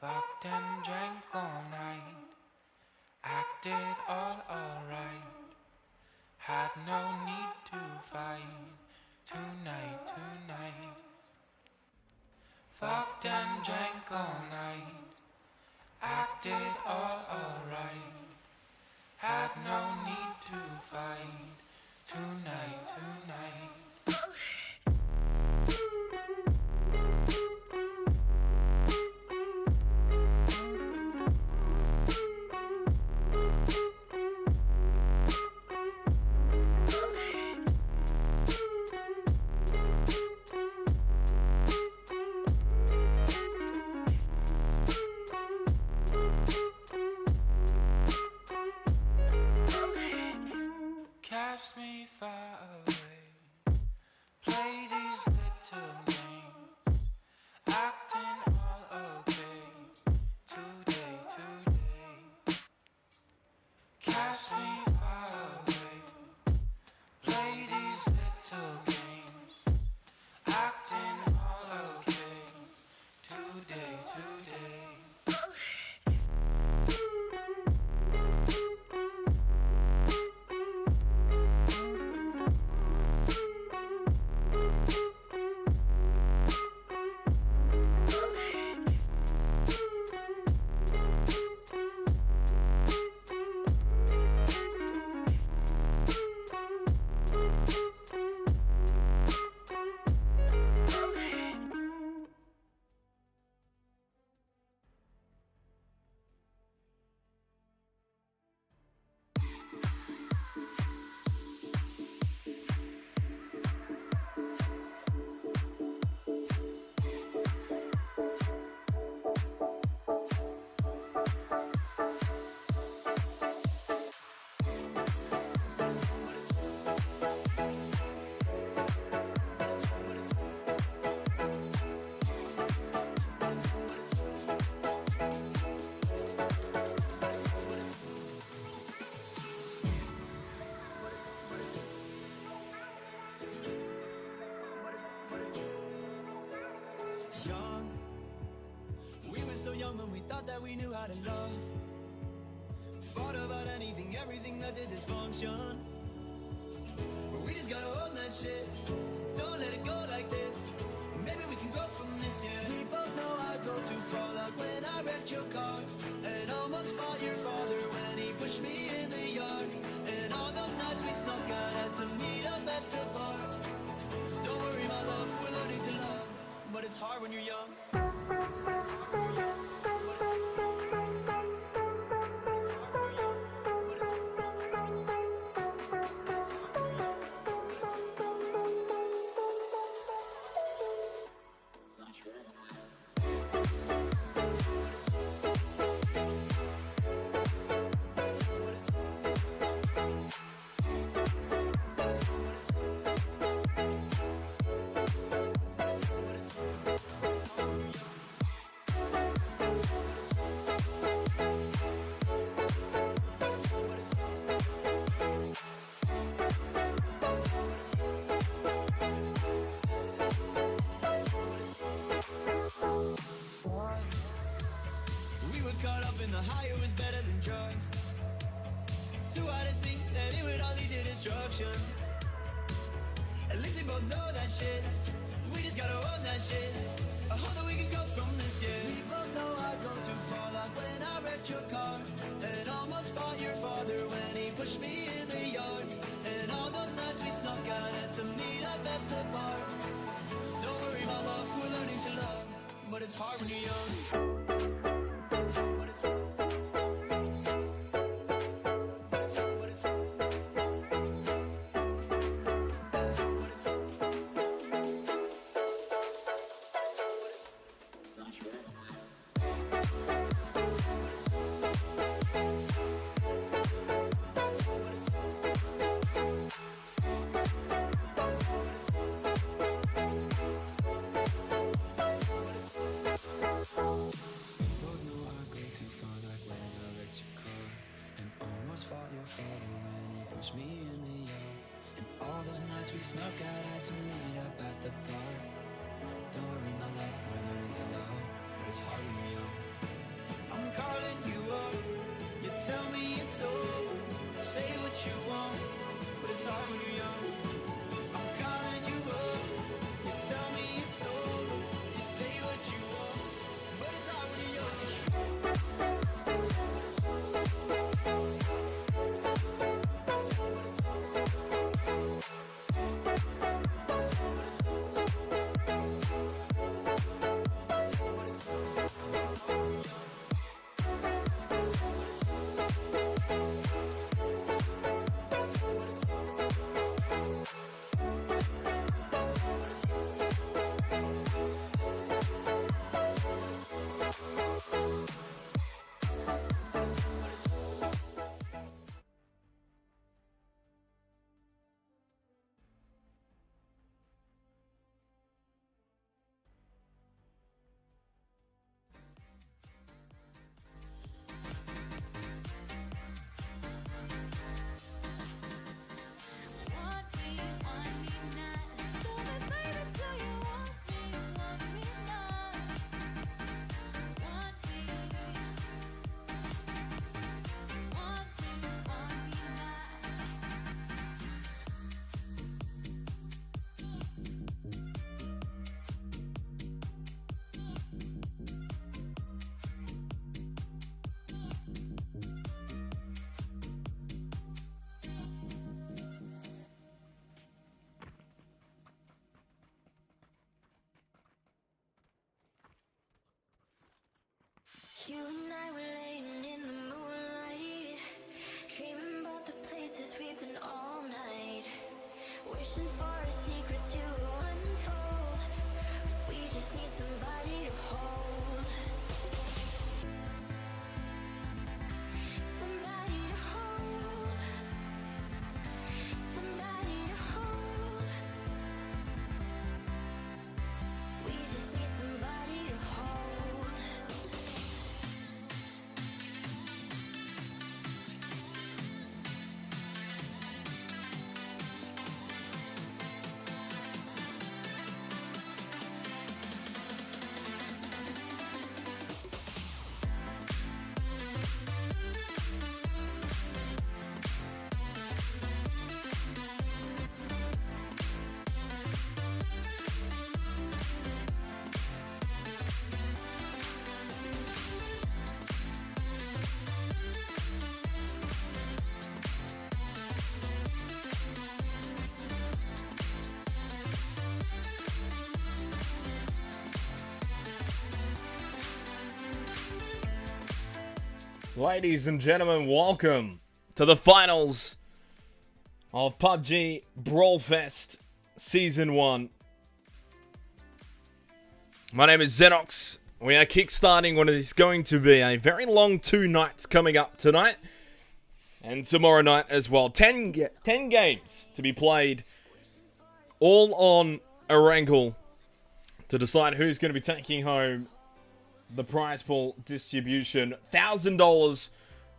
Fucked and drank all night, acted all alright. Had no need to fight tonight. Fucked and drank all night, acted all alright. Had no need to fight tonight. Cast me far away, play these little games, acting all okay, today. Cast me far away, play these little games, acting all okay, today. Young, we were so young when we thought that we knew how to love. Fought about anything, everything that did dysfunction. But we just gotta own that shit. Don't let it go like this. Maybe we can grow from this, yeah. We both know I go too far, like when I wrecked your car and almost fought your father when he pushed me in the yard. And all those nights we snuck out, had to meet up at the bar. Don't worry, my love, we're learning to love, but it's hard when you're young. Caught up in the high, it was better than drugs. Too hard to see that it would all lead to destruction. At least we both know that shit. We just gotta own that shit. I hope that we can go from this, yeah. We both know I go too far, like when I wrecked your car and almost fought your father when he pushed me in the yard. And all those nights we snuck out, had to meet up at the bar. Don't worry, my love, we're learning to love, but it's hard when you're young. Fought your father when he pushed me in the yard. And all those nights we snuck out, had to meet up at the bar. Don't worry, my love, we're learning to love, but it's hard when you're young. I'm calling you up, you tell me it's over. Say what you want, but it's hard when you're young. I'm calling you up, you tell me it's over. You say what you want, but it's hard when you're young. Ladies and gentlemen, welcome to the finals of PUBG BrawlFest Season 1. My name is Xenox. We are kickstarting what is going to be a very long 2 nights coming up tonight and tomorrow night as well. 10 games to be played, all on a wrangle to decide who's going to be taking home the prize pool distribution. $1,000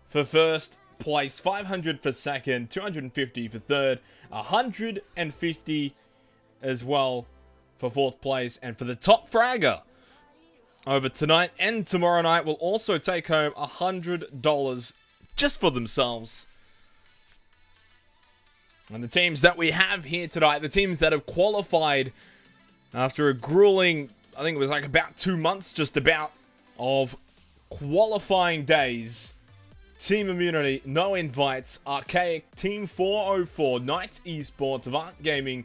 for first place, $500 for second, $250 for third, $150 as well for fourth place. And for the top fragger over tonight and tomorrow night will also take home $100 just for themselves. And the teams that we have here tonight, the teams that have qualified after a grueling, I think it was like about 2 months just about, of qualifying days. Team Immunity, no invites, Archaic, Team 404, Knights Esports, Avant Gaming,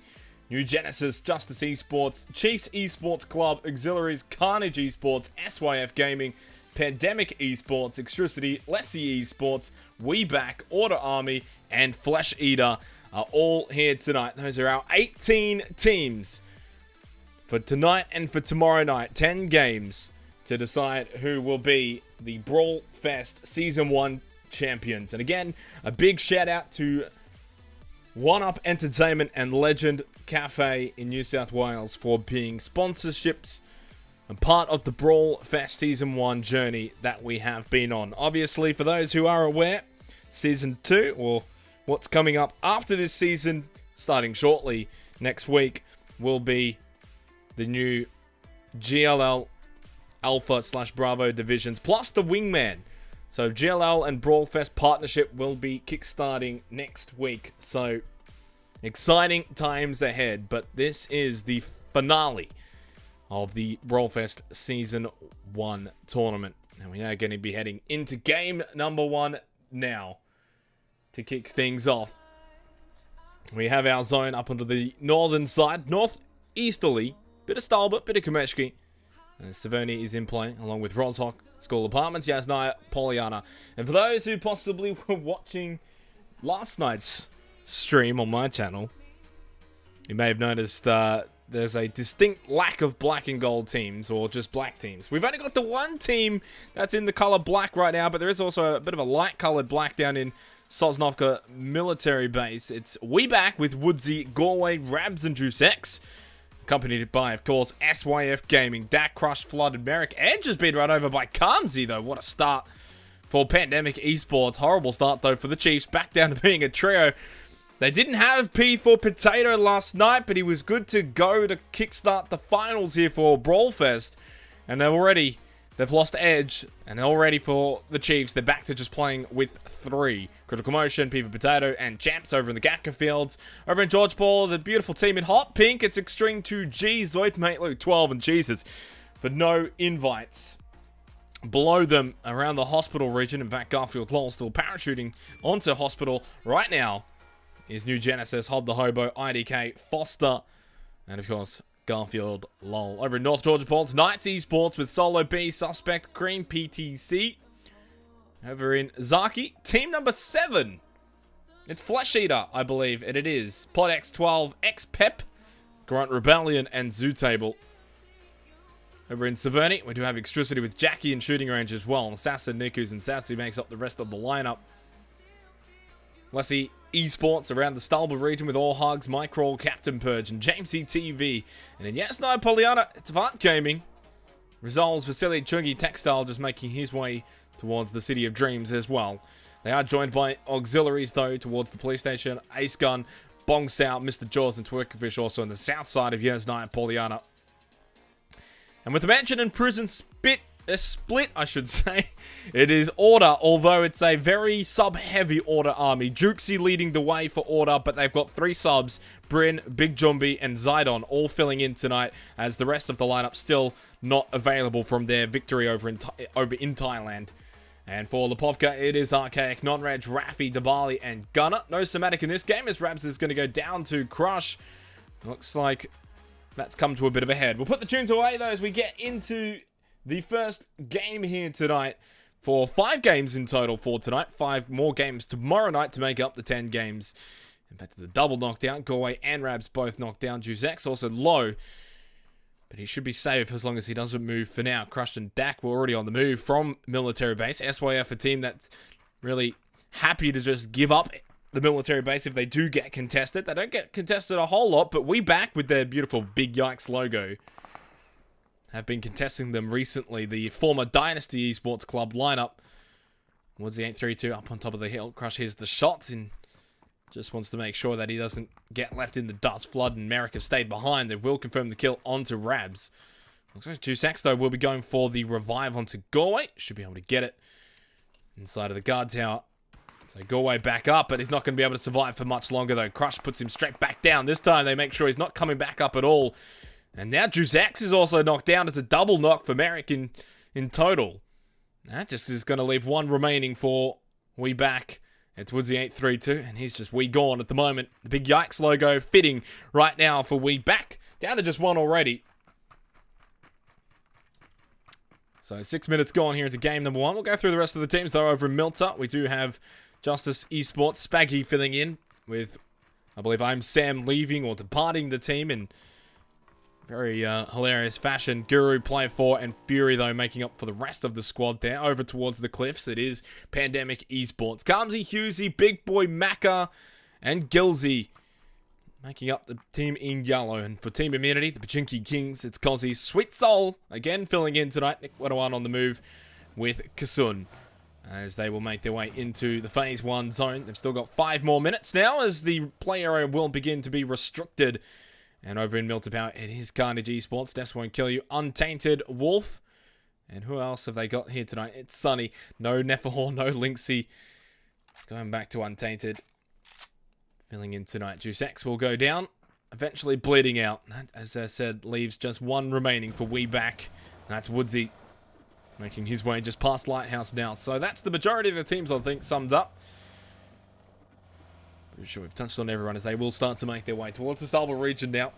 New Genesis, Justice Esports, Chiefs Esports Club, Auxiliaries, Carnage Esports, SYF Gaming, Pandemic Esports, Extricity, Lessie Esports, WeBack, Order Army, and Flesh Eater are all here tonight. Those are our 18 teams for tonight and for tomorrow night. 10 games to decide who will be the BrawlFest Season 1 champions. And again, a big shout out to One Up Entertainment and Legend Cafe in New South Wales for being sponsorships and part of the BrawlFest Season 1 journey that we have been on. Obviously, for those who are aware, Season 2, or what's coming up after this season, starting shortly next week, will be the new GLL Alpha/Bravo divisions, plus the Wingman. So GLL and BrawlFest partnership will be kickstarting next week. So exciting times ahead. But this is the finale of the BrawlFest Season 1 tournament. And we are going to be heading into game number 1 now to kick things off. We have our zone up onto the northern side, northeasterly. Bit of Stalbert, bit of Komeshki. Savoni is in play, along with Rozhok, School Apartments, Yasnaya, Pollyanna. And for those who possibly were watching last night's stream on my channel, you may have noticed there's a distinct lack of black and gold teams, or just black teams. We've only got the one team that's in the color black right now, but there is also a bit of a light-colored black down in Sosnovka military base. It's WeBack with Woodsy, Galway, Rabs, and Juice X. Accompanied by, of course, SYF Gaming, Dak Crush, Flooded, Merrick. Edge has been run over by Kamzi, though. What a start for Pandemic Esports. Horrible start, though, for the Chiefs. Back down to being a trio. They didn't have P for Potato last night, but he was good to go to kickstart the finals here for BrawlFest. And they've lost Edge, and already for the Chiefs, they're back to just playing with 3. Critical Motion, P for Potato, and Champs over in the Gatka Fields. Over in George Paul, the beautiful team in hot pink, it's Extreme 2G, Zoid, Mate Luke 12, and Jesus for no invites. Below them, around the hospital region, in fact, Garfield Lol still parachuting onto hospital right now, is New Genesis, Hob the Hobo, IDK, Foster, and of course, Garfield Lol. Over in North Georgia Paul, it's Knights Esports with Solo B, Suspect, Green PTC. Over in Zaki, team number 7. It's Flesh Eater, I believe, and it is Pod X12, X-Pep, Grunt Rebellion, and Zoo Table. Over in Saverni, we do have Extricity with Jackie in shooting range as well. Assassin, Nikus, and Sassy makes up the rest of the lineup. Lessie Esports around the Stalber region with All Hugs, Microll, Captain Purge, and Jamesy TV. And in Yasno Pollyanna, it's Avant Gaming. Resolves Vasily Chungi Textile just making his way towards the City of Dreams as well. They are joined by auxiliaries, though, towards the police station. Ace Gun, Bong Sao, Mr. Jaws, and Twerkerfish also on the south side of Yasnaya Pollyanna. And with the mansion and prison split, I should say, it is Order, although it's a very sub-heavy Order army. Jukesy leading the way for Order, but they've got 3 subs, Bryn, Big Jumbi, and Zidon, all filling in tonight, as the rest of the lineup still not available from their victory over in Thailand. And for Lipovka, it is Archaic, Non-Reg, Raffi, Dabali, and Gunner. No Somatic in this game, as Rabs is going to go down to Crush. Looks like that's come to a bit of a head. We'll put the tunes away, though, as we get into the first game here tonight for 5 games in total for tonight. 5 more games tomorrow night to make up the 10 games. In fact, it's a double knockdown. Galway and Rabs both knocked down. Juzek's also low, but he should be safe as long as he doesn't move for now. Crushed and Dak were already on the move from military base. SYF, a team that's really happy to just give up the military base if they do get contested. They don't get contested a whole lot, but We Back with their beautiful Big Yikes logo have been contesting them recently. The former Dynasty Esports Club lineup. Woodsy 832 up on top of the hill. Crush here's the shots and just wants to make sure that he doesn't get left in the dust. Flood and Merrick have stayed behind. They will confirm the kill onto Rabs. Looks like Jusax, though, will be going for the revive onto Galway. Should be able to get it inside of the guard tower. So Galway back up, but he's not going to be able to survive for much longer, though. Crush puts him straight back down. This time they make sure he's not coming back up at all. And now Jusax is also knocked down. It's a double knock for Merrick in total. That just is going to leave one remaining for We Back. It's Woodsy 832, and he's just We Gone at the moment. The Big Yikes logo fitting right now for We Back. Down to just one already. So 6 minutes gone here into game number 1. We'll go through the rest of the teams, though, over in Milta. We do have Justice Esports, Spaggy filling in with, I believe, I'm Sam leaving or departing the team in very hilarious fashion. Guru, Player 4, and Fury, though, making up for the rest of the squad there. Over towards the cliffs, it is Pandemic Esports. Garmsy, Husey, Big Boy, Macca, and Gilsey making up the team in yellow. And for Team Immunity, the Pachinki Kings, it's Cozzy, Sweet Soul, again filling in tonight. Nick Wedawan on the move with Kasun, as they will make their way into the Phase 1 zone. They've still got 5 more minutes now, as the play area will begin to be restricted. And over in Milton Power, it is Carnage Esports. Deaths Won't Kill You, Untainted, Wolf. And who else have they got here tonight? It's Sunny. No Nephahor, no Lynxy. Going back to Untainted. Filling in tonight. Juice X will go down. Eventually bleeding out. That, as I said, leaves just one remaining for We Back. And that's Woodsy, making his way just past Lighthouse now. So that's the majority of the teams, I think, summed up. Pretty sure we've touched on everyone as they will start to make their way towards the Stalba region now.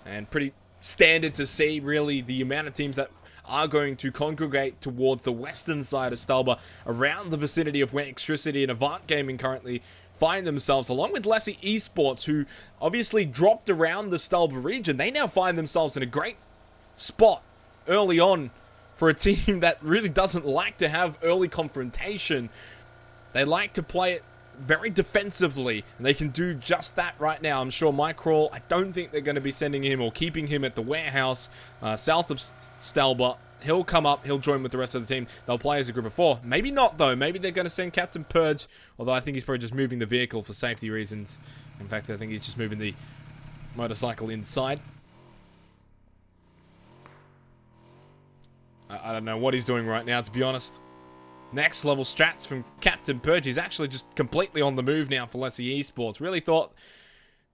And pretty standard to see, really, the amount of teams that are going to congregate towards the western side of Stalba, around the vicinity of where Extricity and Avant Gaming currently find themselves, along with Lassie Esports, who obviously dropped around the Stalba region. They now find themselves in a great spot early on for a team that really doesn't like to have early confrontation. They like to play it very defensively, and they can do just that right now. I'm sure Micrawl, I don't think they're going to be sending him or keeping him at the warehouse south of Stalba. He'll come up, he'll join with the rest of the team. They'll play as a group of 4. Maybe not, though. Maybe they're going to send Captain Purge, although I think he's probably just moving the vehicle for safety reasons. In fact, I think he's just moving the motorcycle inside. I don't know what he's doing right now, to be honest. Next level strats from Captain Purge. He's actually just completely on the move now for Lassie Esports. Really thought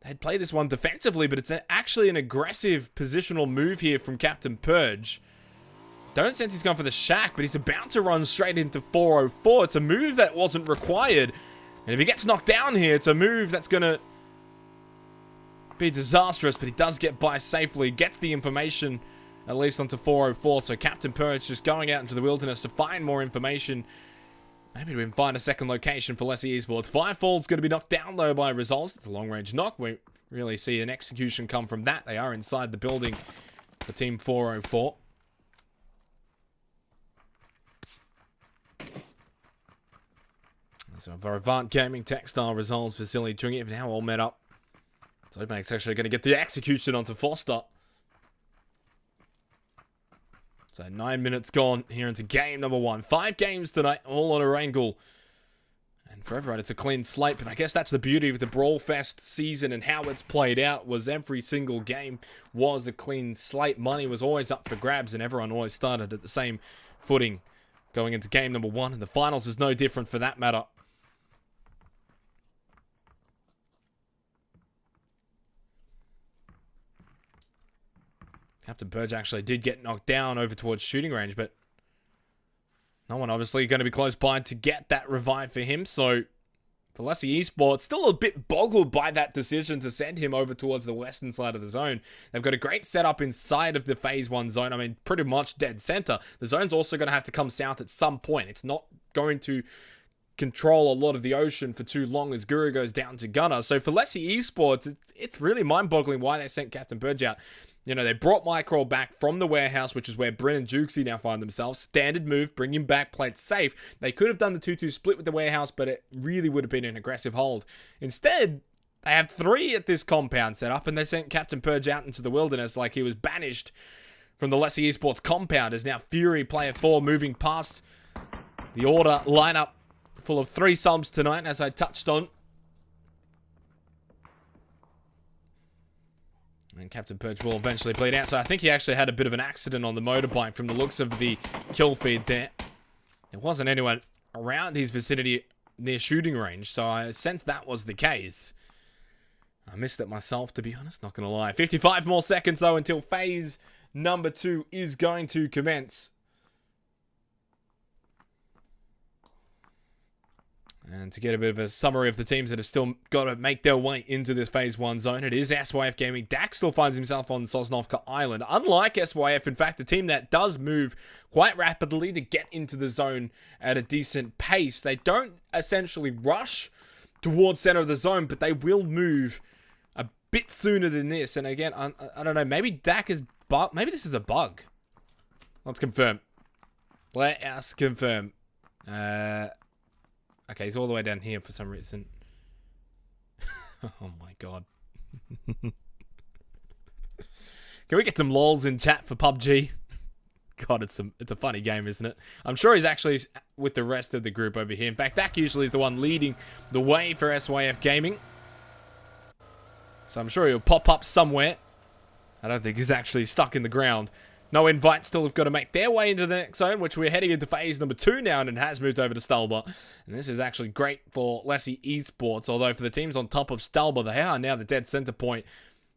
they'd play this one defensively, but it's actually an aggressive positional move here from Captain Purge. Don't sense he's gone for the shack, but he's about to run straight into 404. It's a move that wasn't required. And if he gets knocked down here, it's a move that's going to be disastrous, but he does get by safely. Gets the information at least onto 404. So Captain Purge just going out into the wilderness to find more information. Maybe to even find a second location for Lassie Esports. Firefall's going to be knocked down, though, by results. It's a long-range knock. We really see an execution come from that. They are inside the building for Team 404. So for Avant Gaming, Textile results for Silly Tringy have now all met up. So Openake's actually going to get the execution onto Foster. So 9 minutes gone here into game number 1. 5 games tonight, all on a angle. And for everyone, it's a clean slate. But I guess that's the beauty of the BrawlFest season and how it's played out, was every single game was a clean slate. Money was always up for grabs, and everyone always started at the same footing going into game number 1. And the finals is no different for that matter. Captain Purge actually did get knocked down over towards shooting range, but no one obviously going to be close by to get that revive for him. So for Lessie Esports, still a bit boggled by that decision to send him over towards the western side of the zone. They've got a great setup inside of the Phase 1 zone. I mean, pretty much dead center. The zone's also going to have to come south at some point. It's not going to control a lot of the ocean for too long as Guru goes down to Gunner. So for Lessie Esports, it's really mind-boggling why they sent Captain Purge out. You know, they brought Micro back from the warehouse, which is where Bryn and Jukesy now find themselves. Standard move, bring him back, play it safe. They could have done the 2-2 split with the warehouse, but it really would have been an aggressive hold. Instead, they have 3 at this compound set up, and they sent Captain Purge out into the wilderness like he was banished from the Lessie Esports compound. As now Fury, player 4, moving past the order lineup full of 3 subs tonight, as I touched on. And Captain Purge will eventually bleed out. So I think he actually had a bit of an accident on the motorbike from the looks of the kill feed there. There wasn't anyone around his vicinity near shooting range, so I sense that was the case. I missed it myself, to be honest, not going to lie. 55 more seconds, though, until phase number 2 is going to commence. And to get a bit of a summary of the teams that have still got to make their way into this Phase 1 zone, it is SYF Gaming. Dak still finds himself on Sosnovka Island. Unlike SYF, in fact, a team that does move quite rapidly to get into the zone at a decent pace. They don't essentially rush towards center of the zone, but they will move a bit sooner than this. And again, I don't know, maybe Dak is bug. Maybe this is a bug. Let's confirm. Let us confirm. Okay, he's all the way down here for some reason. Oh my god. Can we get some lols in chat for PUBG? God, it's a funny game, isn't it? I'm sure he's actually with the rest of the group over here. In fact, Dak usually is the one leading the way for SYF Gaming. So I'm sure he'll pop up somewhere. I don't think he's actually stuck in the ground. No Invite still have got to make their way into the next zone, which we're heading into phase number 2 now, and it has moved over to Stalba. And this is actually great for Lessie Esports, although for the teams on top of Stalba, they are now the dead center point.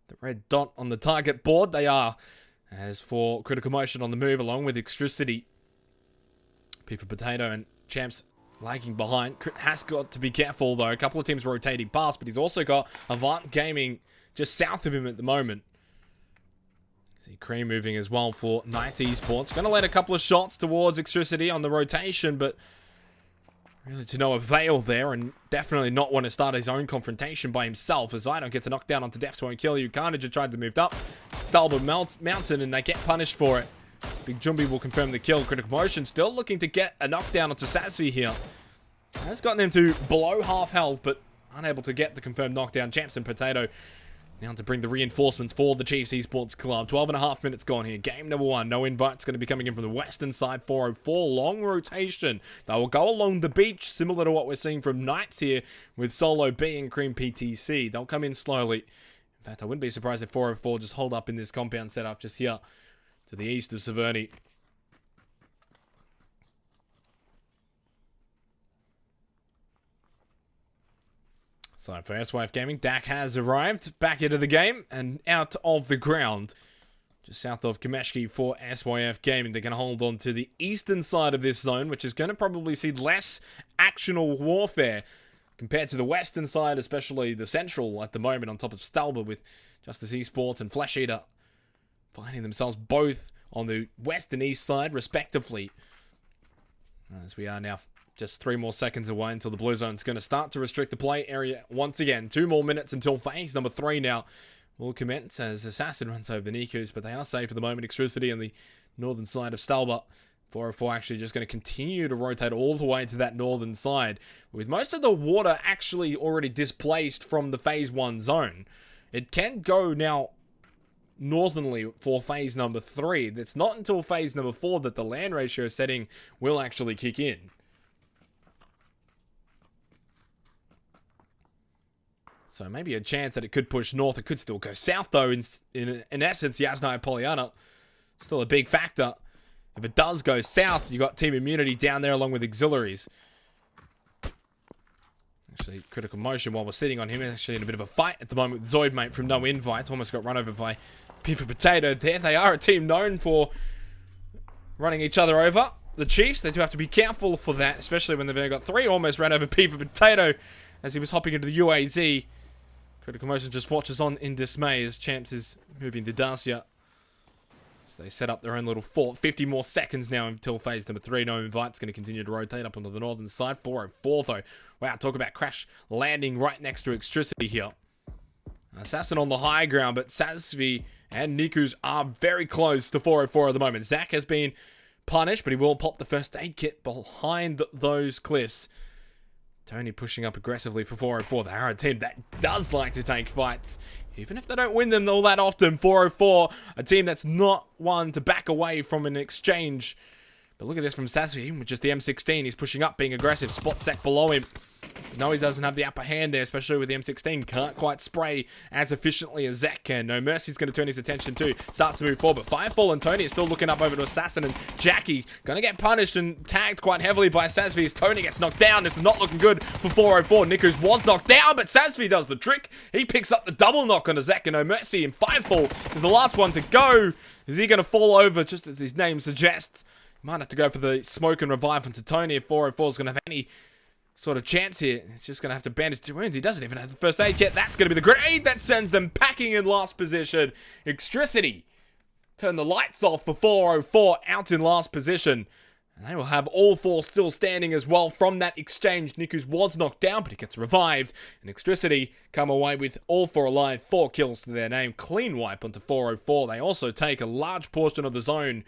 The red dot on the target board, they are. As for Critical Motion on the move, along with Extricity, P for Potato and Champs lagging behind. Crit has got to be careful, though. A couple of teams rotating past, but he's also got Avant Gaming just south of him at the moment. See Cream moving as well for Knights Esports. Going to let a couple of shots towards Extricity on the rotation, but really to no avail there, and definitely not want to start his own confrontation by himself, as Zidon gets a knockdown onto Deaths Won't Kill You. Carnage tried to move up. Stalba Mountain, and they get punished for it. Big Jumbi will confirm the kill. Critical Motion still looking to get a knockdown onto Satsui here. Has gotten him to below half health, but unable to get the confirmed knockdown. Champs and Potato now to bring the reinforcements for the Chiefs Esports Club. 12.5 minutes gone here. Game number 1. No Invite's going to be coming in from the western side. 404. Long rotation. They will go along the beach, similar to what we're seeing from Knights here with Solo B and Cream PTC. They'll come in slowly. In fact, I wouldn't be surprised if 404 just hold up in this compound setup just here to the east of Severny. So for SYF Gaming, Dak has arrived back into the game and out of the ground. Just south of Kameshki for SYF Gaming. They're going to hold on to the eastern side of this zone, which is going to probably see less actional warfare compared to the western side, especially the central at the moment on top of Stalba with Justice Esports and Flesh Eater finding themselves both on the west and east side, respectively. As we are now just 3 more seconds away until the blue zone's going to start to restrict the play area once again. 2 more minutes until phase number 3 now will commence as Assassin runs over Nikus, but they are safe for the moment. Extricity on the northern side of Stalba. 404 actually just going to continue to rotate all the way to that northern side, with most of the water actually already displaced from the phase 1 zone. It can go now northernly for phase number 3. It's not until phase number 4 that the land ratio setting will actually kick in. So maybe a chance that it could push north. It could still go south, though. In essence, Yasnaya Polyana still a big factor. If it does go south, you got Team Immunity down there along with Auxiliaries. Actually, Critical Motion, while we're sitting on him, is actually in a bit of a fight at the moment with Zoid Mate from No Invites. Almost got run over by P for Potato there. They are a team known for running each other over. The Chiefs, they do have to be careful for that, especially when they've got 3 almost ran over P for Potato. as he was hopping into the UAZ. Critical Motion just watches on in dismay as Champs is moving to Dacia. So they set up their own little fort. 50 more seconds now until phase number 3. No Invite's going to continue to rotate up onto the northern side. 404 though. Wow, talk about crash landing right next to Extricity here. Assassin on the high ground, but Sazvi and Nikus are very close to 404 at the moment. Zach has been punished, but he will pop the first aid kit behind those cliffs. Tony pushing up aggressively for 404. They are a team that does like to take fights, even if they don't win them all that often. 404, a team that's not one to back away from an exchange. But look at this from Sazvi, even with just the M16, he's pushing up, being aggressive. Spot Sec below him. No, he doesn't have the upper hand there, especially with the M16. Can't quite spray as efficiently as Zach can. No Mercy's going to turn his attention to. Starts to move forward, but Firefall and Tony are still looking up over to Assassin, and Jackie going to get punished and tagged quite heavily by Sazvi as Tony gets knocked down. This is not looking good for 404. Nikus was knocked down, but Sazvi does the trick. He picks up the double knock onto Zach, and No Mercy, and Firefall is the last one to go. Is he going to fall over just as his name suggests? Might have to go for the smoke and revive onto Tony if 404 is going to have any sort of chance here. He's just going to have to bandage the wounds. He doesn't even have the first aid kit. That's going to be the grenade that sends them packing in last position. Extricity turn the lights off for 404 out in last position. And they will have all 4 still standing as well from that exchange. Nikus was knocked down, but he gets revived. And Extricity come away with all 4 alive. 4 kills to their name. Clean wipe onto 404. They also take a large portion of the zone.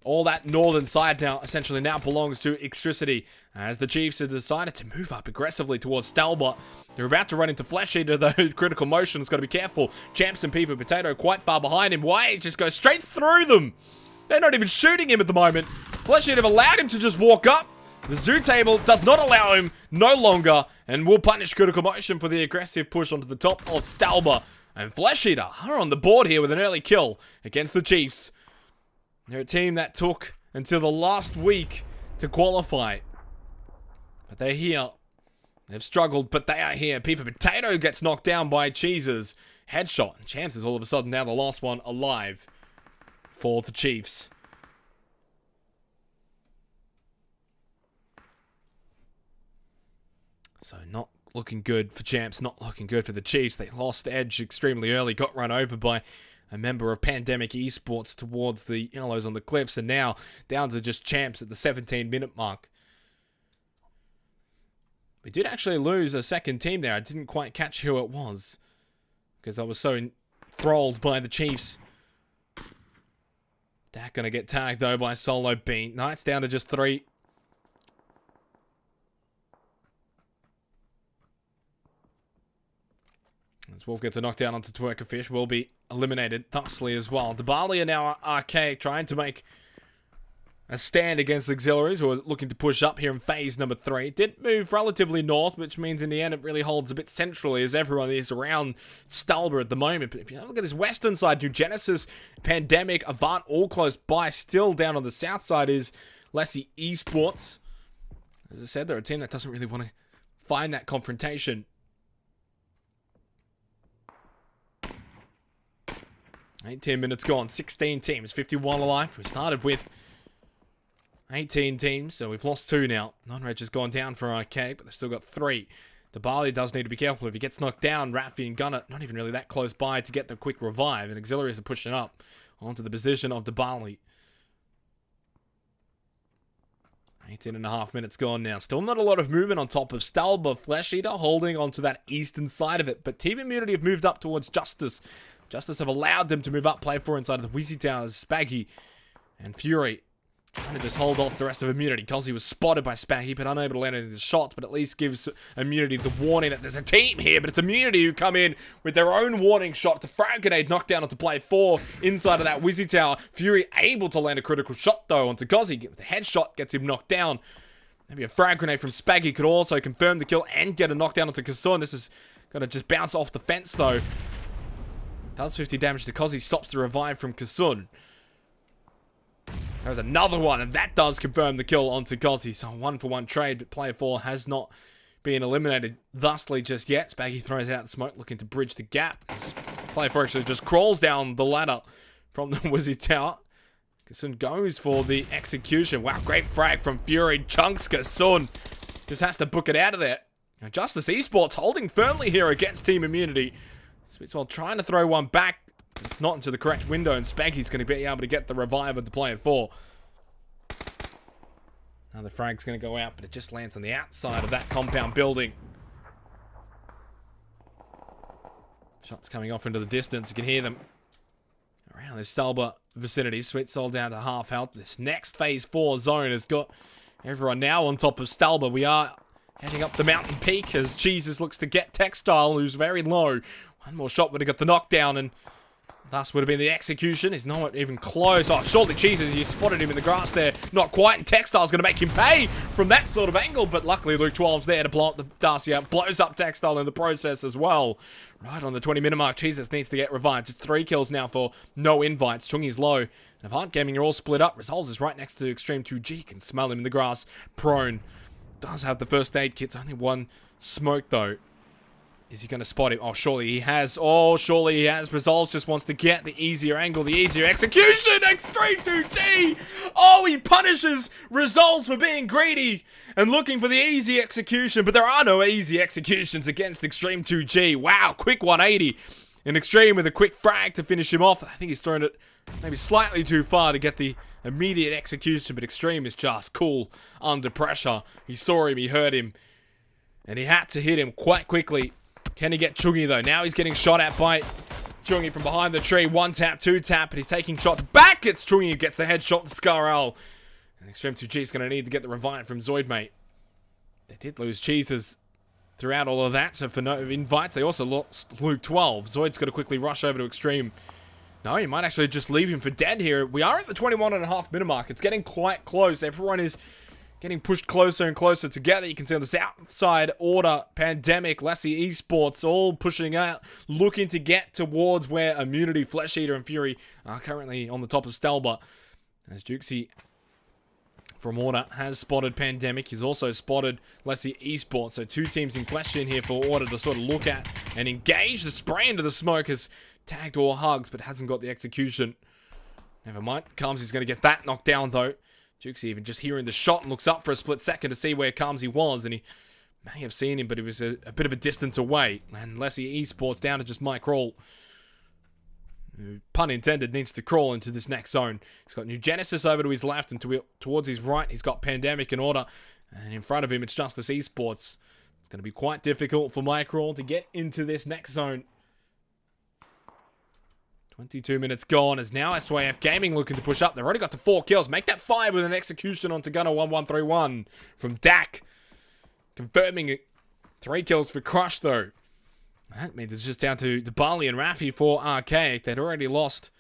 All that northern side now essentially belongs to Extricity, as the Chiefs have decided to move up aggressively towards Stalbot. They're about to run into Flesh Eater, though. Critical Motion's got to be careful. Champs and P for Potato quite far behind him. Why? Just goes straight through them. They're not even shooting him at the moment. Flesh Eater have allowed him to just walk up. The zoo table does not allow him no longer, and will punish Critical Motion for the aggressive push onto the top of Stalbot. And Flesh Eater are on the board here with an early kill against the Chiefs. They're a team that took until the last week to qualify. But they're here. They've struggled, but they are here. P for Potato gets knocked down by Cheeses. Headshot. And Champs is all of a sudden now the last one alive for the Chiefs. So not looking good for Champs. Not looking good for the Chiefs. They lost edge extremely early. Got run over by a member of Pandemic Esports towards the Yellows on the cliffs, and now down to just Champs at the 17-minute mark. We did actually lose a second team there. I didn't quite catch who it was because I was so enthralled by the Chiefs. Dak gonna get tagged though by Solo Bean. Knights down to just 3. As Wolf gets a knockdown onto Twerkerfish, will be eliminated thusly as well. Debali are now archaic, trying to make a stand against Auxiliaries, who are looking to push up here in phase number 3. Did move relatively north, which means in the end it really holds a bit centrally as everyone is around Stalber at the moment. But if you look at this western side, New Genesis, Pandemic, Avant, all close by. Still down on the south side is Lessie Esports. As I said, they're a team that doesn't really want to find that confrontation. 18 minutes gone, 16 teams, 51 alive. We started with 18 teams, so we've lost 2 now. Non-Reg has gone down for Arcade, but they've still got 3. Debali does need to be careful. If he gets knocked down, Raffi and Gunner not even really that close by to get the quick revive, and Auxiliaries are pushing up onto the position of Debali. 18.5 minutes gone now. Still not a lot of movement on top of Stalber. Flesh Eater holding onto that eastern side of it, but Team Immunity have moved up towards Justice. Justice have allowed them to move up, play 4 inside of the Wheezy Towers. Spaggy and Fury trying to just hold off the rest of Immunity. Cozzy was spotted by Spaggy, but unable to land any of the shots, but at least gives Immunity the warning that there's a team here, but it's Immunity who come in with their own warning shot to frag grenade, knock down onto play 4 inside of that Wheezy Tower. Fury able to land a critical shot, though, onto Cozzy. The headshot gets him knocked down. Maybe a frag grenade from Spaggy could also confirm the kill and get a knockdown onto Kasun. This is going to just bounce off the fence, though. Does 50 damage to Cozzy, stops the revive from Kasun. There's another one, and that does confirm the kill onto Cozzy. So 1-for-1 trade, but player 4 has not been eliminated thusly just yet. Spaggy throws out the smoke, looking to bridge the gap. Player 4 actually just crawls down the ladder from the Wizzy Tower. Kasun goes for the execution. Wow, great frag from Fury. Chunks Kasun. Just has to book it out of there. Now, Justice Esports holding firmly here against Team Immunity. Spitswell trying to throw one back. It's not into the correct window, and Spanky's going to be able to get the revive of the player 4. Now the frag's going to go out, but it just lands on the outside of that compound building. Shots coming off into the distance. You can hear them around this Stalber vicinity. Spitswell down to half health. This next phase 4 zone has got everyone now on top of Stalber. We are heading up the mountain peak as Jesus looks to get Textile, who's very low. One more shot would have got the knockdown, and thus would have been the execution. He's not even close. Oh, surely Jesus, you spotted him in the grass there. Not quite, and Textile's going to make him pay from that sort of angle, but luckily Luke 12's there to blow up the Darcy out. Blows up Textile in the process as well. Right on the 20-minute mark, Jesus needs to get revived. Just 3 kills now for no invites. Chungi's low. And Avant Gaming are all split up. Resolves is right next to Extreme 2G. Can smell him in the grass. Prone. Does have the first aid kits. Only one smoke, though. Is he going to spot him? Oh, surely he has. Oh, surely he has. Resolves just wants to get the easier angle, the easier execution. Extreme 2G. Oh, he punishes Resolves for being greedy and looking for the easy execution. But there are no easy executions against Extreme 2G. Wow, quick 180. And Extreme with a quick frag to finish him off. I think he's thrown it maybe slightly too far to get the immediate execution. But Extreme is just cool under pressure. He saw him, he heard him, and he had to hit him quite quickly. Can he get Chungi, though? Now he's getting shot at by Chungi from behind the tree. 1 tap, 2 tap, but he's taking shots back. It's Chungi who gets the headshot to Scarl. And Extreme 2G is going to need to get the revive from Zoid, mate. They did lose Cheeses throughout all of that, so for no invites, they also lost Luke 12. Zoid's got to quickly rush over to Extreme. No, you might actually just leave him for dead here. We are at the 21.5 minute mark. It's getting quite close. Everyone is getting pushed closer and closer together. You can see on the south side, Order, Pandemic, Lassie Esports, all pushing out, looking to get towards where Immunity, Flesh Eater, and Fury are currently on the top of Stalber. As Jukesy from Order has spotted Pandemic. He's also spotted Lassie Esports. So 2 teams in question here for Order to sort of look at and engage. The spray into the smoke has tagged all hugs, but hasn't got the execution. Never mind. Calmsy's going to get that knocked down, though. Jukesy even just hearing the shot and looks up for a split second to see where Calmsy was, and he may have seen him, but he was a bit of a distance away. And Lassie Esports down to just Mike Crawl, who, pun intended, needs to crawl into this next zone. He's got New Genesis over to his left, and towards his right, he's got Pandemic and Order. And in front of him, it's Justice Esports. It's going to be quite difficult for Mike Crawl to get into this next zone. 22 minutes gone as now SYF Gaming looking to push up. They've already got to 4 kills. Make that 5 with an execution onto Gunner 1131 from Dak. Confirming 3 kills for Crush, though. That means it's just down to Bali and Rafi for Archaic. They'd already lost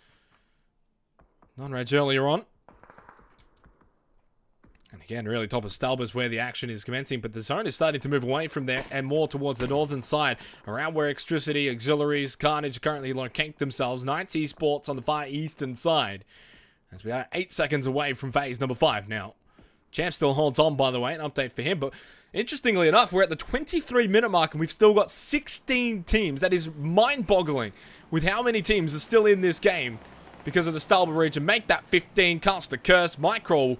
non-reg earlier on. And again, really top of Stalber's where the action is commencing, but the zone is starting to move away from there and more towards the northern side, around where Extricity, Auxiliaries, Carnage currently locate themselves. Knights Esports on the far eastern side, as we are 8 seconds away from phase number 5 now. Champ still holds on, by the way, an update for him, but interestingly enough, we're at the 23-minute mark and we've still got 16 teams. That is mind-boggling with how many teams are still in this game because of the Stalber region. Make that 15, cast a curse. Micro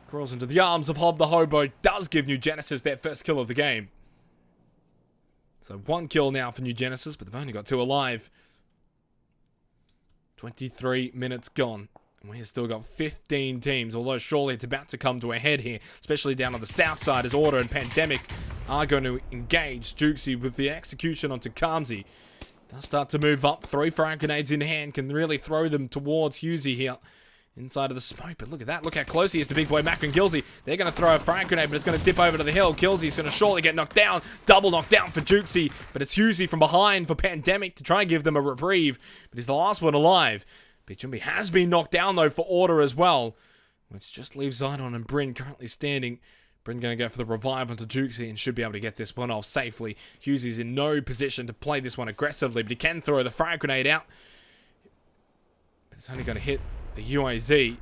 crawls into the arms of Hob the Hobo. Does give New Genesis their first kill of the game. So 1 kill now for New Genesis, but they've only got 2 alive. 23 minutes gone. And we've still got 15 teams, although surely it's about to come to a head here, especially down on the south side as Order and Pandemic are going to engage Jukesy with the execution onto Calmsy. Does start to move up. 3 frag grenades in hand. Can really throw them towards Husey here. Inside of the smoke, but look at that. Look how close he is to Big Boy Mac and Gilsey. They're going to throw a frag grenade, but it's going to dip over to the hill. Gilsey's going to surely get knocked down. Double knockdown for Jukesy, but it's Husey from behind for Pandemic to try and give them a reprieve, but he's the last one alive. Bichumbi has been knocked down, though, for Order as well, which just leaves Zidon and Bryn currently standing. Bryn going to go for the revive onto Jukesy and should be able to get this one off safely. Husey's in no position to play this one aggressively, but he can throw the frag grenade out. But it's only going to hit the UAZ.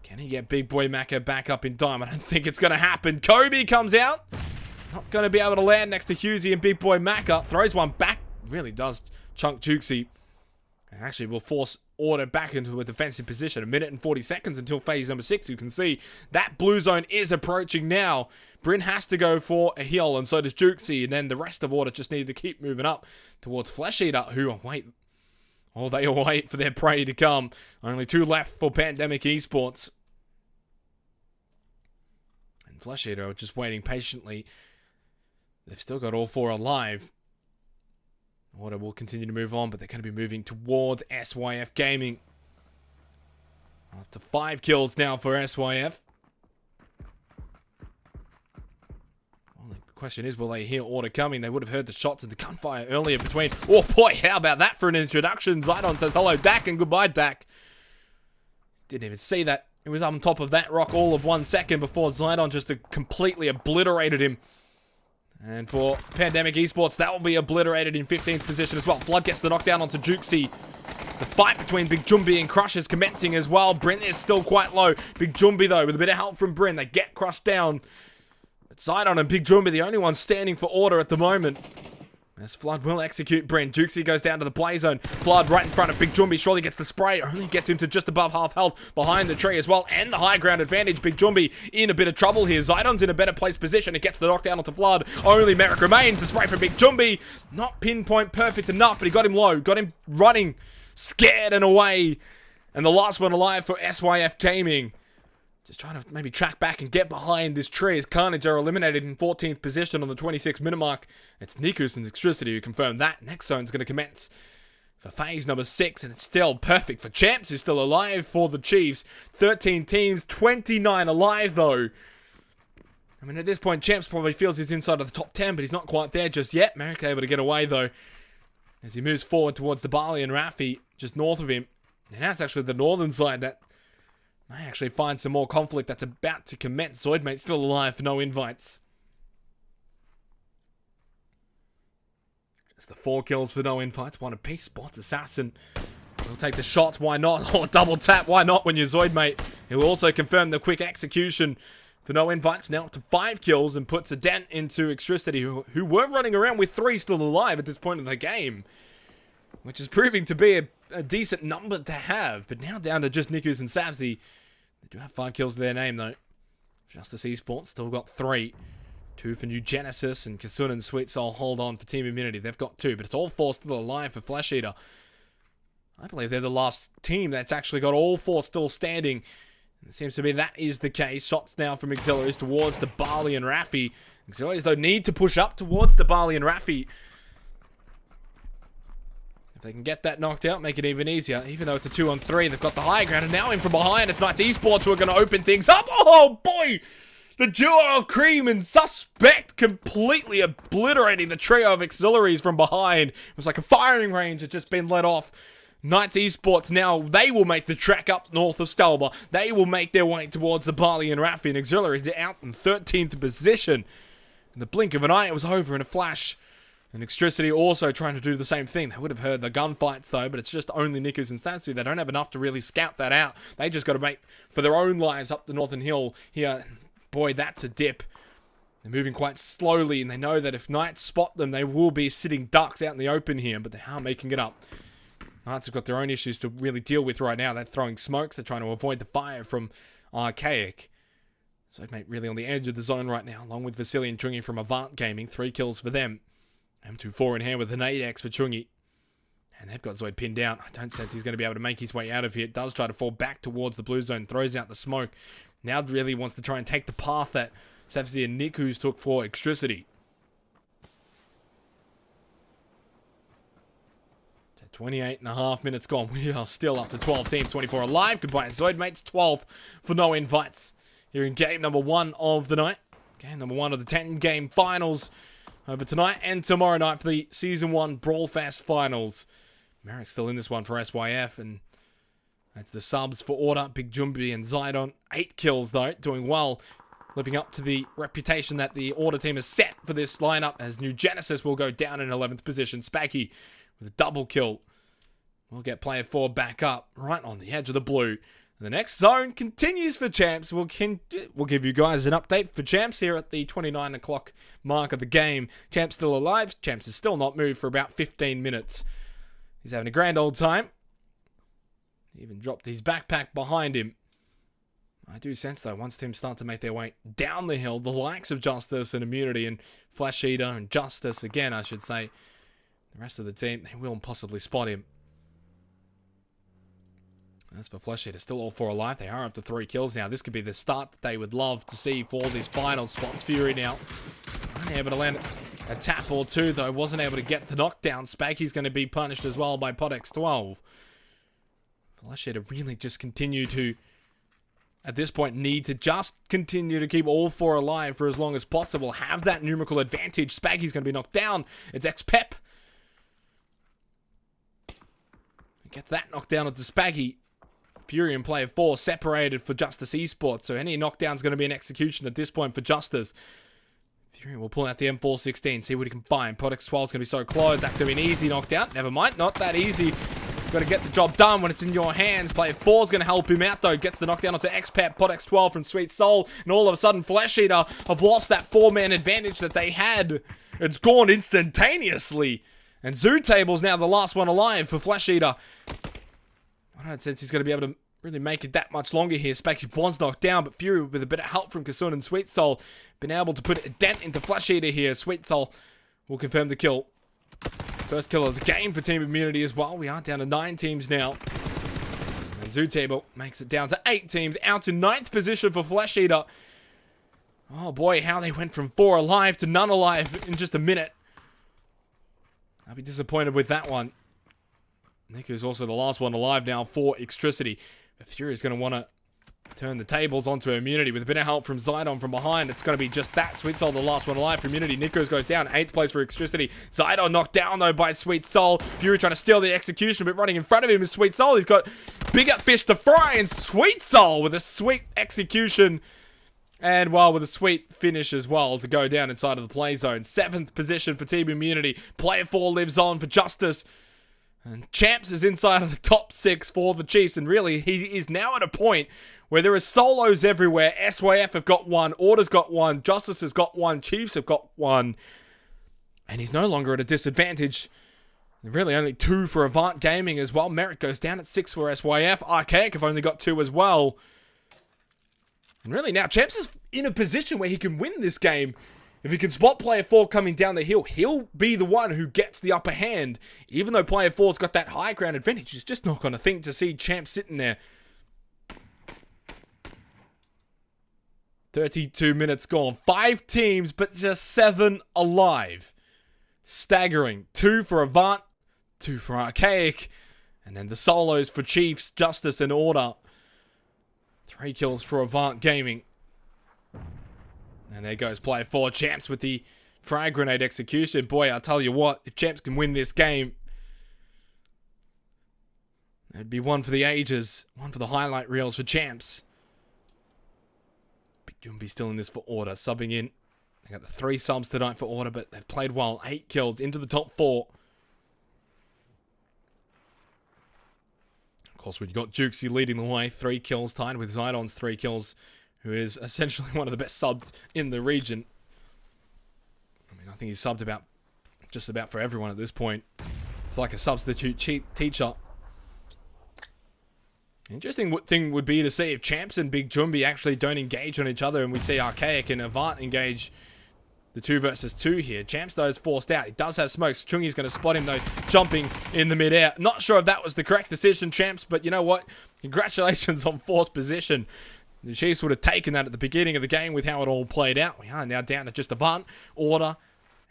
Can he get Big Boy Macca back up in time? I don't think it's going to happen. Kobe comes out. Not going to be able to land next to Husey and Big Boy Macca. Throws one back. Really does chunk Jukesy. And actually will force Order back into a defensive position. 1 minute and 40 seconds until phase number 6. You can see that blue zone is approaching now. Bryn has to go for a heal, and so does Jukesy. And then the rest of Order just need to keep moving up towards Flesh Eater, who await. Oh, they await for their prey to come. Only 2 left for Pandemic Esports. And Flesh Eater are just waiting patiently. They've still got all 4 alive. Order will continue to move on, but they're going to be moving towards SYF Gaming. Up to 5 kills now for SYF. Well, the question is, will they hear Order coming? They would have heard the shots and the gunfire earlier between... Oh boy, how about that for an introduction? Zidon says hello, Dak, and goodbye, Dak. Didn't even see that. It was on top of that rock all of 1 second before Zidon just completely obliterated him. And for Pandemic Esports, that will be obliterated in 15th position as well. Flood gets the knockdown onto Jukesy. The fight between Big Jumbi and Crush is commencing as well. Bryn is still quite low. Big Jumbi, though, with a bit of help from Bryn, they get Crush down. But Zidon and Big Jumbi, the only ones standing for Order at the moment. As Flood will execute Bryn. Jukesy goes down to the play zone. Flood right in front of Big Jumbi. Surely gets the spray. Only gets him to just above half health behind the tree as well. And the high ground advantage. Big Jumbi in a bit of trouble here. Zidon's in a better place position. It gets the knockdown onto Flood. Only Merrick remains. The spray from Big Jumbi. Not pinpoint perfect enough, but he got him low. Got him running. Scared and away. And the last one alive for SYF Gaming. Just trying to maybe track back and get behind this tree as Carnage are eliminated in 14th position on the 26-minute mark. It's Nikus and Extricity who confirmed that. Next zone's going to commence for phase number 6, and it's still perfect for Champs, who's still alive for the Chiefs. 13 teams, 29 alive though. I mean, at this point, Champs probably feels he's inside of the top 10, but he's not quite there just yet. Merrick able to get away though as he moves forward towards the Barley and Raffi just north of him. And now it's actually the northern side that I actually find some more conflict that's about to commence. Zoidmate still alive for no invites. Just the 4 kills for no invites. 1 apiece. Spots Assassin. He'll take the shots. Why not? Or double tap. Why not when you're Zoidmate? He will also confirm the quick execution for no invites. Now up to 5 kills and puts a dent into Extricity, who were running around with 3 still alive at this point in the game. Which is proving to be a decent number to have. But now down to just Nikus and Savsy. They do have 5 kills to their name, though. Justice Esports still got 3. 2 for New Genesis, and Kasun and Sweet Soul hold on for Team Immunity. They've got 2, but it's all 4 still alive for Flesh Eater. I believe they're the last team that's actually got all 4 still standing. And it seems to be that is the case. Shots now from Auxiliaries towards the Barley and Raffi. Auxiliaries, though, need to push up towards the Barley and Raffi. If they can get that knocked out, make it even easier. Even though it's a 2-on-3, they've got the high ground, and now in from behind, it's Knights Esports who are going to open things up. Oh, boy! The duo of Cream and Suspect completely obliterating the trio of Auxiliaries from behind. It was like a firing range had just been let off. Knights Esports now, they will make the trek up north of Stalba. They will make their way towards the Barley and Raffi, and Auxiliaries are out in 13th position. In the blink of an eye, it was over in a flash. And Extricity also trying to do the same thing. They would have heard the gunfights though, but it's just only Nikus and Satsu. They don't have enough to really scout that out. They just got to make for their own lives up the Northern Hill here. Boy, that's a dip. They're moving quite slowly, and they know that if Knights spot them, they will be sitting ducks out in the open here, but they are making it up. Knights have got their own issues to really deal with right now. They're throwing smokes. They're trying to avoid the fire from Archaic. So mate, really on the edge of the zone right now, along with Vasily and Chungi from Avant Gaming. 3 kills for them. M24 in hand with an 8x for Chungi. And they've got Zoid pinned down. I don't sense he's going to be able to make his way out of here. Does try to fall back towards the blue zone. Throws out the smoke. Now really wants to try and take the path that Savsy and Nikus took for Extricity. 28.5 minutes gone. We are still up to 12 teams. 24 alive. Goodbye, Zoid mates. 12 for no invites. Here in game number 1 of the night. Game number 1 of the 10-game finals. Over tonight and tomorrow night for the Season 1 BrawlFest Finals. Merrick's still in this one for SYF, and that's the subs for Order, Big Jumbi and Zidon. 8 kills, though, doing well, living up to the reputation that the Order team has set for this lineup, as New Genesis will go down in 11th position. Spaggy with a double kill. We'll get player 4 back up, right on the edge of the blue. The next zone continues for Champs. We'll give you guys an update for Champs here at the 29 o'clock mark of the game. Champs still alive. Champs has still not moved for about 15 minutes. He's having a grand old time. He even dropped his backpack behind him. I do sense, though, once teams start to make their way down the hill, the likes of Justice and Immunity and Flash Eater and Justice, again, I should say, the rest of the team, they will possibly spot him. As for Flash Eater, still all 4 alive. They are up to 3 kills now. This could be the start that they would love to see for these final spots. Fury now only able to land a tap or 2, though. Wasn't able to get the knockdown. Spaggy's going to be punished as well by Podex 12. Flash Eater really just continue to, at this point, need to just continue to keep all 4 alive for as long as possible. Have that numerical advantage. Spaggy's going to be knocked down. It's X-Pep. Gets that knockdown onto Spaggy. Fury and player 4 separated for Justice Esports, so any knockdown is going to be an execution at this point for Justice. Fury will pull out the M416, see what he can find. Podex 12 is going to be so close. That's going to be an easy knockdown. Never mind, not that easy. Got to get the job done when it's in your hands. Player 4 is going to help him out, though. Gets the knockdown onto X-Pep, Podex 12 from Sweet Soul, and all of a sudden, Flesh Eater have lost that 4-man advantage that they had. It's gone instantaneously. And Zoo Table's now the last one alive for Flesh Eater. I don't sense he's going to be able to really make it that much longer here. Spaggy was knocked down, but Fury, with a bit of help from Kasun and Sweet Soul, been able to put a dent into Flash Eater here. Sweet Soul will confirm the kill. First kill of the game for Team Immunity as well. We are down to 9 teams now. And Zoo Table makes it down to 8 teams. Out to 9th position for Flash Eater. Oh boy, how they went from 4 alive to none alive in just a minute. I'll be disappointed with that one. Niku's also the last one alive now for Extricity. But Fury is going to want to turn the tables onto Immunity with a bit of help from Zidon from behind. It's going to be just that. Sweet Soul, the last one alive for Immunity. Nikos goes down. 8th place for Extricity. Zidon knocked down, though, by Sweet Soul. Fury trying to steal the execution, but running in front of him is Sweet Soul. He's got bigger fish to fry, and Sweet Soul with a sweet execution. And, well, with a sweet finish as well to go down inside of the play zone. 7th position for Team Immunity. Player 4 lives on for Justice. And Champs is inside of the top 6 for the Chiefs. And really, he is now at a point where there are solos everywhere. SYF have got 1. Order's got 1. Justice has got 1. Chiefs have got 1. And he's no longer at a disadvantage. Really only 2 for Avant Gaming as well. Merit goes down at 6 for SYF. Archaic have only got 2 as well. And really now, Champs is in a position where he can win this game. If he can spot player 4 coming down the hill, he'll be the one who gets the upper hand. Even though player 4's got that high ground advantage, he's just not going to think to see Champ sitting there. 32 minutes gone. 5 teams, but just 7 alive. Staggering. 2 for Avant, 2 for Archaic, and then the solos for Chiefs, Justice, and Order. 3 kills for Avant Gaming. And there goes player 4, Champs with the frag grenade execution. Boy, I'll tell you what, if Champs can win this game, it'd be one for the ages. One for the highlight reels for Champs. Big Jumby still in this for Order, subbing in. They got the 3 subs tonight for Order, but they've played well. 8 kills into the top 4. Of course, we've got Jukesy leading the way. 3 kills tied with Zidon's 3 kills. Who is essentially one of the best subs in the region. I mean, I think he's subbed about just about for everyone at this point. It's like a substitute teacher. Interesting thing would be to see if Champs and Big Jumby actually don't engage on each other, and we see Archaic and Avant engage the 2 versus 2 here. Champs, though, is forced out. He does have smokes. Chungi's going to spot him, though, jumping in the midair. Not sure if that was the correct decision, Champs, but you know what? Congratulations on 4th position. The Chiefs would have taken that at the beginning of the game with how it all played out. We are now down to just Avant, Order,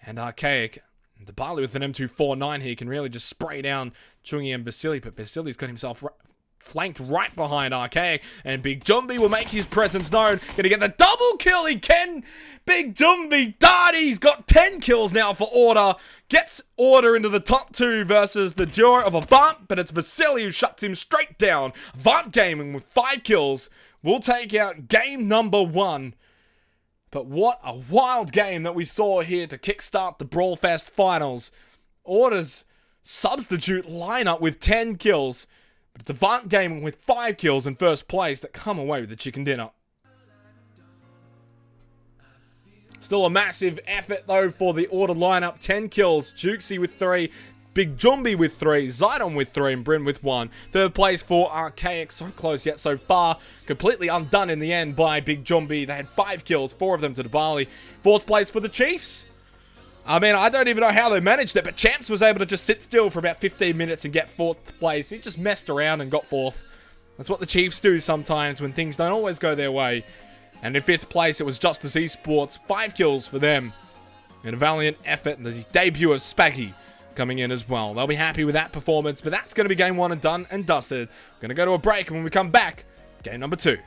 and Archaic. The Barley with an M249 here can really just spray down Chungi and Vasily, but Vasily's got himself flanked right behind Archaic, and Big Jumby will make his presence known. Gonna get the double kill, he can! Big Jumby, Darty's got 10 kills now for Order. Gets Order into the top 2 versus the duo of Avant, but it's Vasily who shuts him straight down. Avant Gaming with 5 kills. We'll take out game number 1. But what a wild game that we saw here to kickstart the BrawlFest finals. Order's substitute lineup with 10 kills. But it's Avant Gaming with 5 kills in first place that come away with the chicken dinner. Still a massive effort though for the Order lineup. 10 kills. Jukesy with 3. Big Jumbi with 3, Zidon with 3, and Bryn with 1. Third place for Archaic, so close yet so far. Completely undone in the end by Big Jumbi. They had 5 kills, 4 of them to the Bali. Fourth place for the Chiefs. I mean, I don't even know how they managed it, but Champs was able to just sit still for about 15 minutes and get 4th place. He just messed around and got 4th. That's what the Chiefs do sometimes when things don't always go their way. And in 5th place, it was Justice Esports. 5 kills for them. In a valiant effort, and the debut of Spaggy coming in as well. They'll be happy with that performance, but that's going to be game 1 and done and dusted. We're going to go to a break, and when we come back, game number 2.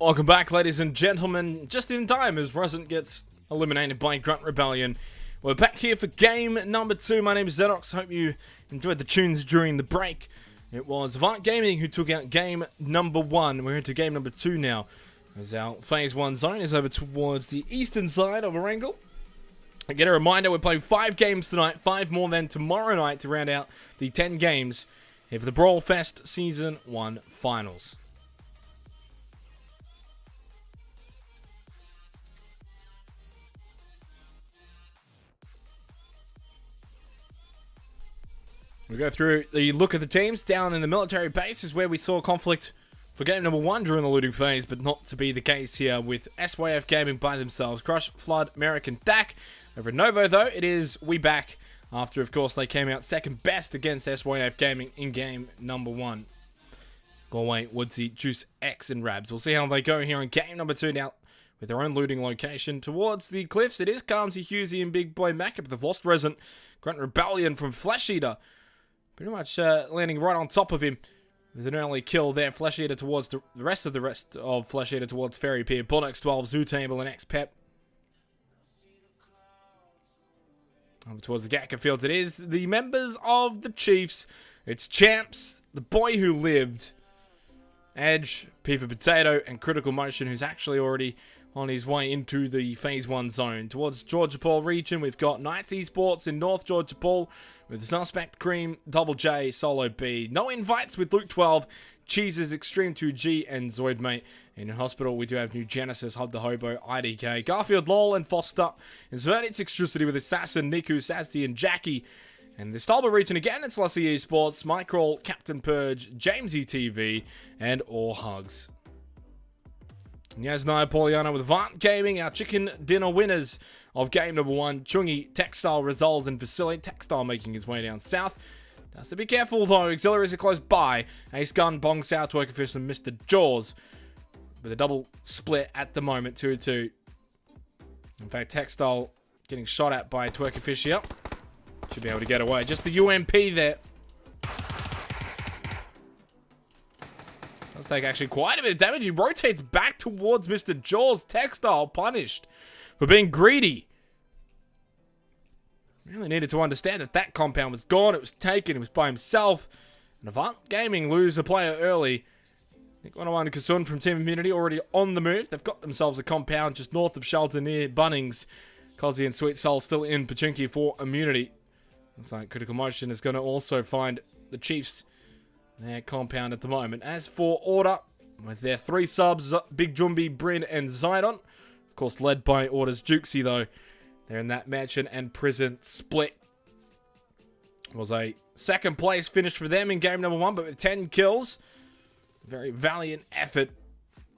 Welcome back, ladies and gentlemen. Just in time as Resident gets eliminated by Grunt Rebellion. We're back here for game number 2. My name is Xenox. Hope you enjoyed the tunes during the break. It was Avant Gaming who took out game number 1. We're into game number 2 now, as our Phase 1 zone is over towards the eastern side of Erangel. Again, a reminder, we're playing 5 games tonight, 5 more than tomorrow night to round out the 10 games here for the BrawlFest Season 1 Finals. We go through the look at the teams. Down in the military base is where we saw conflict for game number 1 during the looting phase, but not to be the case here with SYF Gaming by themselves. Crush, Flood, Merrick, and Dak. Over at Novo, though, it is We Back after, of course, they came out second best against SYF Gaming in game number 1. Galway, Woodsy, Juice, X, and Rabs. We'll see how they go here in game number 2 now with their own looting location towards the cliffs. It is Calmsy, Husey, and Big Boy Mac, but they've lost Resident. Grunt Rebellion from Flesh Eater. Pretty much landing right on top of him with an early kill there. Flesh Eater towards the rest of Flesh Eater towards Fairy Pier. Bullnox 12, Zoo Table, and X-Pep. Over towards the Gakka Fields. It is the members of the Chiefs. It's Champs, the boy who lived, Edge, P for Potato, and Critical Motion, who's actually already on his way into the Phase 1 zone. Towards Georgia Paul region, we've got Knights Esports in North Georgia Paul with Suspect, Cream, Double J, Solo B. No invites with Luke 12, Cheeses, Extreme 2G, and Zoidmate. In Hospital, we do have New Genesis, Hub the Hobo, IDK, Garfield, Lol, and Foster. In Zverdit's Extricity with Assassin, Niku, Sassy, and Jackie. And the Stalber region again, it's Lussie Esports, Microll, Captain Purge, Jamesy TV, and All Hugs. Yasnaya Pauliano with Avant Gaming, our chicken dinner winners of game number 1. Chungi, Textile, Results, and Vasily. Textile making his way down south. Has to be careful though, auxiliaries are close by. Ace Gun, Bong South, Twerkerfish, and Mr. Jaws. With a double split at the moment, 2-2. In fact, Textile getting shot at by Twerkerfish here. Should be able to get away. Just the UMP there. Does take actually quite a bit of damage. He rotates back towards Mr. Jaws. Textile punished for being greedy. Really needed to understand that that compound was gone. It was taken. It was by himself. And Avant Gaming lose a player early. I think 101 Kasun from Team Immunity already on the move. They've got themselves a compound just north of Shelter near Bunnings. Cozzy and Sweet Soul still in Pachinki for Immunity. Looks like Critical Motion is going to also find the Chiefs their compound at the moment. As for Order, with their 3 subs, Big Jumbi, Bryn, and Zidon. Of course, led by Order's Jukesy, though. They're in that mansion and prison split. It was a second place finish for them in game number 1, but with 10 kills. Very valiant effort,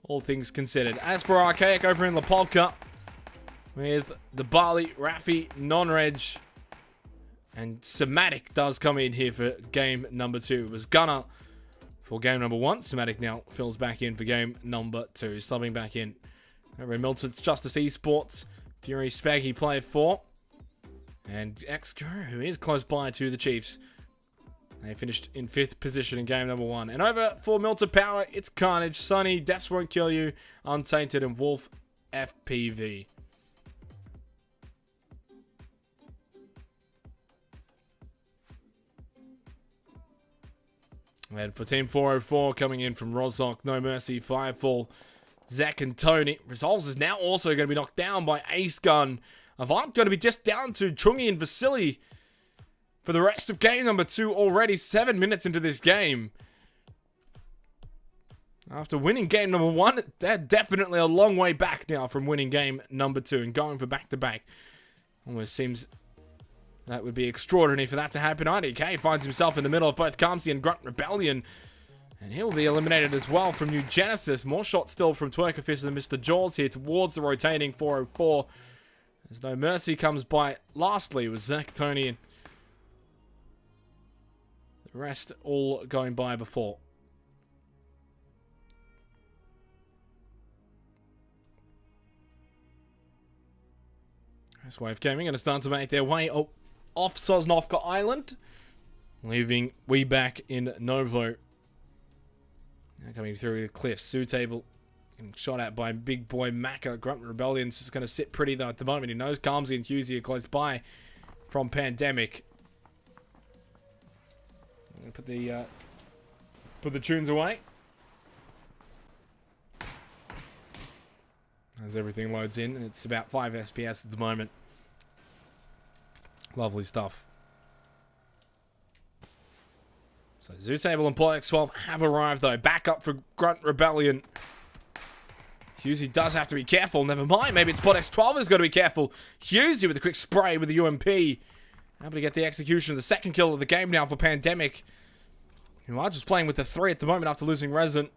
all things considered. As for Archaic over in La Polka, with the Barley, Raffi, Non-Reg, and Somatic does come in here for game number 2. It was Gunner for game number 1. Somatic now fills back in for game number 2. Subbing back in. Over in Milton's Justice Esports. Fury Spaggy player 4. And X-Crew, who is close by to the Chiefs. They finished in 5th position in game number 1. And over for Milton Power, it's Carnage, Sunny, Deaths Won't Kill You, Untainted, and Wolf FPV. And for Team 404, coming in from Rozok, No Mercy, Firefall, Zach, and Tony. Resolves is now also going to be knocked down by Ace Gun. Avant going to be just down to Chungi and Vasily for the rest of game number 2 already. 7 minutes into this game. After winning game number 1, they're definitely a long way back now from winning game number 2 and going for back-to-back. Almost seems that would be extraordinary for that to happen. IDK finds himself in the middle of both Calmsy and Grunt Rebellion. And he'll be eliminated as well from New Genesis. More shots still from Twerkerfish than Mr. Jaws here towards the rotating 404. As No Mercy comes by lastly with Zach, Tony, and the rest all going by before. This Wave Gaming going to start to make their way off Sosnovka Island, leaving We Back in Novo. Now coming through the cliffs. Zoo Table Getting shot at by big boy Macca. Grunt Rebellion's just going to sit pretty though at the moment. He knows Calmsy and Hughesy are close by from Pandemic. I'm going to put the tunes away. As everything loads in, and it's about 5 FPS at the moment. Lovely stuff. So Zootable and BrawlX12 have arrived though. Back up for Grunt Rebellion. Hughesy does have to be careful. Never mind. Maybe it's BrawlX12 who's got to be careful. Hughesy with a quick spray with the UMP. Able to get the execution of the second kill of the game now for Pandemic. Who are just playing with the 3 at the moment after losing Resident.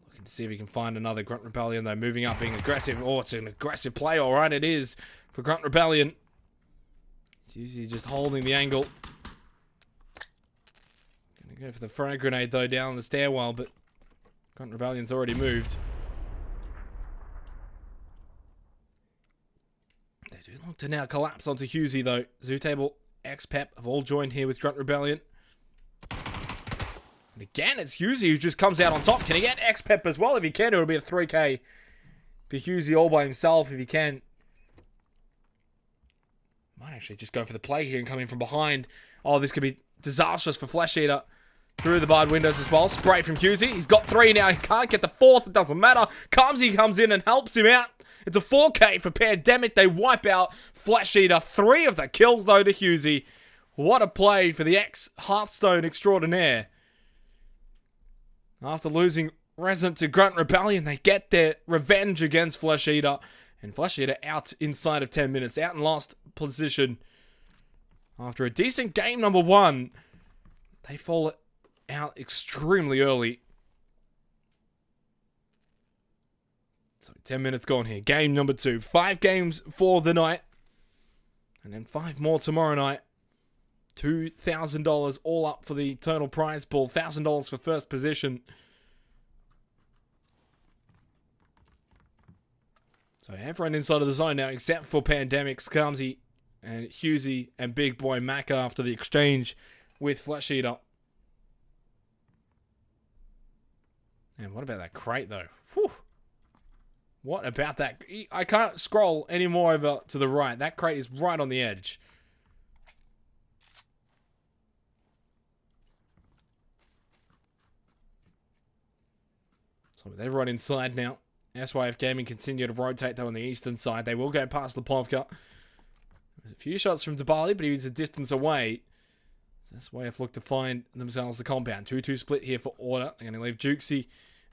Looking to see if he can find another Grunt Rebellion though. Moving up, being aggressive. Oh, it's an aggressive play. Alright, it is for Grunt Rebellion. Hughesy just holding the angle. Go for the frag grenade though down the stairwell, but Grunt Rebellion's already moved. They do look to now collapse onto Hughesy though. Zootable, X-Pep have all joined here with Grunt Rebellion. And again, it's Hughesy who just comes out on top. Can he get X-Pep as well? If he can, it'll be a 3K for Hughesy all by himself if he can. Might actually just go for the play here and come in from behind. Oh, this could be disastrous for Flesh Eater. Through the barred windows as well. Spray from Hughesy. He's got 3 now. He can't get the 4th. It doesn't matter. Calmsy comes in and helps him out. It's a 4K for Pandemic. They wipe out Flesh Eater. 3 of the kills, though, to Hughesy. What a play for the ex-Hearthstone extraordinaire. After losing Resident to Grunt Rebellion, they get their revenge against Flesh Eater. And Flesh Eater out inside of 10 minutes. Out in last position. After a decent game number 1, they fall out extremely early. So 10 minutes gone here. Game number 2. 5 games for the night. And then 5 more tomorrow night. $2,000 all up for the total prize pool. $1,000 for first position. So everyone inside of the zone now except for Pandemic, Calmsy, and Hughesy and Big Boy Macca after the exchange with Flesh Eater. And what about that crate, though? Whew. What about that? I can't scroll any more over to the right. That crate is right on the edge. So with everyone inside now, SYF Gaming continue to rotate, though, on the eastern side. They will go past Lipovka. There's a few shots from Dibali, but he was a distance away. SYF look to find themselves the compound. 2-2 split here for Order. They're going to leave Jukesy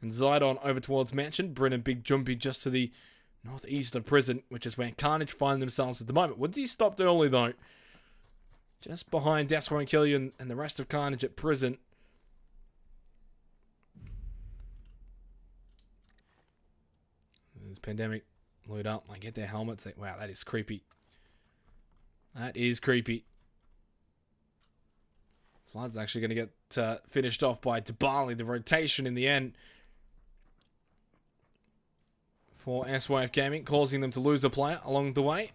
and Zidon over towards Mansion. Bryn and Big Jumpy just to the northeast of Prison, which is where Carnage find themselves at the moment. Woodsy stopped early, though. Just behind Death Won't Kill You and the rest of Carnage at Prison. There's Pandemic. Load up. I get their helmets. Wow, that is creepy. That is creepy. Flood's actually going to get finished off by Dibali. The rotation in the end for SYF Gaming, causing them to lose a player along the way.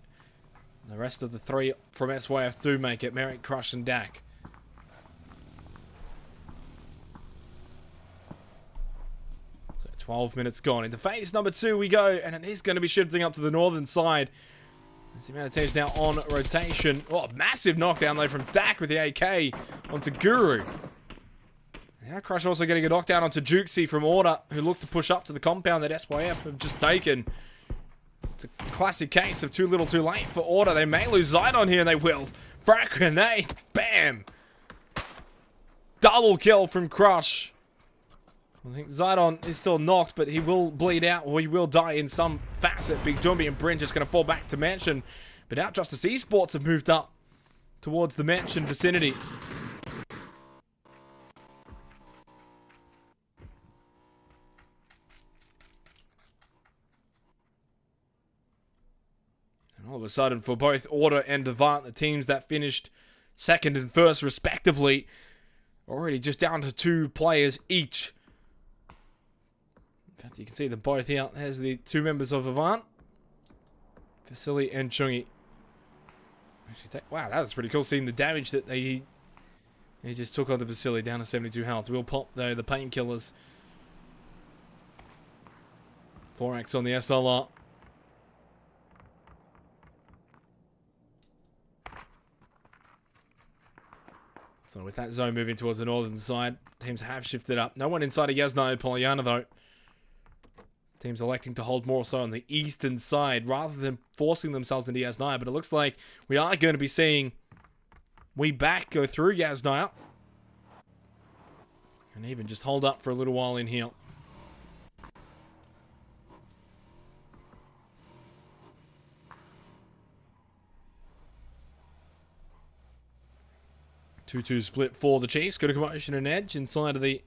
The rest of the 3 from SYF do make it. Merrick, Crush, and Dak. So 12 minutes gone. Into phase number 2 we go, and it is going to be shifting up to the northern side. There's the amount of teams now on rotation. Oh, massive knockdown though from Dak with the AK onto Guru. Now Crush also getting a knockdown onto Jukesy from Order, who looked to push up to the compound that SYF have just taken. It's a classic case of too little too late for Order. They may lose Zidon here, and they will. Frag grenade. Bam. Double kill from Crush. I think Zidon is still knocked, but he will bleed out, or he will die in some facet. Big Jumby and Bryn just going to fall back to Mansion. But now Justice Esports have moved up towards the Mansion vicinity. And all of a sudden, for both Order and Devant, the teams that finished second and first respectively, already just down to 2 players each. In fact, you can see them both here. There's the 2 members of Avant. Vasily and Chungi. Actually, wow, that was pretty cool seeing the damage that they He just took on the facility down to 72 health. We'll pop though the painkillers. 4x on the SLR. So with that zone moving towards the northern side, teams have shifted up. No one inside of Yasna and Polyana though. Teams electing to hold more so on the eastern side rather than forcing themselves into Yasnaya. But it looks like we are going to be seeing We Back go through Yasnaya. And even just hold up for a little while in here. Two split for the Chiefs. Got a commotion and edge inside of the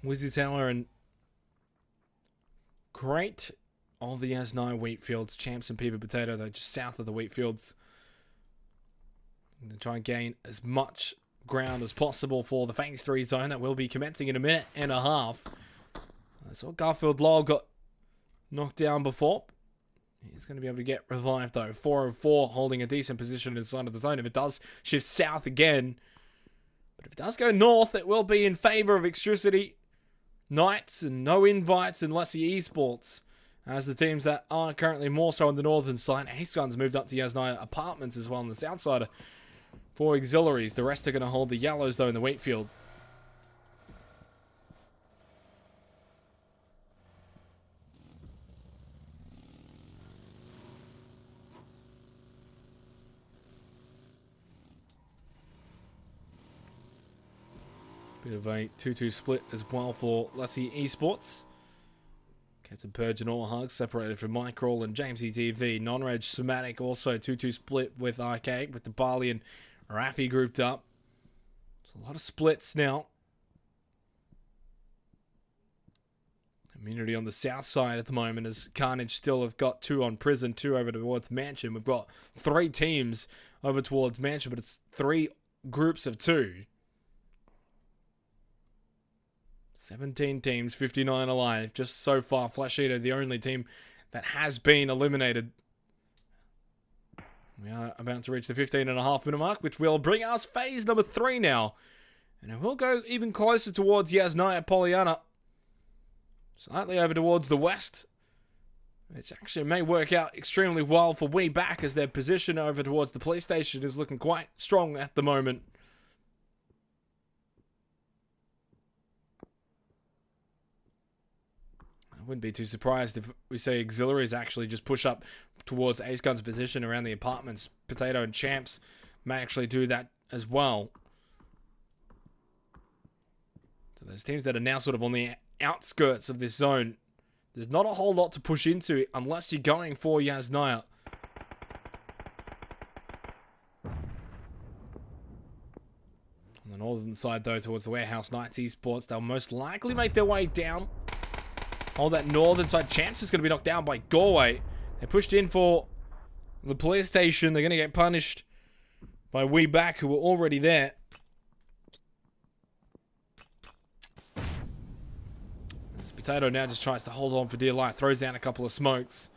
Wizzy Tower and great of the Yasnaya wheatfields. Champs and Piva Potato, though, just south of the wheatfields. Going to try and gain as much ground as possible for the Phase 3 zone that will be commencing in a minute and a half. So Garfield Lowell got knocked down before. He's going to be able to get revived, though. 404 holding a decent position inside of the zone. If it does shift south again, but if it does go north, it will be in favor of Extricity Knights and no invites and Lessie Esports. As the teams that are currently more so on the northern side, Ace Guns moved up to Yasnaya Apartments as well on the south side for auxiliaries. The rest are going to hold the yellows, though, in the wheatfield. Bit of a 2-2 split as well for Lessie Esports. Captain Purge and All Hugs separated from Mike Crawl and James ETV. Non-Reg Somatic also 2-2 split with Arcade, with the Barley and Rafi grouped up. So a lot of splits now. Immunity on the south side at the moment as Carnage still have got 2 on Prison, 2 over towards Mansion. We've got 3 teams over towards Mansion, but it's 3 groups of 2. 17 teams, 59 alive. Just so far, Flash Eater, the only team that has been eliminated. We are about to reach the 15.5 minute mark, which will bring us phase number 3 now. And it will go even closer towards Yasnaya Polyana. Slightly over towards the west. Which actually may work out extremely well for We Back, as their position over towards the police station is looking quite strong at the moment. I wouldn't be too surprised if we say auxiliaries actually just push up towards Ace Gun's position around the apartments. Potato and Champs may actually do that as well. So those teams that are now sort of on the outskirts of this zone, there's not a whole lot to push into unless you're going for Yasnaya. On the northern side, though, towards the Warehouse Knights Esports, they'll most likely make their way down. Oh, that northern side. Champs is going to be knocked down by Galway. They pushed in for the police station. They're going to get punished by We Back, who were already there. This Potato now just tries to hold on for dear life. Throws down a couple of smokes.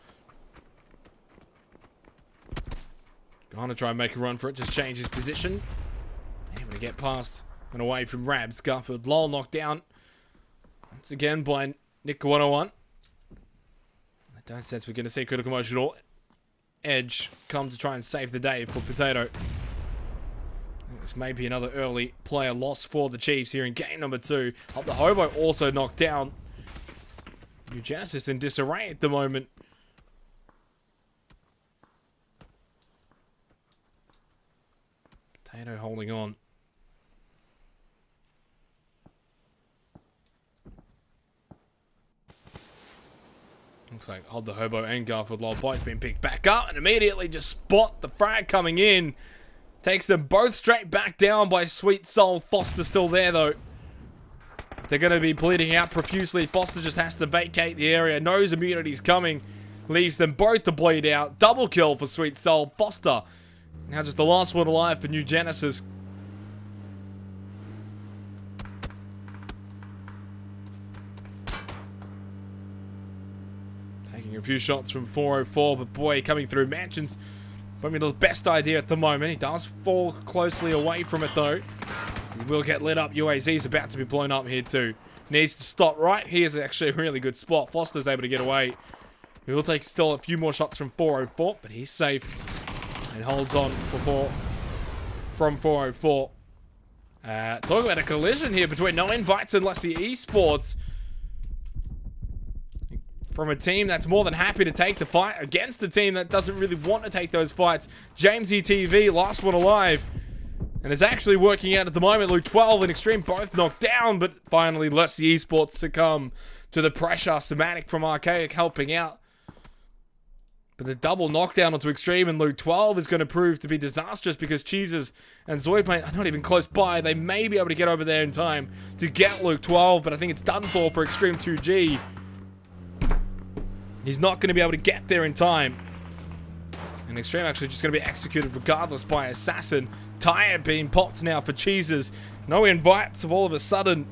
Going to try and make a run for it. Just change his position. Able to get past and away from Rabs. Garfield Lowell knocked down once again by Nick 101. I don't sense we're going to see critical motion or edge come to try and save the day for Potato. I think this may be another early player loss for the Chiefs here in game number 2. Up the Hobo also knocked down. New Genesis in disarray at the moment. Potato holding on. Looks like Hold the Hobo and Garfield Lowell both been picked back up and immediately just spot the frag coming in. Takes them both straight back down by Sweet Soul. Foster still there though. They're going to be bleeding out profusely. Foster just has to vacate the area. Knows immunity's coming. Leaves them both to bleed out. Double kill for Sweet Soul. Foster now just the last one alive for New Genesis. Taking a few shots from 404, but boy, coming through Mansion's probably the best idea at the moment. He does fall closely away from it though. He will get lit up. UAZ's about to be blown up here too. Needs to stop right. Here's actually a really good spot. Foster's able to get away. He will take still a few more shots from 404, but he's safe. And holds on from 404. Talk about a collision here between No Invites and Lusty Esports. From a team that's more than happy to take the fight against a team that doesn't really want to take those fights. Jamesy TV, last one alive. And it's actually working out at the moment. Luke 12 and Extreme both knocked down, but finally Lusty Esports succumb to the pressure. Somatic from Archaic helping out. But the double knockdown onto Extreme and Luke 12 is going to prove to be disastrous because Cheeses and Zoidmate are not even close by. They may be able to get over there in time to get Luke 12, but I think it's done for Extreme 2G. He's not going to be able to get there in time. And Extreme actually just going to be executed regardless by Assassin. Tire being popped now for Cheeses. No invites of all of a sudden.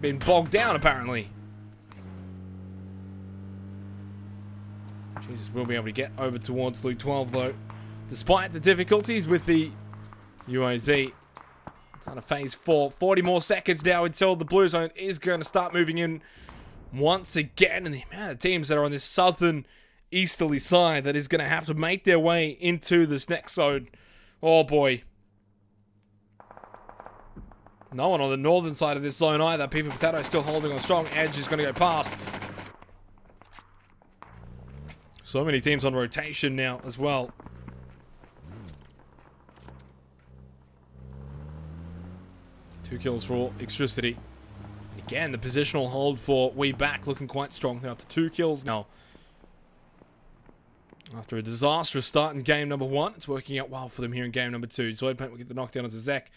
Been bogged down apparently. Jesus will be able to get over towards Luke 12 though. Despite the difficulties with the UAZ. It's on a phase 4. 40 more seconds now until the blue zone is going to start moving in once again. And the amount of teams that are on this southern easterly side that is going to have to make their way into this next zone. Oh boy. No one on the northern side of this zone either. People Potato still holding on strong. Edge is going to go past. So many teams on rotation now as well. Two kills for Extricity. Again, the positional hold for We Back looking quite strong. Now to 2 kills now. After a disastrous start in game number 1, it's working out well for them here in game number 2. Zoidpaint will get the knockdown as a Zek.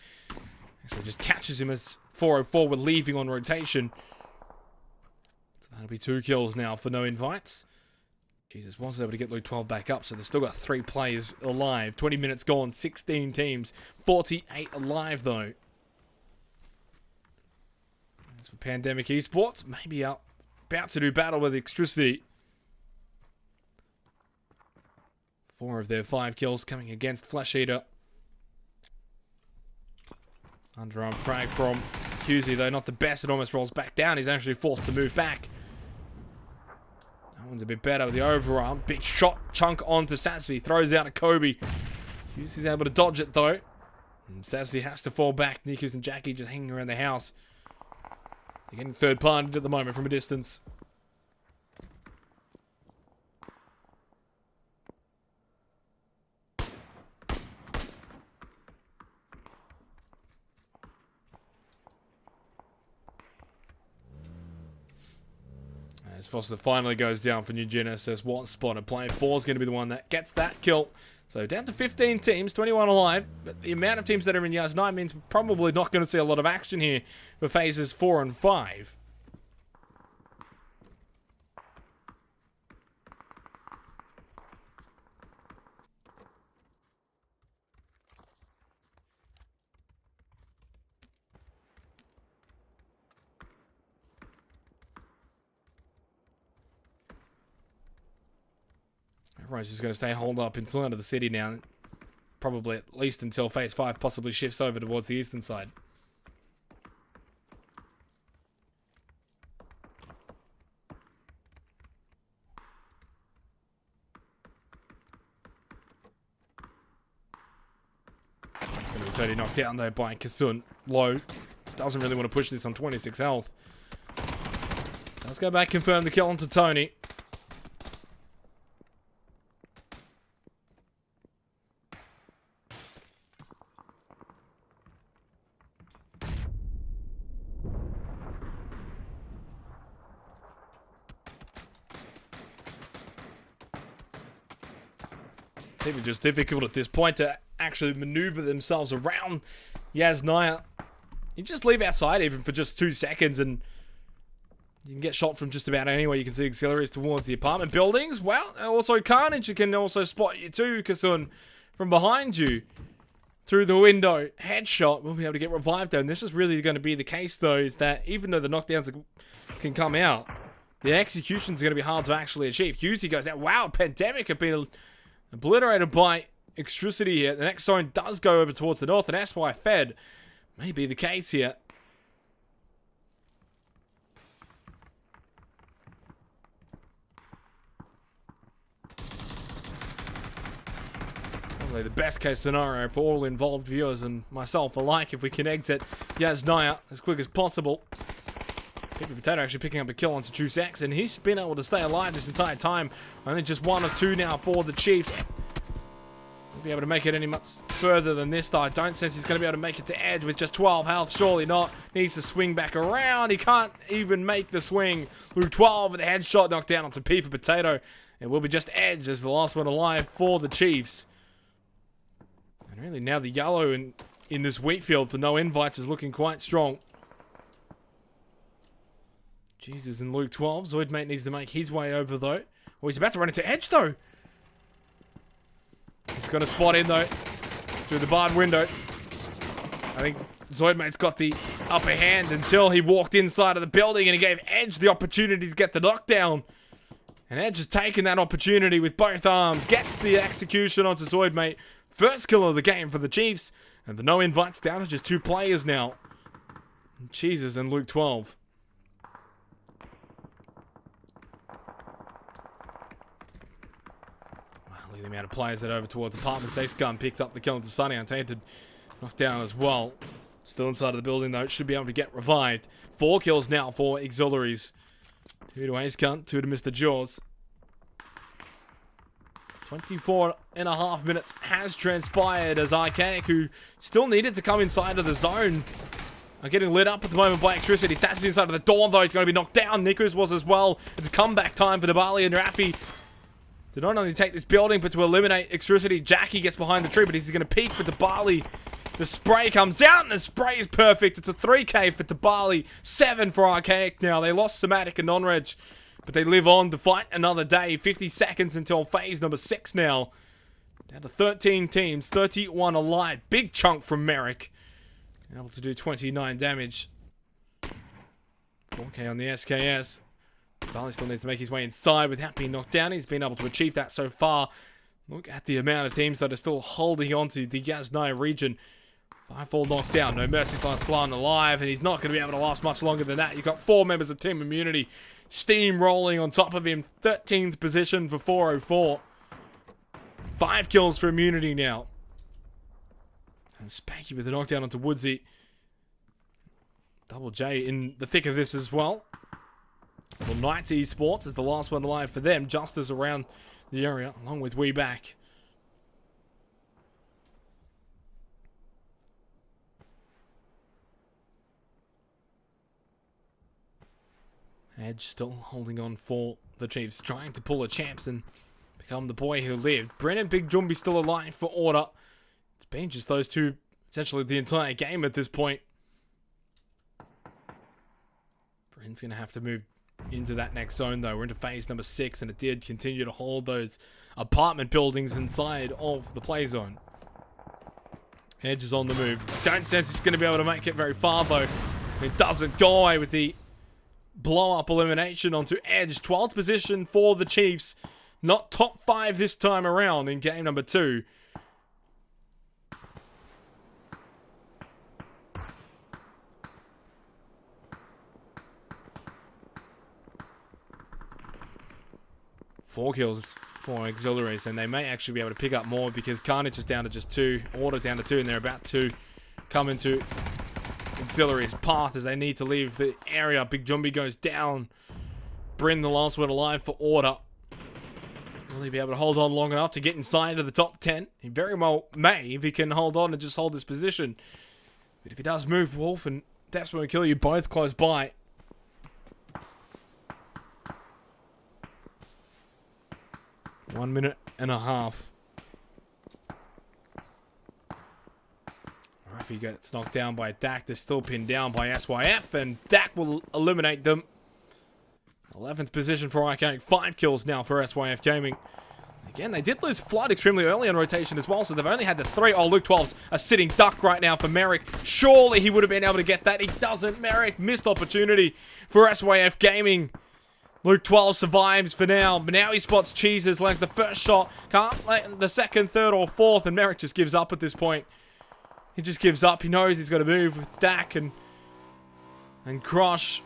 Actually just catches him as 404 were leaving on rotation. So that'll be 2 kills now for No Invites. Jesus was able to get Luke 12 back up, so they've still got 3 players alive. 20 minutes gone, 16 teams, 48 alive though. As for Pandemic Esports, maybe out about to do battle with Extricity. 4 of their 5 kills coming against Flesh Eater. Underarm frag from Husey, though not the best. It almost rolls back down. He's actually forced to move back. That one's a bit better with the overarm. Big shot chunk onto Sassy. Throws out a Kobe. Husey's able to dodge it though. And Sassy has to fall back. Nikus and Jackie just hanging around the house. They're getting third party at the moment from a distance. As Foster finally goes down for New Genesis, one spot to play. 4 is going to be the one that gets that kill. So down to 15 teams, 21 alive. But the amount of teams that are in Yaz 9 means we're probably not going to see a lot of action here for phases 4 and 5. Everyone's just going to stay holed up inside of the city now. Probably at least until phase 5 possibly shifts over towards the eastern side. It's going to be totally knocked down though by Kasun. Low. Doesn't really want to push this on 26 health. Let's go back, confirm the kill onto Tony. It's even just difficult at this point to actually maneuver themselves around Yasnaya. You just leave outside even for just 2 seconds and you can get shot from just about anywhere. You can see auxiliaries towards the apartment buildings. Well, also Carnage can also spot you too, Kasun, from behind you. Through the window. Headshot. We'll be able to get revived though. And this is really going to be the case though, is that even though the knockdowns can come out, the execution is going to be hard to actually achieve. Husey goes out. Wow, Pandemic have been obliterated by Electricity here. The next zone does go over towards the north, and SY Fed may be the case here. Probably the best case scenario for all involved viewers and myself alike if we can exit Yasnaya as quick as possible. Paper Potato actually picking up a kill onto Juice X, and he's been able to stay alive this entire time. Only just 1 or 2 now for the Chiefs. Won't be able to make it any much further than this, though. I don't sense he's going to be able to make it to Edge with just 12 health. Surely not. Needs to swing back around. He can't even make the swing. Luke 12 with a headshot knocked down onto P for Potato. It will be just Edge as the last one alive for the Chiefs. And really now the yellow in this wheat field for no invites is looking quite strong. Jesus, and Luke 12. Zoidmate needs to make his way over, though. Oh, he's about to run into Edge, though. He's got a spot in, though, through the barred window. I think Zoidmate's got the upper hand until he walked inside of the building and he gave Edge the opportunity to get the knockdown. And Edge has taken that opportunity with both arms. Gets the execution onto Zoidmate. First kill of the game for the Chiefs. And for no invites, down to just 2 players now. Jesus, and Luke 12. The amount of players that are over towards apartments. Ace Gun picks up the kill into Sunny. Untainted knocked down as well. Still inside of the building, though. Should be able to get revived. 4 kills now for Auxiliaries. 2 to Ace Gun, 2 to Mr. Jaws. 24.5 minutes has transpired as Archaic, who still needed to come inside of the zone, are getting lit up at the moment by electricity. Sass's inside of the door, though. It's going to be knocked down. Nikus was as well. It's a comeback time for Dabali and Rafi to not only take this building, but to eliminate electricity. Jackie gets behind the tree, but he's going to peek for Dabali. The spray comes out, and the spray is perfect. It's a 3k for Dabali, 7 for Archaic now. They lost Somatic and Non-Reg, but they live on to fight another day. 50 seconds until phase number 6 now. Down to 13 teams, 31 alive. Big chunk from Merrick. Able to do 29 damage. 4k on the SKS. Bali still needs to make his way inside without being knocked down. He's been able to achieve that so far. Look at the amount of teams that are still holding on to the Yasnaya region. 5-4 knocked down. No Mercy Slan alive, and he's not going to be able to last much longer than that. You've got 4 members of Team Immunity steamrolling on top of him. 13th position for 404. 5 kills for Immunity now. And Spanky with the knockdown onto Woodsy. Double J in the thick of this as well. Well, Knights Esports is the last one alive for them. Justice around the area, along with We Back. Edge still holding on for the Chiefs, trying to pull a champs and become the boy who lived. Brennan Big Jumbi still alive for Order. It's been just those two essentially the entire game at this point. Brennan's going to have to move into that next zone, though. We're into phase number 6, and it did continue to hold those apartment buildings inside of the play zone. Edge is on the move. Don't sense he's going to be able to make it very far, though. It doesn't go away with the blow-up elimination onto Edge. 12th position for the Chiefs. Not top 5 this time around in game number 2. Four kills for Auxiliaries, and they may actually be able to pick up more because Carnage is down to just 2, Order down to 2, and they're about to come into Auxiliaries' path as they need to leave the area. Big Jumbi goes down. Bryn, the last one alive for Order. Will he be able to hold on long enough to get inside of the top 10? He very well may if he can hold on and just hold his position. But if he does move, Wolf and Death's going to kill you both close by. One minute and a half. Rafi gets knocked down by Dak. They're still pinned down by SYF, and Dak will eliminate them. 11th position for Arcade. 5 kills now for SYF Gaming. Again, they did lose Flood extremely early on rotation as well, so they've only had the 3. Oh, Luke 12's a sitting duck right now for Merrick. Surely he would have been able to get that. He doesn't. Merrick, missed opportunity for SYF Gaming. Luke 12 survives for now, but now he spots Cheeses, lands the first shot, can't let the second, third, or fourth, and Merrick just gives up at this point. He just gives up. He knows he's got to move with Dak and Crush.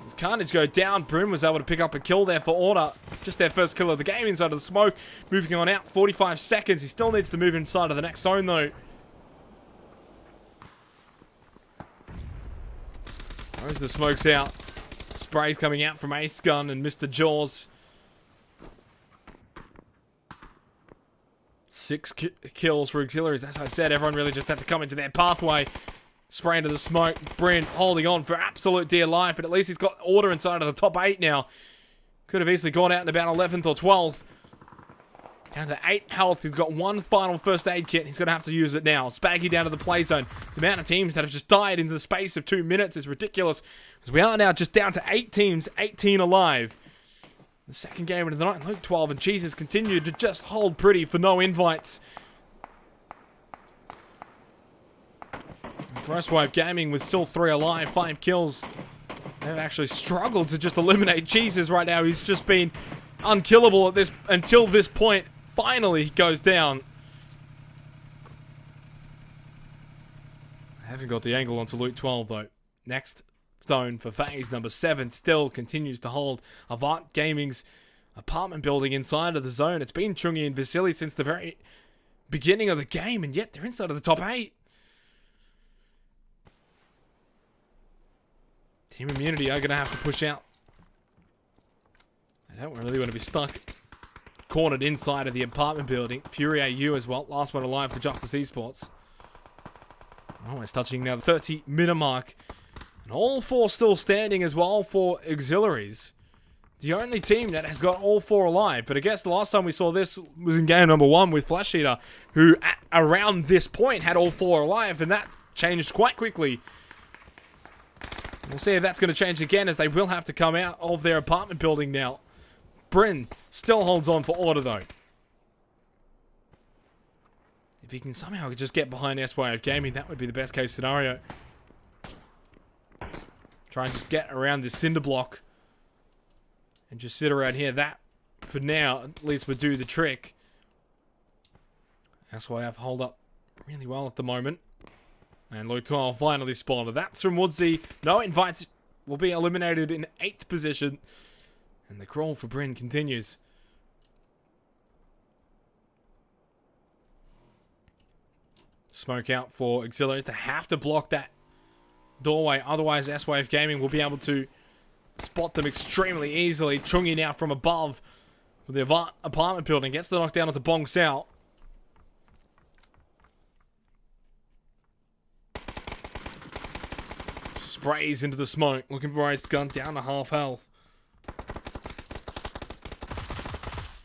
His carnage go down. Bryn was able to pick up a kill there for Order. Just their first kill of the game inside of the smoke. Moving on out, 45 seconds. He still needs to move inside of the next zone though. Throws the smokes out. Sprays coming out from Ace Gun and Mr. Jaws. 6 kills for Auxiliaries. As I said, everyone really just had to come into their pathway. Spray into the smoke. Bryn holding on for absolute dear life, but at least he's got Order inside of the top 8 now. Could have easily gone out in about 11th or 12th. Down to 8 health. He's got one final first aid kit. He's going to have to use it now. Spaggy down to the play zone. The amount of teams that have just died in the space of 2 minutes is ridiculous. Because we are now just down to 8 teams, 18 alive. The second game of the night, Luke 12 and Cheeses continue to just hold pretty for no invites. First Wave Gaming with still 3 alive, 5 kills. They've actually struggled to just eliminate Cheeses right now. He's just been unkillable at until this point. Finally, he goes down. I haven't got the angle onto Luke 12 though. Next zone for phase number 7 still continues to hold Avant Gaming's apartment building inside of the zone. It's been Chungi and Vasily since the very beginning of the game, and yet they're inside of the top 8. Team Immunity are going to have to push out. I don't really want to be stuck cornered inside of the apartment building. Fury AU as well. Last one alive for Justice Esports. Almost touching now the 30-minute mark. And all 4 still standing as well for Auxiliaries. The only team that has got all 4 alive. But I guess the last time we saw this was in game number 1 with Flash Eater, who at around this point had all 4 alive. And that changed quite quickly. We'll see if that's going to change again, as they will have to come out of their apartment building now. Bryn still holds on for Order though. If he can somehow just get behind SYF Gaming, that would be the best case scenario. Try and just get around this cinder block. And just sit around here. That, for now, at least would do the trick. SYF hold up really well at the moment. And Luke 12 finally spawned. That's from Woodsy. No invites. Will be eliminated in 8th position. And the crawl for Bryn continues. Smoke out for Auxiliaries. They have to block that doorway. Otherwise, S-Wave Gaming will be able to spot them extremely easily. Chungi now from above with the Avant apartment building. Gets the knockdown onto Bong Sao. Sprays into the smoke, looking for Ace Gun, down to half health.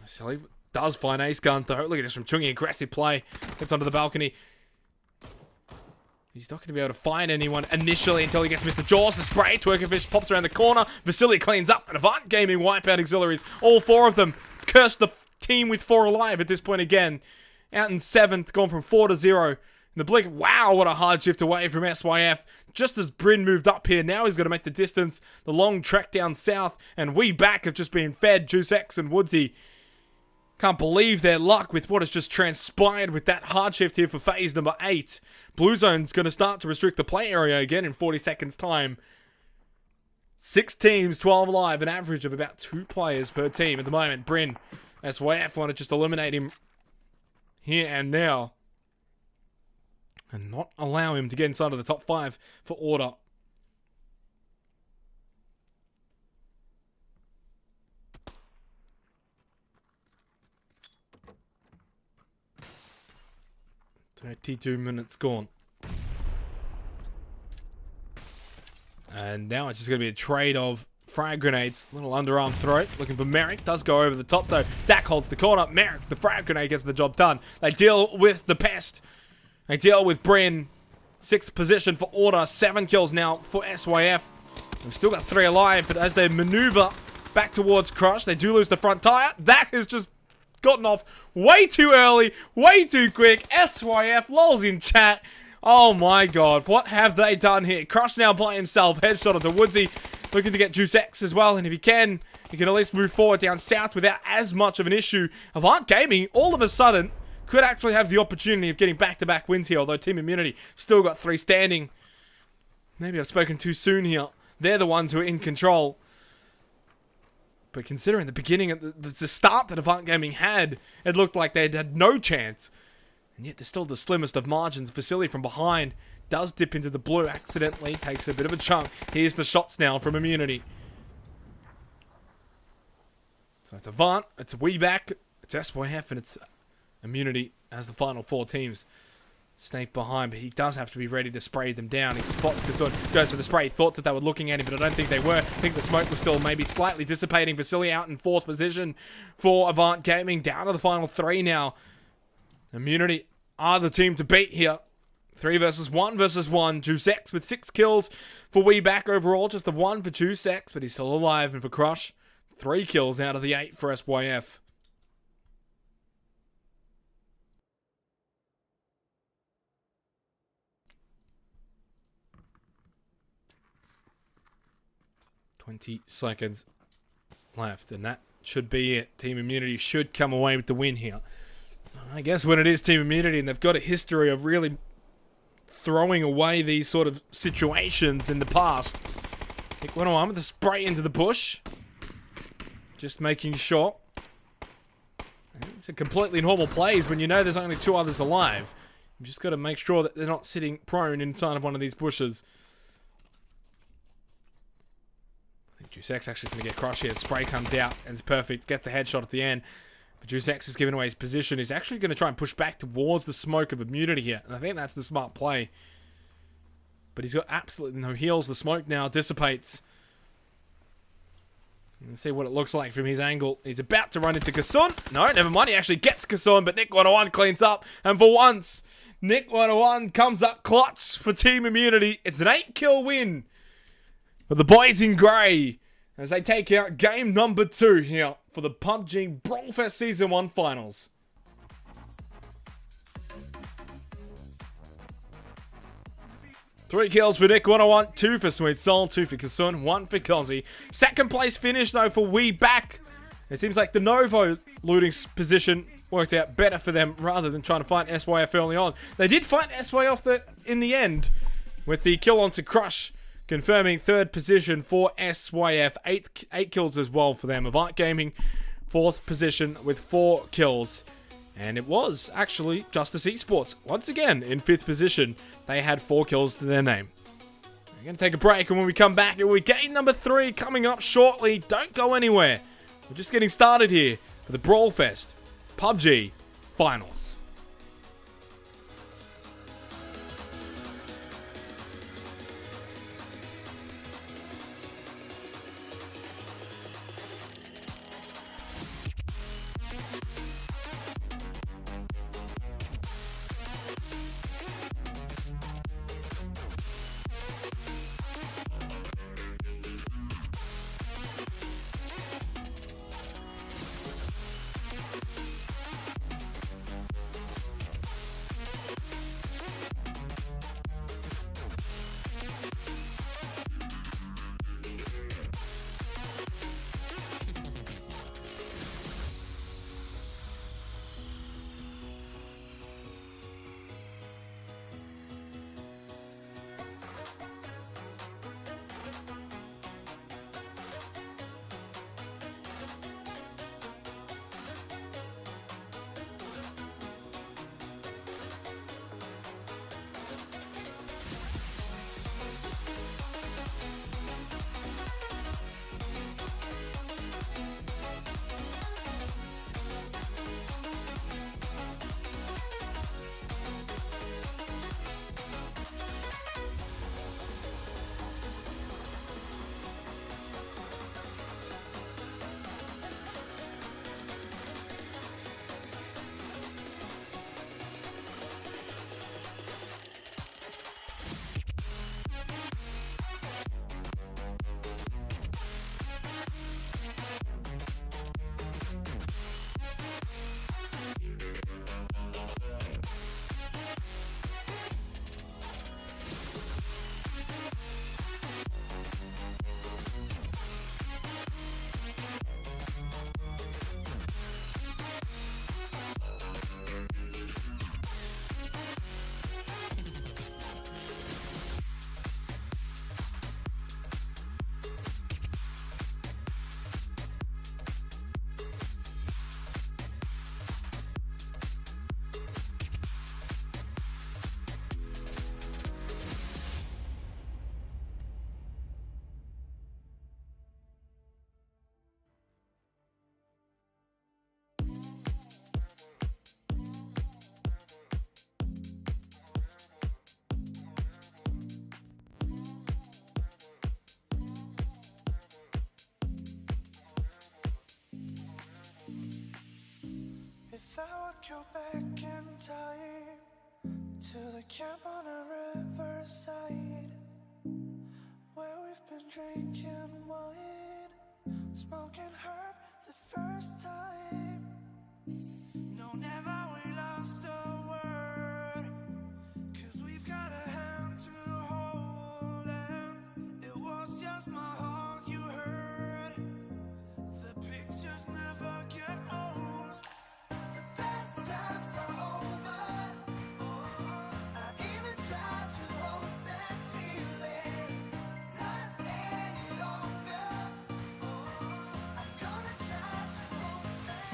Silly does find Ace Gun though. Look at this from Chungi, aggressive play. Gets onto the balcony. He's not going to be able to find anyone initially until he gets Mr. Jaws. The spray, Twerkerfish pops around the corner. Vasily cleans up, and Avant Gaming wipe out Auxiliaries. All 4 of them. Cursed the team with 4 alive at this point again. Out in 7th, gone from 4 to 0. In the blink, wow, what a hard shift away from SYF. Just as Bryn moved up here, now he's got to make the distance. The long trek down south, and we back have just been fed. Juice X and Woodsy. Can't believe their luck with what has just transpired with that hard shift here for phase number 8. Blue Zone's going to start to restrict the play area again in 40 seconds time. 6 teams, 12 alive, an average of about 2 players per team at the moment. Bryn, SYF want to just eliminate him here and now. And not allow him to get inside of the top 5 for Order. "32 minutes gone." And now it's just going to be a trade of frag grenades. Little underarm throw. Looking for Merrick. Does go over the top though. Dak holds the corner. Merrick, the frag grenade, gets the job done. They deal with the pest. They deal with Bryn. 6th position for Order. 7 kills now for SYF. They've still got 3 alive, but as they maneuver back towards Crush, they do lose the front tire. Dak has just gotten off way too early, way too quick. SYF, lols in chat. Oh my god, what have they done here? Crush now by himself. Headshot onto Woodsy. looking to get Juice X as well. And if he can at least move forward down south without as much of an issue. Avant Gaming, all of a sudden, could actually have the opportunity of getting back-to-back wins here, although Team Immunity still got 3 standing. Maybe I've spoken too soon here. They're the ones who are in control. But considering the beginning, the start that Avant Gaming had, it looked like they had no chance. And yet they're still the slimmest of margins. Vasily from behind does dip into the blue accidentally, takes a bit of a chunk. Here's the shots now from Immunity. So it's Avant, it's Weeback, it's SYF, and it's Immunity as the final 4 teams. Snake behind, but he does have to be ready to spray them down. He spots Kasun, goes for the spray. He thought that they were looking at him, but I don't think they were. I think the smoke was still maybe slightly dissipating. Vasily out in 4th position for Avant Gaming. Down to the final 3 now. Immunity are the team to beat here. 3 versus 1. Juice X with 6 kills for Weeback overall. Just the 1 for Juice X, but he's still alive. And for Crush, 3 kills out of the 8 for SYF. Seconds left, and that should be it. Team Immunity should come away with the win here. I guess when it is Team Immunity and they've got a history of really throwing away these sort of situations in the past. Nick 101 with the spray into the bush. Just making sure. It's a completely normal plays when you know there's only 2 others alive. You've just got to make sure that they're not sitting prone inside of one of these bushes. Juice X actually is going to get crushed here. Spray comes out and it's perfect. Gets the headshot at the end. But Juice X has given away his position. He's actually going to try and push back towards the smoke of Immunity here. And I think that's the smart play. But he's got absolutely no heals. The smoke now dissipates. Let's see what it looks like from his angle. He's about to run into Kasun. No, never mind. He actually gets Kasun, but Nick 101 cleans up. And for once, Nick 101 comes up clutch for Team Immunity. It's an 8-kill win for the boys in grey as they take out game number 2 here for the PUBG BrawlFest Season 1 Finals. Three kills for Nick 101, 2 for Sweet Soul, 2 for Kasun, 1 for Cozzy. Second place finish though for Weeback. It seems like the Novo looting position worked out better for them rather than trying to fight SYF early on. They did fight SYF in the end with the kill onto Crush, confirming 3rd position for SYF. 8 kills as well for them. Avant Gaming, 4th position with 4 kills. And it was actually Justice Esports, once again, in 5th position. They had 4 kills to their name. We're going to take a break, and when we come back, we game number 3 coming up shortly. Don't go anywhere. We're just getting started here for the BrawlFest PUBG Finals. you back in time to the camp on a riverside where we've been drinking wine, smoking herb the first time. No, never we lost a word, 'cause we've got a hand to hold, and it was just my heart you heard. The pictures never get old. The best times are over. I even tried to hold that feeling, not any longer. I'm gonna try to hold that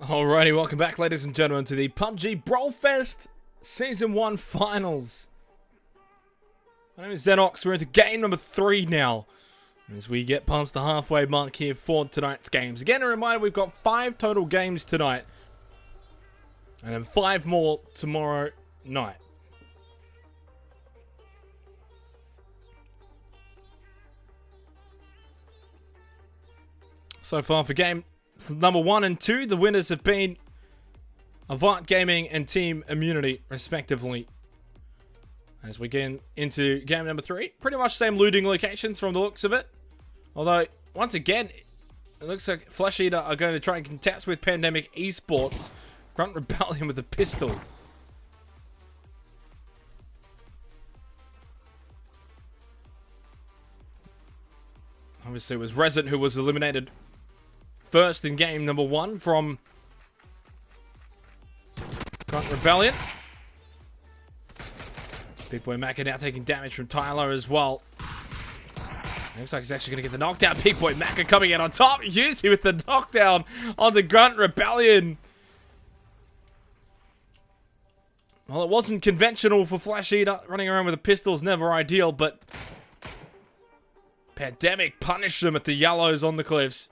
Alrighty, welcome back, ladies and gentlemen, to the PUBG BrawlFest Season 1 Finals. My name is Xenox. We're into game number 3 now, as we get past the halfway mark here for tonight's games. Again, a reminder, we've got 5 total games tonight, and then 5 more tomorrow night. So far for game number 1 and 2, the winners have been Avant Gaming and Team Immunity, respectively. As we get into game number 3, pretty much same looting locations from the looks of it. Although, once again, it looks like Flesh Eater are going to try and contest with Pandemic Esports. Grunt Rebellion with a pistol. Obviously, it was Resident who was eliminated first in game number 1 from Grunt Rebellion. Big Boy Macca now taking damage from Tyler as well. Looks like he's actually going to get the knockdown. Big Boy Macca coming in on top. Yuzi with the knockdown on the Grunt Rebellion. Well, it wasn't conventional for Flesh Eater. Running around with a pistol is never ideal, but Pandemic punished them at the yellows on the cliffs.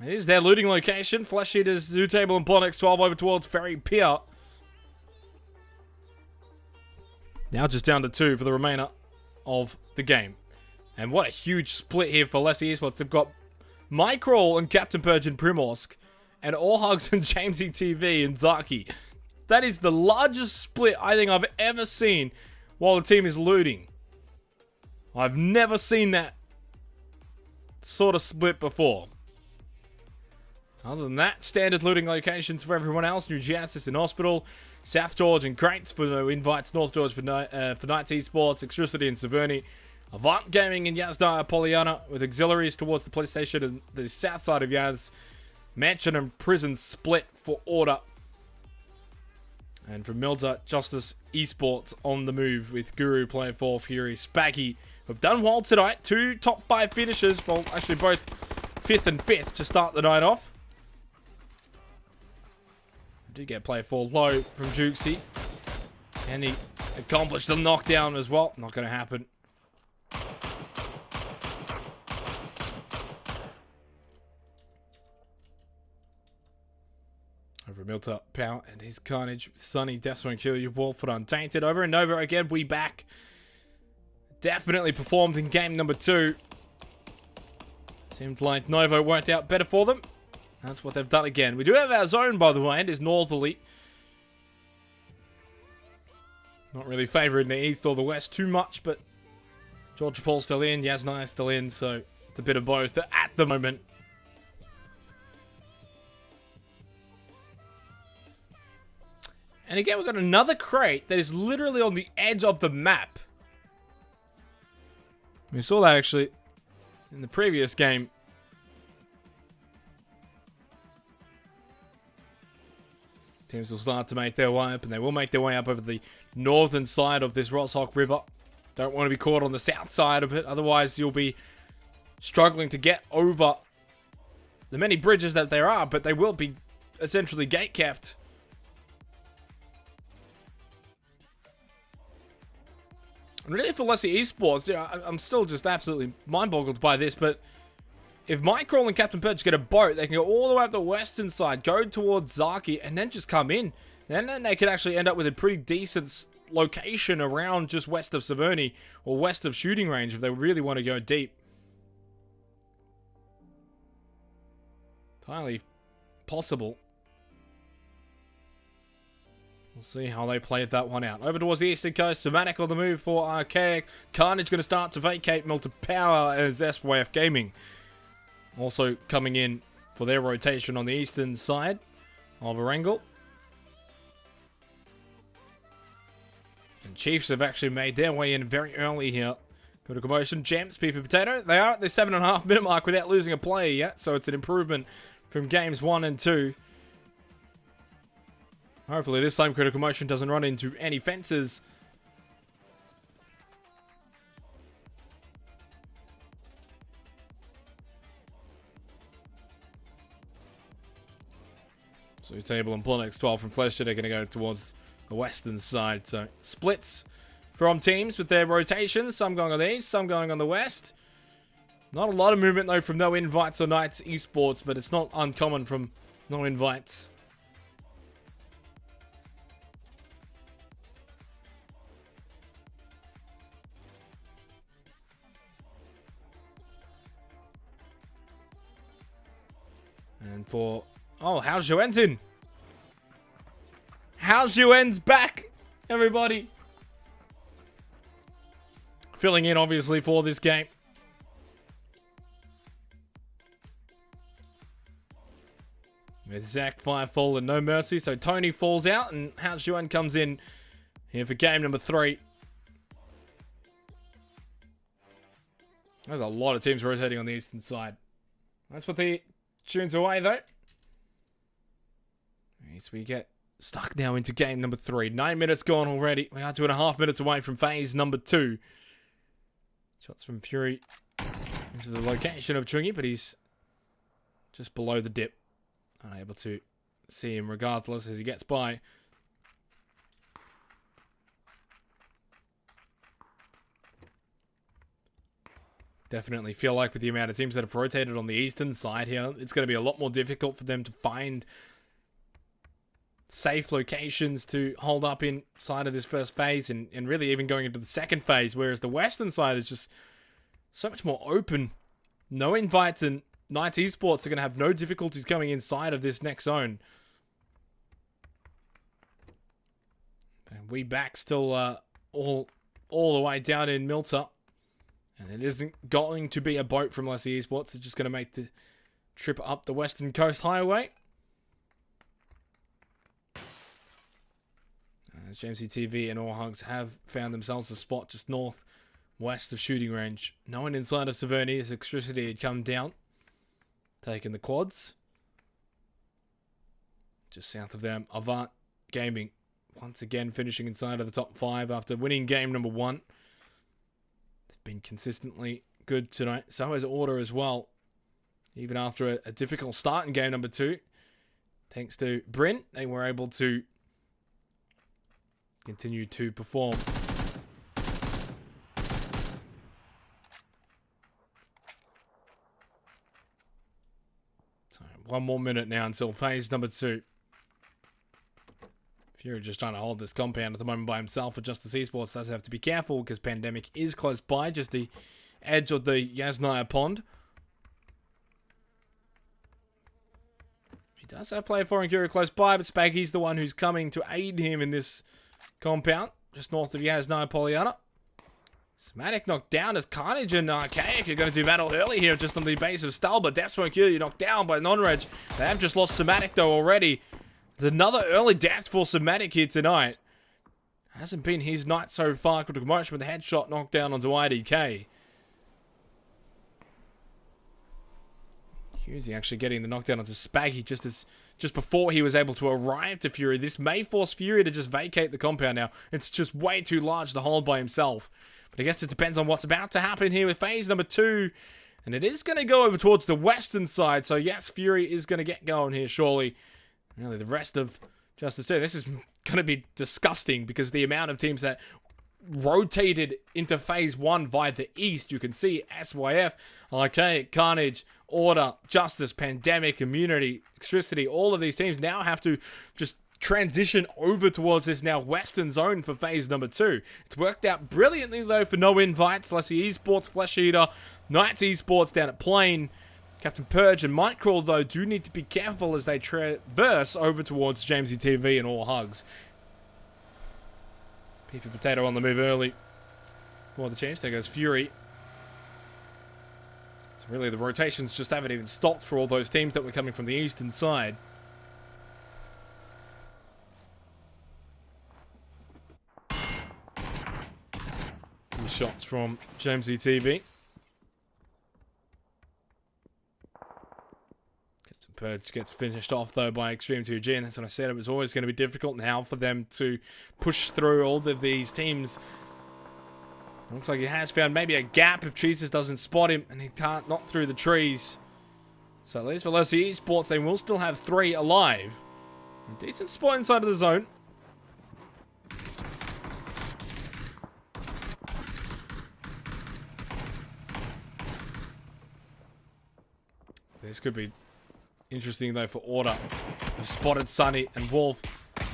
It is their looting location. Flesh Eater's Zoo Table and Bonix 12 over towards Ferry Pier. Now just down to 2 for the remainder of the game. And what a huge split here for Lessie Esports. They've got Microll and Captain Purge in Primorsk, and All Hugs and Jamesy TV in Zaki. That is the largest split I think I've ever seen while the team is looting. I've never seen that sort of split before. Other than that, standard looting locations for everyone else. New Genesis in Hospital, South George and Crates for no invites, North George for Knights Esports, Extricity and Severny, Avant Gaming in Yazdaya Pollyanna, with auxiliaries towards the police station and the south side of Yaz. Mansion and Prison split for Order. And from Milda, Justice Esports on the move with Guru, Player 4, Fury, Spaggy. We've done well tonight. 2 top 5 finishes, well, actually both 5th and 5th to start the night off. Did get Player 4 low from Jukesy. And he accomplished the knockdown as well. Not going to happen. Over Milta, Power and his Carnage. Sunny, Death won't kill you. Wolford Untainted. Over and over again. We back. Definitely performed in game number 2. Seemed like Novo worked out better for them. That's what they've done again. We do have our zone, by the way. It is northerly. Not really favouring the east or the west too much, but Georgia Paul's still in, Yasnai still in, so it's a bit of both at the moment. And again, we've got another crate that is literally on the edge of the map. We saw that actually in the previous game. Teams will start to make their way up, and they will make their way up over the northern side of this Rosshawk River. Don't want to be caught on the south side of it, otherwise you'll be struggling to get over the many bridges that there are, but they will be essentially gate-kept. And really for Lessie Esports, I'm still just absolutely mind-boggled by this, but if Microll and Captain Purge get a boat, they can go all the way up the western side, go towards Zaki, and then just come in. Then they could actually end up with a pretty decent location around just west of Severny, or west of shooting range if they really want to go deep. Entirely possible. We'll see how they play that one out. Over towards the eastern coast, Somatic on the move for Archaic. Carnage going to start to vacate Melted Power as SYF Gaming. Also coming in for their rotation on the eastern side of Erangel. And Chiefs have actually made their way in very early here. Got a commotion. Gems, P for Potato. They are at the 7.5 minute mark without losing a player yet. So it's an improvement from games 1 and 2. Hopefully this time Critical Motion doesn't run into any fences. So Table and Plunix 12 from Flesher are going to go towards the western side. So splits from teams with their rotations. Some going on the east, some going on the west. Not a lot of movement though from No Invites or Knights Esports, but it's not uncommon from No Invites. And for... Oh, how's Joen's in? How's Joen's back, everybody? Filling in, obviously, for this game. With Zach, Firefall, and No Mercy. So Tony falls out, and How's Joen comes in here for game number 3. There's a lot of teams rotating on the eastern side. That's what the tunes away, though. So we get stuck now into game number 3. 9 minutes gone already. We are 2.5 minutes away from phase number 2. Shots from Fury into the location of Chungi, but he's just below the dip. Unable to see him regardless as he gets by. Definitely feel like with the amount of teams that have rotated on the eastern side here, it's going to be a lot more difficult for them to find safe locations to hold up inside of this first phase and really even going into the second phase, whereas the western side is just so much more open. No Invites and Knights Esports are going to have no difficulties coming inside of this next zone. And we back still all the way down in Milter. And it isn't going to be a boat from Lessie Esports. It's just going to make the trip up the Western Coast Highway. As Jamesy TV and All Hugs have found themselves a spot just northwest of shooting range. No one inside of Severny as Electricity had come down. Taking the quads. Just south of them, Avant Gaming. Once again finishing inside of the top 5 after winning game number 1. They've been consistently good tonight. So has Order as well. Even after a difficult start in game number 2. Thanks to Bryn, they were able to continue to perform. So 1 more minute now until phase number 2. Fury just trying to hold this compound at the moment by himself. For Justice Esports does have to be careful because Pandemic is close by, just the edge of the Yasnaya pond. He does have player 4 and Curie close by, but Spaggy's the one who's coming to aid him in this compound, just north of Yasnaya Polyana. Smatic knocked down as Carnage and Archaic are going to do battle early here just on the base of Stull, but Death's won't kill you, knocked down by Non-Reg. They have just lost Smatic though already. There's another early death for Smatic here tonight. Hasn't been his night so far. Could have with a headshot knocked down onto IDK. Husey actually getting the knockdown onto Spaggy just before he was able to arrive to Fury. This may force Fury to just vacate the compound now. It's just way too large to hold by himself. But I guess it depends on what's about to happen here with phase number 2. And it is going to go over towards the western side. So yes, Fury is going to get going here surely. Really, the rest of Justice 2. This is going to be disgusting because the amount of teams that rotated into phase 1 via the east. You can see SYF, Archaic, Carnage, Order, Justice, Pandemic, Immunity, Electricity. All of these teams now have to just transition over towards this now western zone for phase number 2. It's worked out brilliantly though for No Invites. Lessie Esports, Flesh Eater, Knights Esports down at Plane. Captain Purge and Microl, though, do need to be careful as they traverse over towards Jamesy TV and All Hugs. Beefy Potato on the move early for the chance. There goes Fury. So really, the rotations just haven't even stopped for all those teams that were coming from the eastern side. Few shots from Jamesy TV. Purge gets finished off though by Extreme 2G, and that's what I said, it was always going to be difficult now for them to push through all of these teams. It looks like he has found maybe a gap if Jesus doesn't spot him, and he can't knock through the trees. So at least for Lessie Esports, they will still have 3 alive. A decent spot inside of the zone. This could be interesting, though, for Order. They've spotted Sunny and Wolf.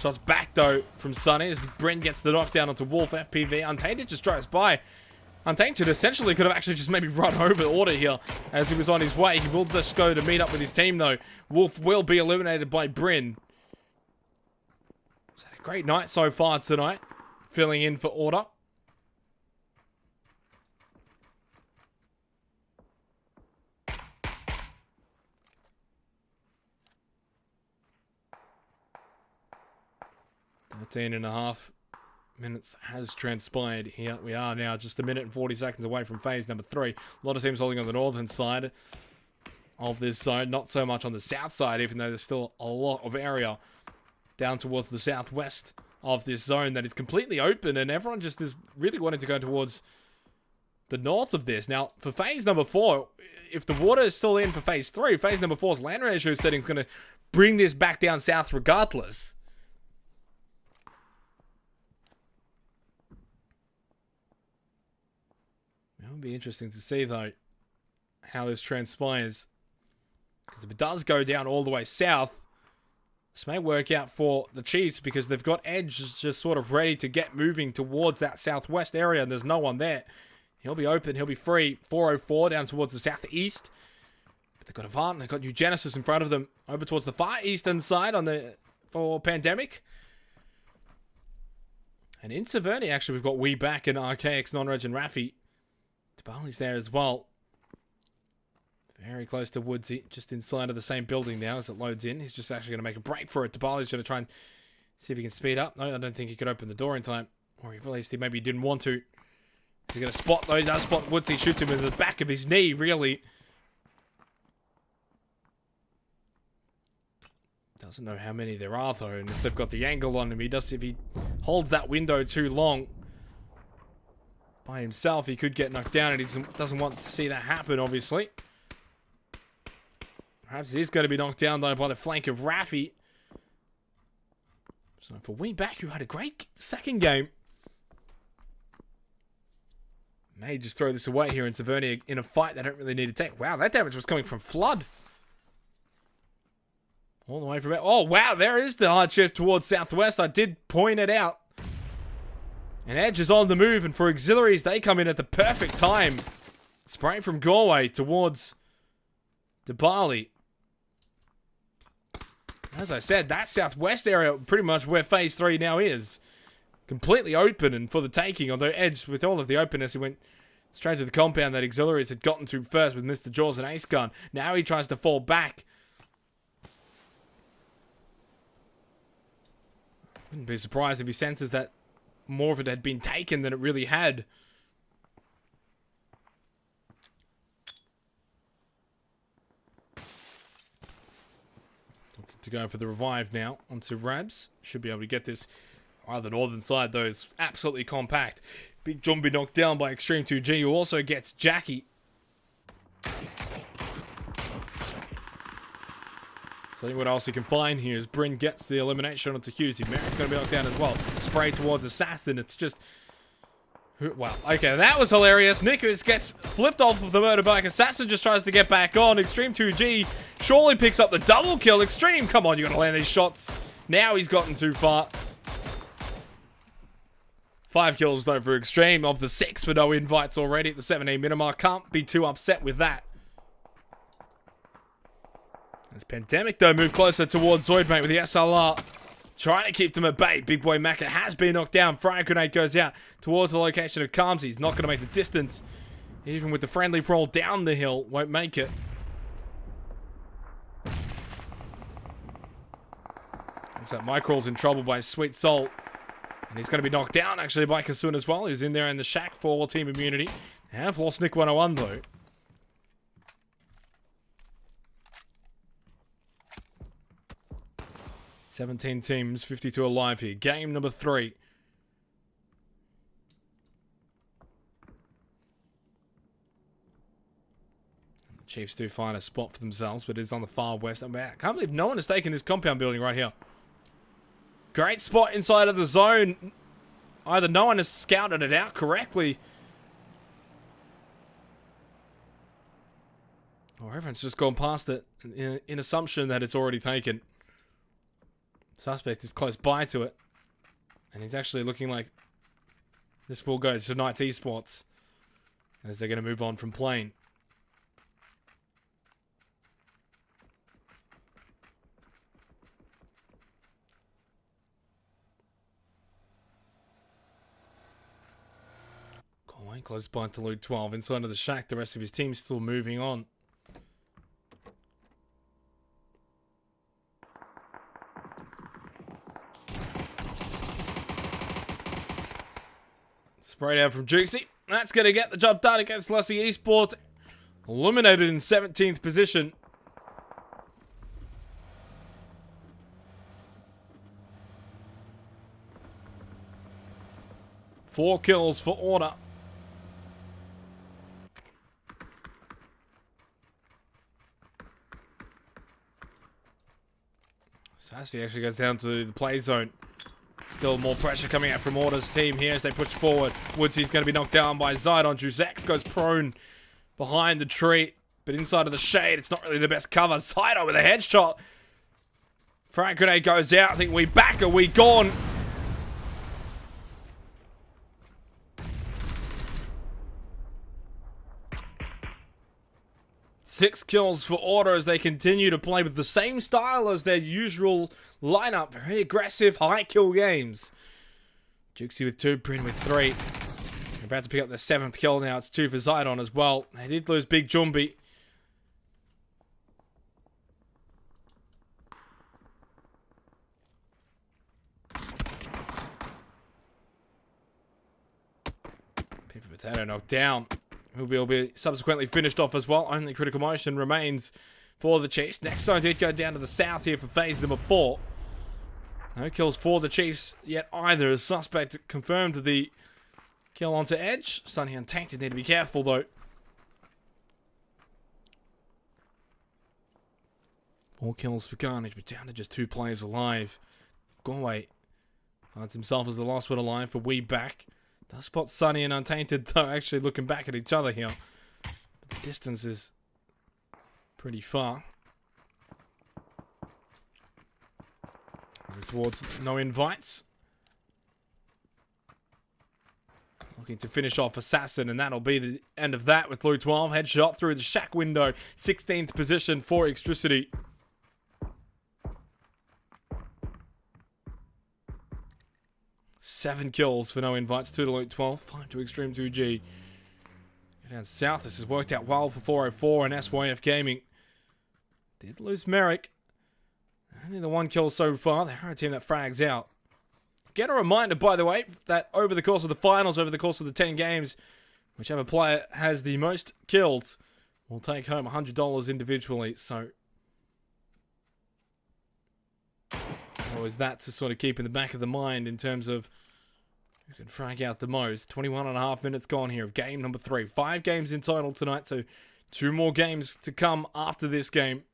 Shots back, though, from Sunny as Bryn gets the knockdown onto Wolf. FPV. Untainted just drives by. Untainted essentially could have actually just maybe run over Order here as he was on his way. He will just go to meet up with his team, though. Wolf will be eliminated by Bryn. It's had a great night so far tonight. Filling in for Order. And a half minutes has transpired here. We are now just a minute and 40 seconds away from phase number 3. A lot of teams holding on the northern side of this zone. Not so much on the south side, even though there's still a lot of area down towards the southwest of this zone that is completely open, and everyone just is really wanting to go towards the north of this. Now, for phase number 4, if the water is still in for phase 3, phase number 4's land ratio setting is going to bring this back down south regardless. It would be interesting to see, though, how this transpires. Because if it does go down all the way south, this may work out for the Chiefs because they've got Edge just sort of ready to get moving towards that southwest area, and there's no one there. He'll be open, he'll be free. 404 down towards the southeast. But they've got Avant, they've got New Genesis in front of them over towards the far eastern side for Pandemic. And in Taverny, actually, we've got We Back and RKX, Non-Reg and Rafi. Bali's there as well. Very close to Woodsy, just inside of the same building now as it loads in. He's just actually going to make a break for it. Bali's going to try and see if he can speed up. No, I don't think he could open the door in time. Or at least he maybe didn't want to. He's going to spot, though. He does spot Woodsy. Shoots him in the back of his knee, really. Doesn't know how many there are, though. And if they've got the angle on him, if he holds that window too long by himself, he could get knocked down, and he doesn't want to see that happen, obviously. Perhaps he is going to be knocked down, though, by the flank of Rafi. So for We Back, who had a great second game, may just throw this away here in Taverny in a fight they don't really need to take. Wow, that damage was coming from Flood. All the way from... Oh, wow, there is the hard shift towards southwest. I did point it out. And Edge is on the move, and for auxiliaries, they come in at the perfect time. Spray from Galway towards Bali. As I said, that southwest area, pretty much where phase 3 now is. Completely open and for the taking, although Edge, with all of the openness, he went straight to the compound that auxiliaries had gotten to first with Mr. Jaws and Ace Gun. Now he tries to fall back. Wouldn't be surprised if he senses that more of it had been taken than it really had. Looking to go for the revive now onto Rabs. Should be able to get this. The northern side, though, is absolutely compact. Big John be knocked down by Extreme 2G, who also gets Jackie. So what else you can find here is Bryn gets the elimination onto Husey. Merrick's going to be knocked down as well. Spray towards Assassin. It's just... Wow. Okay, that was hilarious. Nickers gets flipped off of the motorbike. Assassin just tries to get back on. Extreme 2G surely picks up the double kill. Extreme, come on, you got to land these shots. Now he's gotten too far. 5 kills, though, for Extreme. Of the 6 for no invites already at the 17-minute mark. Can't be too upset with that. As Pandemic, though, moved closer towards Zoidmate with the SLR. Trying to keep them at bay. Big Boy Macca has been knocked down. Fire Grenade goes out towards the location of Calmsy. He's not going to make the distance. Even with the friendly roll down the hill, won't make it. Looks like Microl's in trouble by Sweet Soul. And he's going to be knocked down, actually, by Kasun as well. Who's in there in the shack for team immunity. They have lost Nick 101, though. "17 teams, 52 alive here. Game number 3. The Chiefs do find a spot for themselves, but it's on the far west. I can't believe no one has taken this compound building right here. Great spot inside of the zone. Either no one has scouted it out correctly, or everyone's just gone past it in assumption that it's already taken. Suspect is close by to it, and he's actually looking like this will go to Knights Esports as they're going to move on from plane. Close by to Loot 12. Inside of the shack, the rest of his team's still moving on. Sprayed out from Juicy. That's going to get the job done against Lussie Esports. Eliminated in 17th position. Four kills for Order. Sasvi actually goes down to the play zone. Still more pressure coming out from Order's team here as they push forward. Woodsy's going to be knocked down by Zydon. Juzex goes prone behind the tree, but inside of the shade, it's not really the best cover. Zydon with a headshot. Frag grenade goes out. I think we back. Are we gone? Six kills for Order as they continue to play with the same style as their usual lineup. Very aggressive, high kill games. Juxie with 2, Bryn with 3. They're about to pick up their 7th kill now. It's 2 for Zydon as well. They did lose Big Jumbi. Pivot Potato knocked down. Who will be subsequently finished off as well. Only critical motion remains for the Chiefs. Next time did go down to the south here for phase number 4. No kills for the Chiefs yet either. As suspect confirmed the kill onto Edge. Sunny Untainted need to be careful though. 4 kills for Carnage, but down to just 2 players alive. Galway finds himself as the last one alive for We Back. Does spot Sunny and Untainted though, actually looking back at each other here. But the distance is pretty far. Moving towards no invites. Looking to finish off Assassin, and that'll be the end of that with Blue 12. Headshot through the shack window. 16th position for Extricity. Seven kills for no invites, 2 to Loot 12, 5 to Extreme 2G. Down south, this has worked out well for 404 and SYF Gaming. Did lose Merrick. Only the 1 kill so far. They're a team that frags out. Get a reminder, by the way, that over the course of the finals, over the course of the 10 games, whichever player has the most kills will take home $100 individually. So, always that to sort of keep in the back of the mind in terms of who can frag out the most. 21.5 minutes gone here of game number 3. 5 games in total tonight, so 2 more games to come after this game.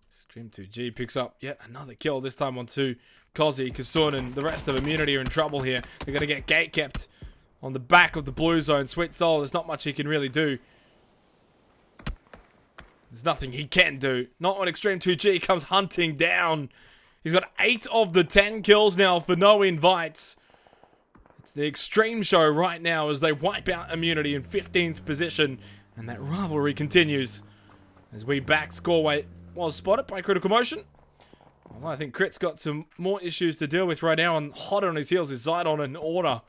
Stream 2G picks up yet another kill, this time on 2. Kozi, Kasun, and the rest of Immunity are in trouble here. They're going to get gate kept on the back of the blue zone. Sweet Soul, there's not much he can really do. There's nothing he can do. Not when Extreme 2G comes hunting down. He's got 8 of the 10 kills now for no invites. It's the Extreme Show right now as they wipe out Immunity in 15th position. And that rivalry continues. As We Back, Scoreway was spotted by Critical Motion. Well, I think Crit's got some more issues to deal with right now. And hot on his heels is Zydon and Order.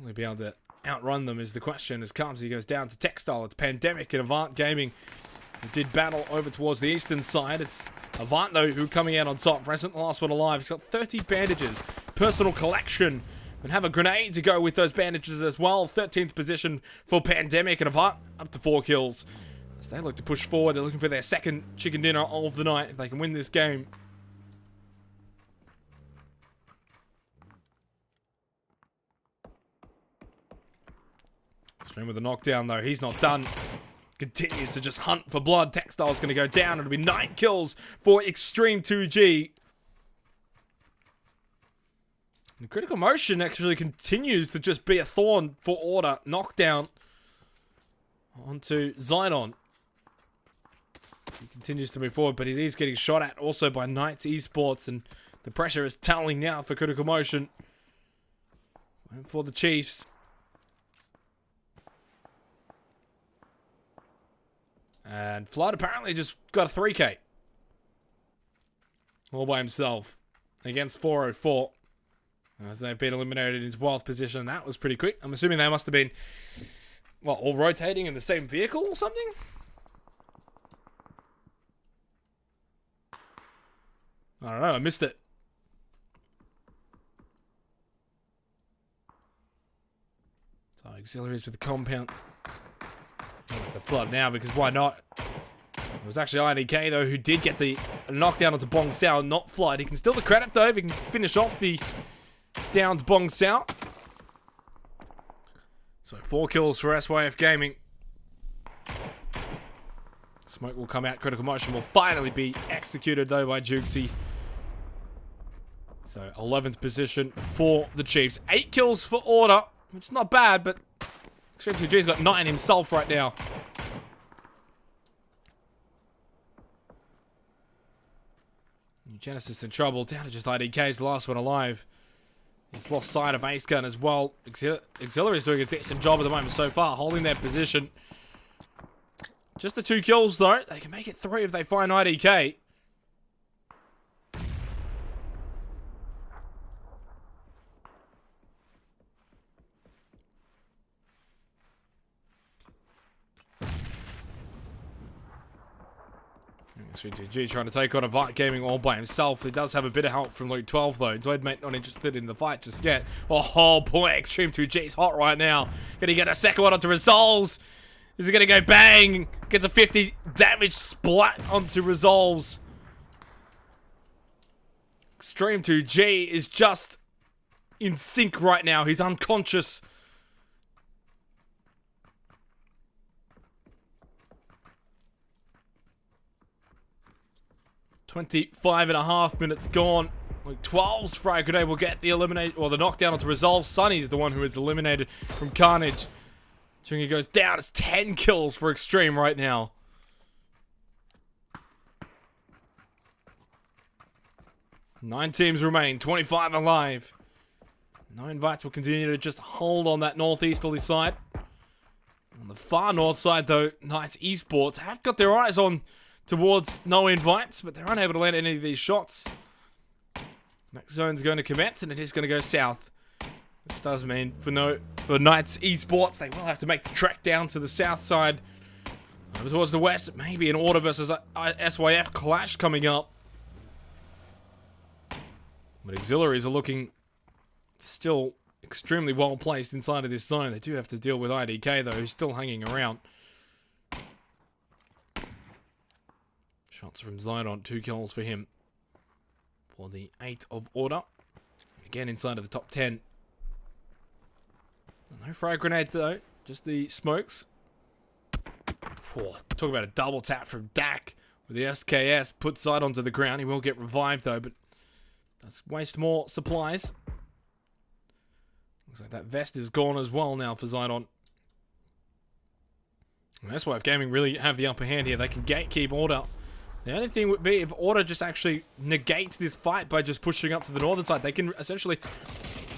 Will he be able to outrun them is the question as Kamsi goes down to Textile. It's Pandemic and Avant Gaming who did battle over towards the eastern side. It's Avant though who coming out on top. Present, the last one alive. He's got 30 bandages. Personal collection. And have a grenade to go with those bandages as well. 13th position for Pandemic and Avant up to 4 kills. As they look to push forward. They're looking for their second chicken dinner of the night if they can win this game. Stream with a knockdown, though. He's not done. Continues to just hunt for blood. Textile's going to go down. It'll be 9 kills for Extreme 2G. And Critical Motion actually continues to just be a thorn for Order. Knockdown onto Zidon. He continues to move forward, but he is getting shot at also by Knights Esports, and the pressure is telling now for Critical Motion. And for the Chiefs. And Flood apparently just got a 3K. All by himself. Against 404. As they've been eliminated in his 12th position. That was pretty quick. I'm assuming they must have been, well, all rotating in the same vehicle or something? I don't know, I missed it. So auxiliaries with the compound. To Flood now, because why not? It was actually IDK though who did get the knockdown onto Bong Sao, not Flood. He can steal the credit though if he can finish off the downed Bong Sao. So 4 kills for SYF Gaming. Smoke will come out. Critical Motion will finally be executed though by Jukesy. So 11th position for the Chiefs. 8 kills for Order, which is not bad, but Extreme 2G's got 9 himself right now. Genesis in trouble. Down to just IDK's the last one alive. He's lost sight of Ace Gun as well. Auxiliary's doing a decent job at the moment so far, holding their position. Just the 2 kills though. They can make it 3 if they find IDK. G trying to take on Avant Gaming all by himself. He does have a bit of help from Luke 12 though. Zoidmate not interested in the fight just yet. Oh boy, Extreme 2G is hot right now. Gonna get a second one onto Resolves. Is it gonna go bang? Gets a 50 damage splat onto Resolves. Extreme 2G is just in sync right now. He's unconscious. 25.5 minutes gone. Like 12's frag grenade will get the eliminate or the knockdown onto Resolve. Sunny's the one who is eliminated from Carnage. Chungi goes down. It's 10 kills for Extreme right now. Nine teams remain, 25 alive. No invites will continue to just hold on that northeasterly side. On the far north side though, Knights Esports have got their eyes on towards no invites, but they're unable to land any of these shots. Next zone's going to commence, and it is going to go south. This does mean for Knights Esports, they will have to make the trek down to the south side. Over towards the west, maybe an Order versus SYF clash coming up. But auxiliaries are looking still extremely well placed inside of this zone. They do have to deal with IDK though, who's still hanging around. Shots from Zidon, 2 kills for him. For the 8 of Order. Again inside of the top 10. No frag grenade though, just the smokes. Talk about a double tap from Dak with the SKS. Puts Zidon to the ground. He will get revived though, but does waste more supplies. Looks like that vest is gone as well now for Zidon. And that's why if Gaming really have the upper hand here. They can gatekeep Order. The only thing would be if Order just actually negates this fight by just pushing up to the northern side. They can essentially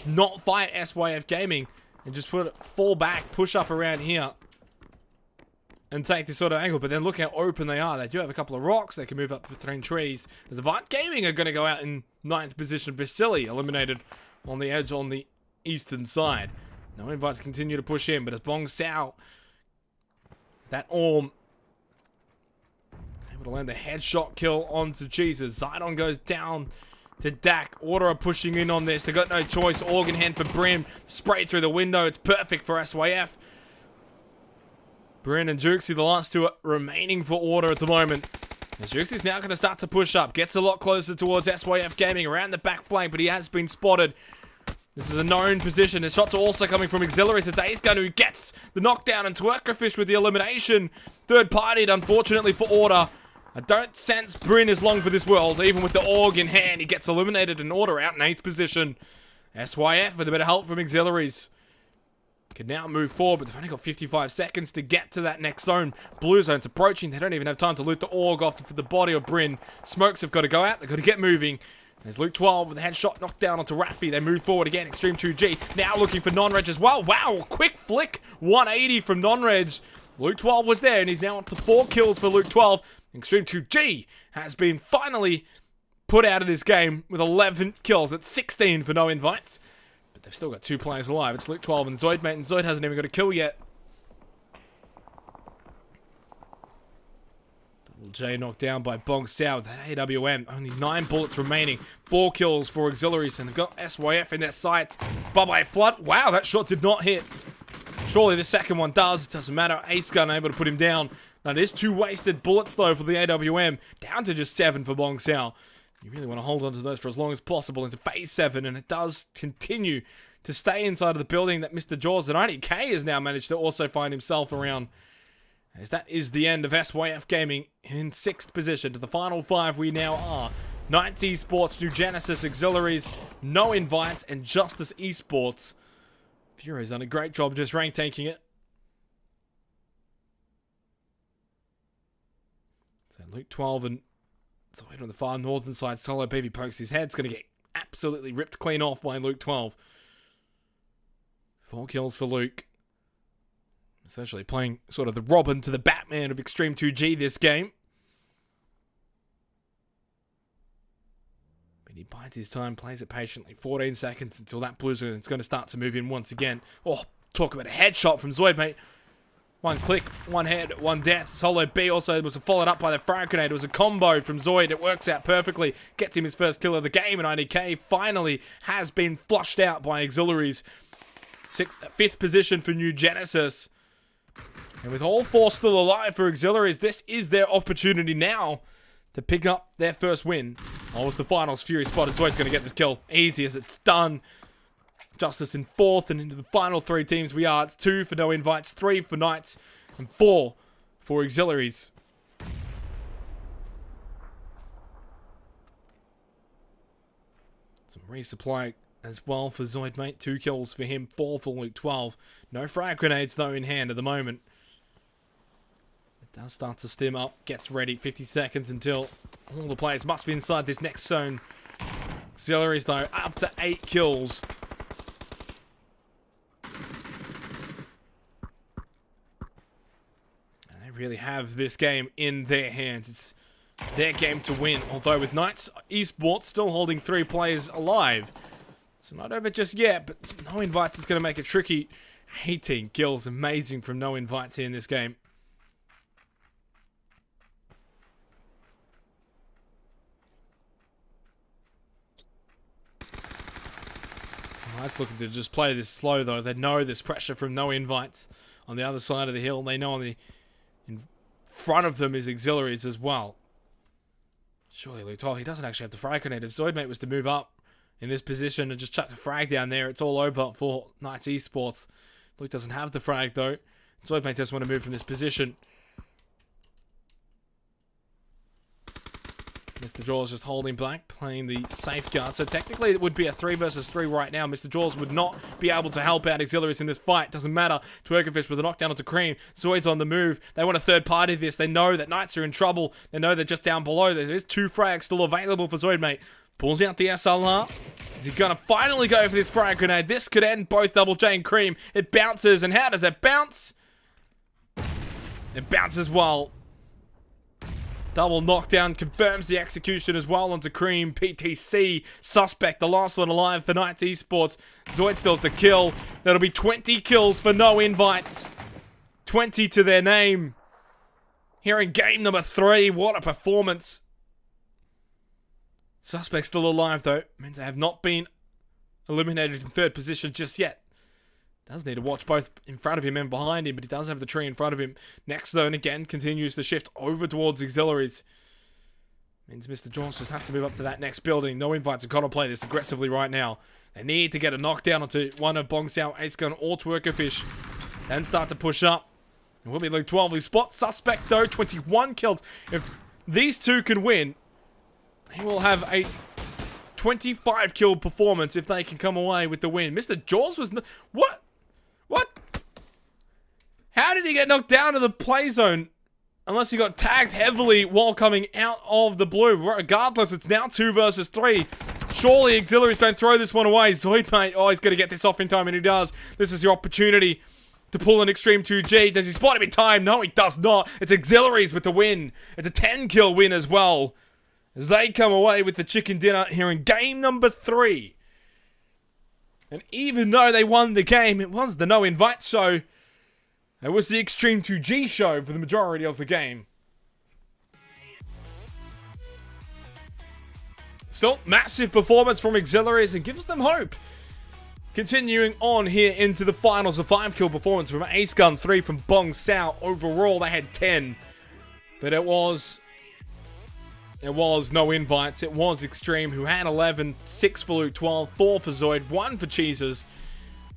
not fight SYF Gaming and just fall back, push up around here and take this sort of angle. But then look how open they are. They do have a couple of rocks. They can move up between trees. As Avant Gaming are going to go out in 9th position. Vasily eliminated on the edge on the eastern side. No invites continue to push in, but as Bong Sao, that Orm able to land the headshot kill onto Jesus. Zidon goes down to Dak. Order are pushing in on this. They got no choice. Organ hand for Brim. Spray through the window. It's perfect for SYF. Bryn and Jukesy, the last two are remaining for Order at the moment. And Jukesy's now going to start to push up. Gets a lot closer towards SYF Gaming around the back flank, but he has been spotted. This is a known position. The shots are also coming from auxiliaries. It's Ace Gun who gets the knockdown and Twerkerfish with the elimination. Third partied, unfortunately, for Order. I don't sense Bryn is long for this world. Even with the AUG in hand, he gets eliminated and Order out in 8th position. SYF with a bit of help from auxiliaries can now move forward, but they've only got 55 seconds to get to that next zone. Blue zone's approaching. They don't even have time to loot the AUG off for the body of Bryn. Smokes have got to go out. They've got to get moving. There's Luke 12 with a headshot knocked down onto Raffy. They move forward again. Extreme 2G now looking for non-reg as well. Wow, quick flick. 180 from non-reg. Luke 12 was there, and he's now up to 4 kills for Luke 12. Extreme 2G has been finally put out of this game with 11 kills. It's 16 for no invites. But they've still got 2 players alive. It's Luke 12 and Zoid, mate, and Zoid hasn't even got a kill yet. Double J knocked down by Bong Sao with that AWM. Only 9 bullets remaining. 4 kills for auxiliaries, and they've got SYF in their sights. Bye-bye Flood. Wow, that shot did not hit. Surely the second one does. It doesn't matter. Ace Gun able to put him down. Now, there's 2 wasted bullets, though, for the AWM. Down to just 7 for Bong Sao. You really want to hold on to those for as long as possible into Phase 7, and it does continue to stay inside of the building that Mr. Jaws and IDK has now managed to also find himself around. As that is the end of SYF Gaming in 6th position. To the final 5 we now are. Knights Esports, New Genesis, Auxiliaries, No Invites, and Justice Esports. Fury's done a great job just rank tanking it. So Luke 12 and Zoid on the far northern side. Solo BV pokes his head. It's going to get absolutely ripped clean off by Luke 12. 4 kills for Luke. Essentially playing sort of the Robin to the Batman of Extreme 2G this game. But he bides his time, plays it patiently. 14 seconds until that blue zone is going to start to move in once again. Oh, talk about a headshot from Zoid, mate. 1 click, 1 head, 1 death. Solo B also was followed up by the frag grenade. It was a combo from Zoid. It works out perfectly. Gets him his first kill of the game. And IDK finally has been flushed out by auxiliaries. 5th position for New Genesis. And with all 4 still alive for auxiliaries, this is their opportunity now to pick up their first win. Oh, with the finals, Fury spotted. Zoid's going to get this kill. Easy as it's done. Justice in 4th, and into the final 3 teams we are. It's 2 for no invites, 3 for Knights, and 4 for auxiliaries. Some resupply as well for Zoid, mate. 2 kills for him, 4 for Luke 12. No frag grenades, though, in hand at the moment. It does start to stim up. Gets ready. 50 seconds until all the players must be inside this next zone. Auxiliaries, though, up to 8 kills. Really have this game in their hands. It's their game to win. Although with Knights Esports still holding 3 players alive. It's not over just yet, but no invites is going to make it tricky. 18 kills. Amazing from no invites here in this game. Knights looking to just play this slow, though. They know there's pressure from no invites on the other side of the hill. They know on the in front of them is auxiliaries as well. Surely Luke 12, he doesn't actually have the frag grenade. If Zoidmate was to move up in this position and just chuck a frag down there, it's all over for Knights Esports. Luke doesn't have the frag though. Zoidmate doesn't want to move from this position. Mr. Jaws just holding back, playing the safeguard. So technically it would be a 3 versus 3 right now. Mr. Jaws would not be able to help out auxiliaries in this fight. Doesn't matter. Twerkerfish with a knockdown onto Cream. Zoid's on the move. They want a third party this. They know that Knights are in trouble. They know they're just down below. There is 2 frags still available for Zoid, mate. Pulls out the SLR. Is he going to finally go for this frag grenade? This could end both Double J and Cream. It bounces. And how does it bounce? It bounces well. Double knockdown confirms the execution as well onto Cream. PTC suspect, the last one alive for Knights Esports. Zoid steals the kill. That'll be 20 kills for no invites. 20 to their name. Here in game number 3. What a performance. Suspect still alive though. Means they have not been eliminated in 3rd position just yet. Does need to watch both in front of him and behind him, but he does have the tree in front of him. Next zone again continues to shift over towards auxiliaries. Means Mr. Jaws just has to move up to that next building. No invites and gotta play this aggressively right now. They need to get a knockdown onto one of Bong Sao, Ace Gun, or Twerkerfish. Then start to push up. It will be Luke 12 who spot suspect though, 21 kills. If these two can win, he will have a 25 kill performance if they can come away with the win. Mr. Jaws was... What? What? How did he get knocked down to the play zone? Unless he got tagged heavily while coming out of the blue. Regardless, it's now 2 versus 3. Surely auxiliaries don't throw this one away. Zoid, mate. Oh, he's going to get this off in time, and he does. This is your opportunity to pull an Extreme 2G. Does he spot him in time? No, he does not. It's auxiliaries with the win. It's a 10-kill win as well, as they come away with the chicken dinner here in game number 3. And even though they won the game, it was the no invite show. It was the Extreme 2G show for the majority of the game. Still, massive performance from auxiliaries and gives them hope. Continuing on here into the finals, a 5-kill performance from Ace Gun, 3 from Bong Sao. Overall, they had 10. But it was no invites. It was Extreme, who had 11, 6 for Luke 12, 4 for Zoid, 1 for Cheeses.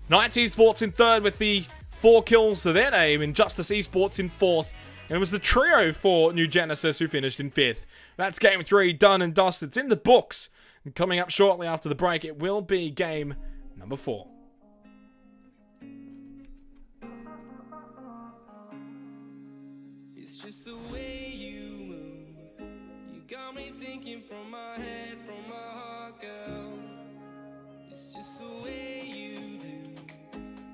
Knights Esports in 3rd with the 4 kills to their name, and Justice Esports in 4th. And it was the trio for New Genesis who finished in 5th. That's game 3, done and dusted. It's in the books. And coming up shortly after the break, it will be game number 4. It's just the way you move. You got me thinking from my head, from my heart, girl. It's just the way you do.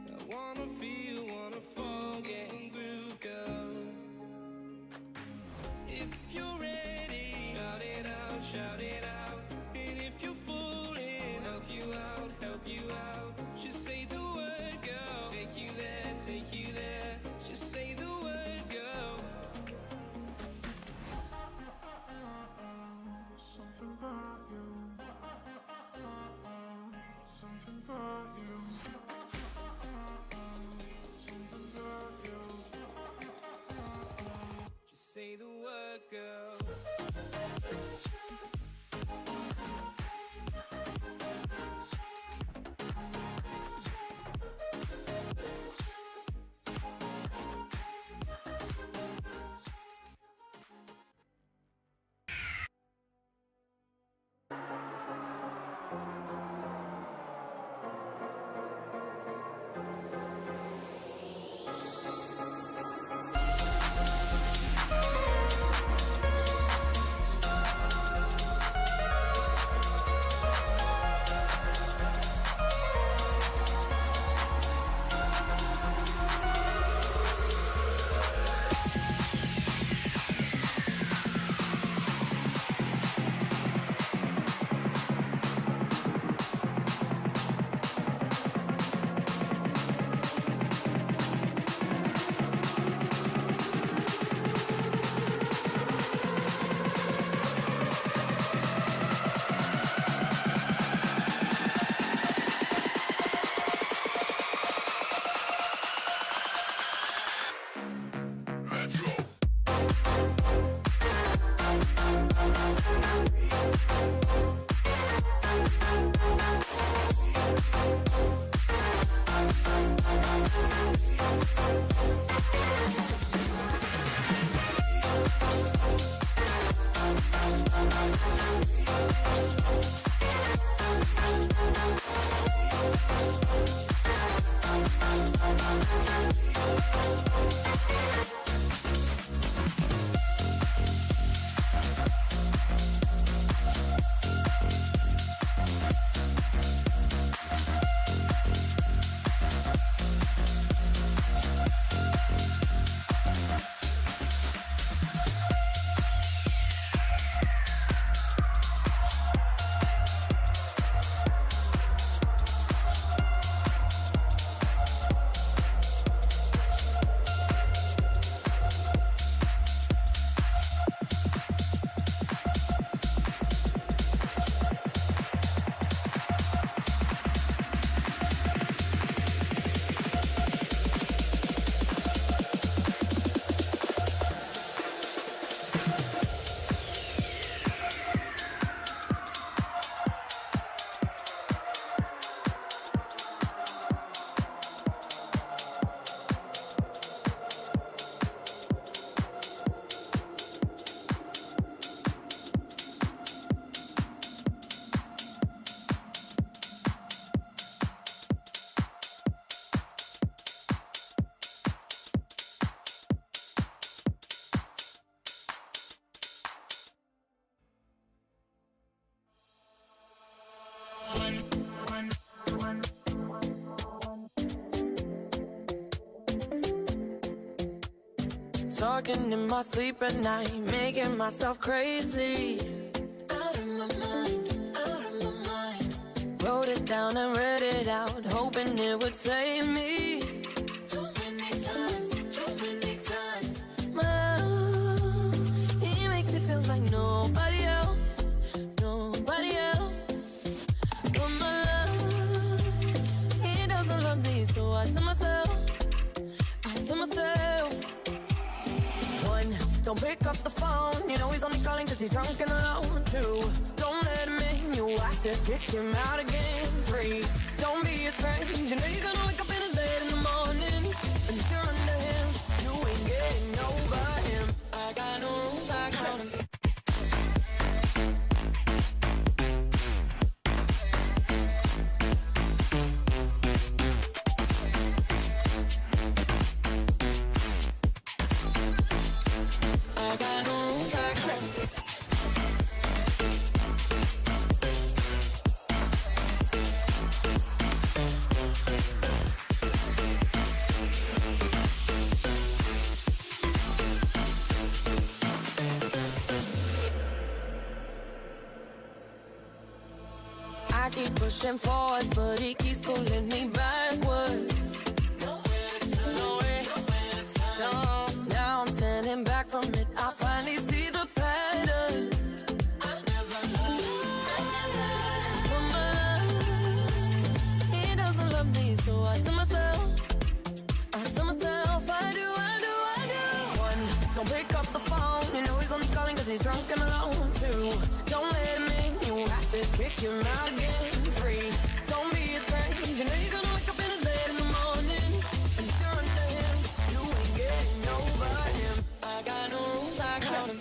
I wanna feel, wanna forget and groove, girl. If you're ready, shout it out, shout it out. And if you're fooling, help you out, help you out. Just say the word, girl. Take you there, take you there. Just say the word, girl. Something about you. Something about you. Something about you. Just say the word, girl. talking in my sleep at night, making myself crazy. Out of my mind, out of my mind. Wrote it down and read it out, hoping it would save me. Too many times, too many times. My love, he makes it feel like nobody else, nobody else. But my love, he doesn't love me, so I tell myself, one, don't pick up the phone, you know he's only calling cause he's drunk and alone. Two, don't let him in, you have to kick him out again. Three, don't be his friend, you know you're gonna wake up in his bed in the morning. And if you're under him, you ain't getting over him. I got no rules, I count him. I keep pushing forwards, but he keeps pulling me backwards. Nowhere to turn, nowhere to turn. No, now I'm standing back from it. I finally see the pattern. I never loved. But my love, he doesn't love me, so I tell myself, I do. One, don't pick up the phone, you know he's only calling cause he's drunk and alone. Two, don't let him in, you have to kick him out again. Three, don't be his friend, you know you're gonna wake up in his bed in the morning. And if you're under him, you ain't getting over him. I got no rules, I count him.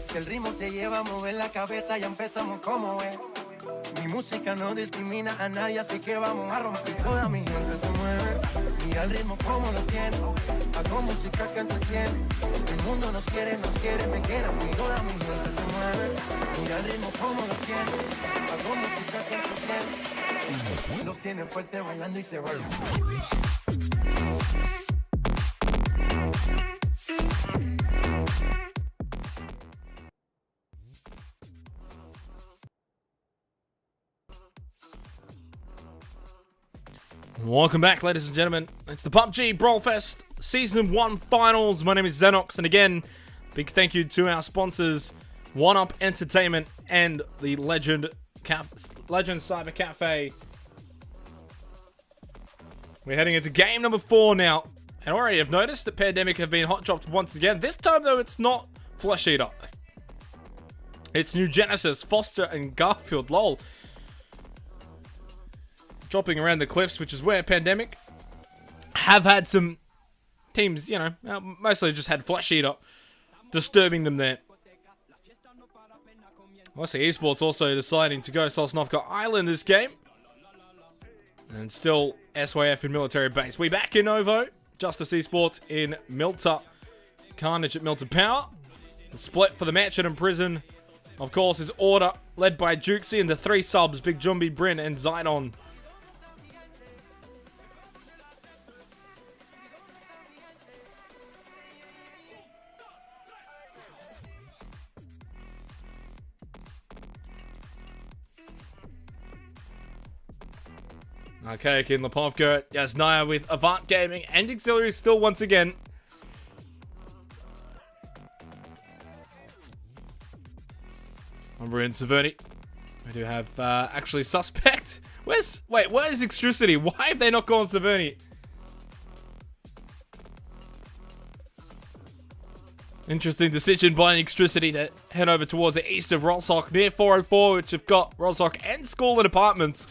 Si el ritmo te lleva a mover la cabeza, ya empezamos como es. Mi música no discrimina a nadie, así que vamos a romper. Toda mi gente se mueve, mira el ritmo como los tiene. Hago música que entretiene. El mundo nos quiere, me quiere a mí. Toda mi gente se mueve, mira el ritmo como los tiene. Hago música que entretiene. Los tiene fuerte bailando y se vuelven. Welcome back, ladies and gentlemen. It's the PUBG BrawlFest Season 1 Finals. My name is Xenox, and again, big thank you to our sponsors, 1UP Entertainment and the Legend Cyber Cafe. We're heading into game number 4 now, and already have noticed that Pandemic have been hot dropped once again. This time, though, it's not Flesh Eater. It's New Genesis, Foster, and Garfield. Lol. Dropping around the cliffs, which is where Pandemic have had some teams, you know, mostly just had Flesh Eater disturbing them there. I see Esports also deciding to go Sosnovka Island this game. And still SYF in military base. We back in Novo. Justice Esports in Milta. Carnage at Milta Power. The split for the Mansion and Prison, of course, is Order, led by Jukesy, and the 3 subs, Big Jumby, Bryn, and Zidon. Okay, Kin Lepovka, Yasnaya with Avant Gaming and Auxiliary still once again. We're in Saverni. We do have actually Suspect. Where's Extricity? Why have they not gone Saverni? Interesting decision by Extricity to head over towards the east of Rolsock near 404, which have got Rolsock and School and Apartments.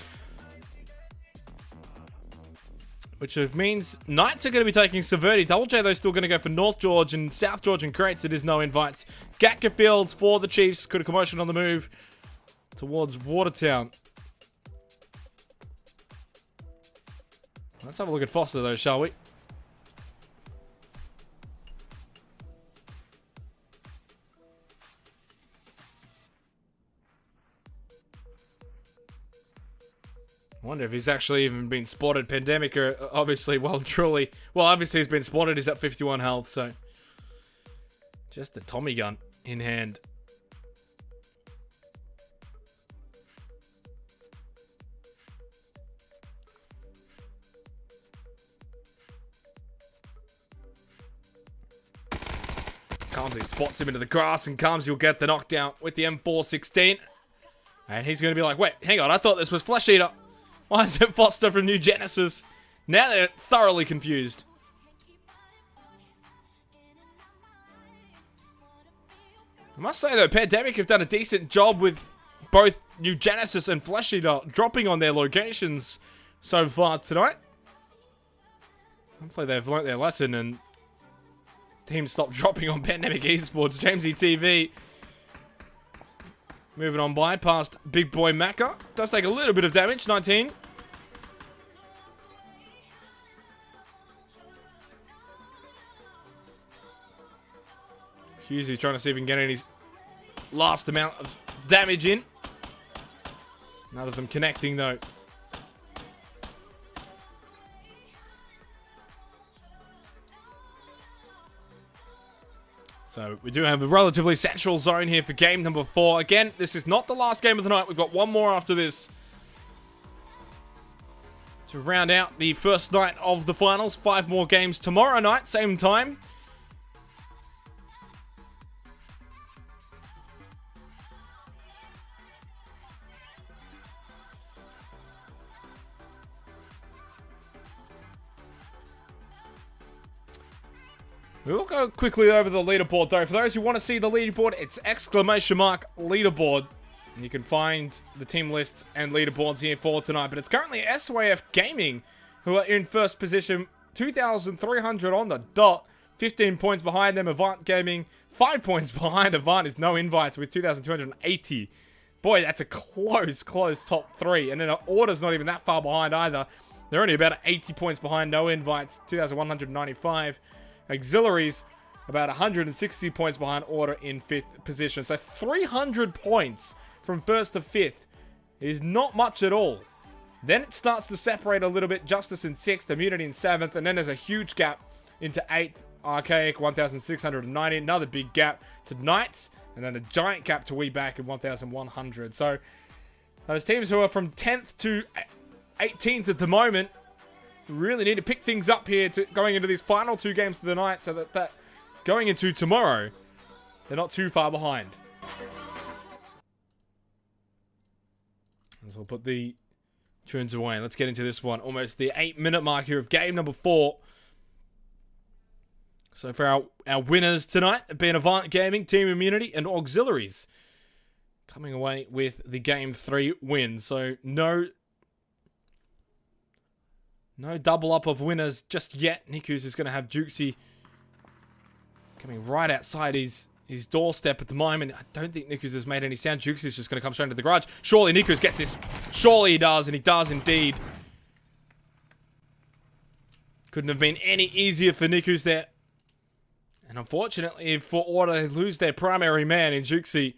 Which means Knights are going to be taking Saverni. Double J, though, still going to go for North George and South George and Crates. It is no invites. Gatka Fields for the Chiefs. Could a commotion on the move towards Watertown. Let's have a look at Foster, though, shall we? I wonder if he's actually even been spotted. Pandemic, obviously, well and truly. Well, obviously he's been spotted. He's at 51 health, so just the Tommy gun in hand. Calmsy spots him into the grass, and Calmsy will get the knockdown with the M416. And he's going to be like, wait, hang on, I thought this was Flesh Eater. Why is it Foster from New Genesis? Now they're thoroughly confused. I must say, though, Pandemic have done a decent job with both New Genesis and Flesh Eater dropping on their locations so far tonight. Hopefully they've learnt their lesson and teams stop dropping on Pandemic Esports. Jamesy TV moving on by past Big Boy Macca. Does take a little bit of damage, 19. Husey trying to see if he can get any last amount of damage in. None of them connecting though. So we do have a relatively central zone here for game number 4. Again, this is not the last game of the night. We've got one more after this to round out the first night of the finals. 5 more games tomorrow night, same time. We will go quickly over the leaderboard though. For those who want to see the leaderboard, it's !leaderboard. And you can find the team lists and leaderboards here for tonight. But it's currently SYF Gaming who are in first position. 2,300 on the dot. 15 points behind them, Avant Gaming. 5 points behind Avant is No Invites with 2,280. Boy, that's a close top 3. And then Order's not even that far behind either. They're only about 80 points behind No Invites. 2,195. Auxiliaries about 160 points behind Order in 5th position. So 300 points from 1st to 5th is not much at all. Then it starts to separate a little bit. Justice in 6th, Immunity in 7th, and then there's a huge gap into 8th. Archaic 1,690, another big gap to Knights, and then a giant gap to We Back in 1,100. So those teams who are from 10th to 18th at the moment really need to pick things up here to going into these final 2 games of the night, so that going into tomorrow, they're not too far behind. So we'll put the tunes away and let's get into this one. Almost the 8-minute mark here of game number 4. So for our winners tonight have been Avant Gaming, Team Immunity, and Auxiliaries coming away with the game 3 win. So no double up of winners just yet. Niku's is going to have Jukesy coming right outside his doorstep at the moment. I don't think Niku's has made any sound. Jukesy is just going to come straight into the garage. Surely Niku's gets this. Surely he does, and he does indeed. Couldn't have been any easier for Niku's there. And unfortunately for Order, they lose their primary man in Jukesy.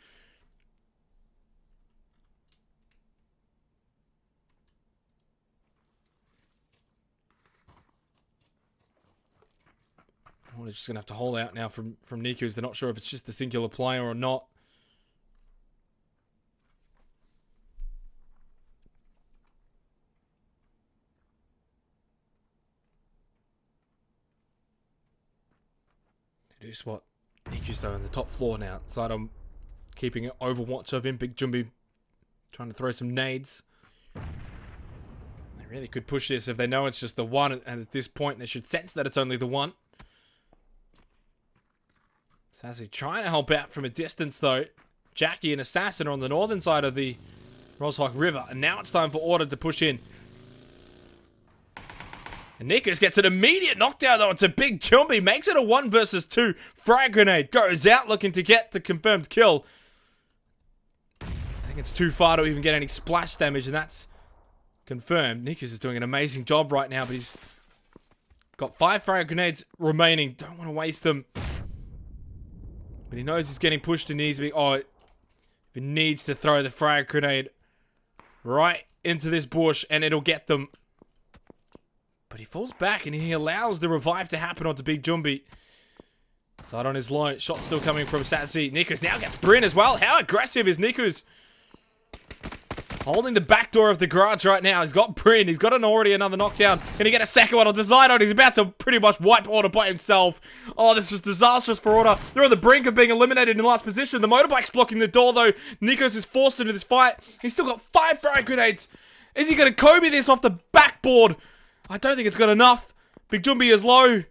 They're just going to have to hold out now from Niku's. They're not sure if it's just the singular player or not. They do spot Niku's though on the top floor now. Side on keeping an overwatch of him. Big Jumbi trying to throw some nades. They really could push this if they know it's just the one. And at this point, they should sense that it's only the one. Sassy trying to help out from a distance, though. Jackie and Assassin are on the northern side of the Roshok River. And now it's time for Order to push in. And Nikos gets an immediate knockdown, though. It's a big Chumbi. Makes it a 1 versus 2. Frag grenade goes out looking to get the confirmed kill. I think it's too far to even get any splash damage, and that's confirmed. Nikos is doing an amazing job right now, but he's got 5 frag grenades remaining. Don't want to waste them. But he knows he's getting pushed and needs to be... Oh, he needs to throw the frag grenade right into this bush and it'll get them. But he falls back and he allows the revive to happen onto Big Jumbi. Side on his low. Shot still coming from Sassy. Nikus now gets Bryn as well. How aggressive is Nikus? Holding the back door of the garage right now. He's got Bryn. He's got already another knockdown. Gonna get a second one on Design. He's about to pretty much wipe Order by himself. Oh, this is disastrous for Order. They're on the brink of being eliminated in last position. The motorbike's blocking the door, though. Nikos is forced into this fight. He's still got 5 frag grenades. Is he gonna Kobe this off the backboard? I don't think it's got enough. Big Jumbi is low.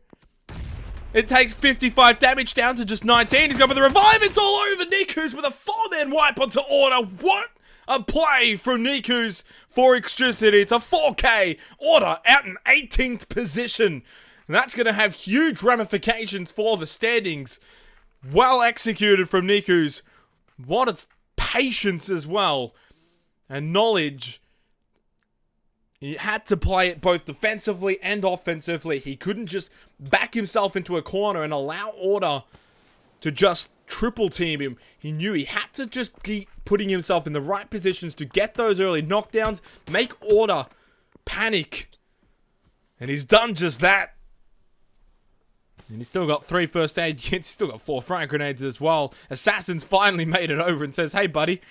It takes 55 damage down to just 19. He's going for the revive. It's all over. Nikus with a 4-man wipe onto Order. What a play from Nikus for Extricity. It's a 4K. Order out in 18th position. And that's going to have huge ramifications for the standings. Well executed from Nikus. What a patience as well. And knowledge. He had to play it both defensively and offensively. He couldn't just back himself into a corner and allow Order to just triple team him. He knew he had to just keep putting himself in the right positions to get those early knockdowns, make Order panic. And he's done just that. And he's still got 3 first aid kits. He's still got 4 frag grenades as well. Assassin's finally made it over and says, hey buddy,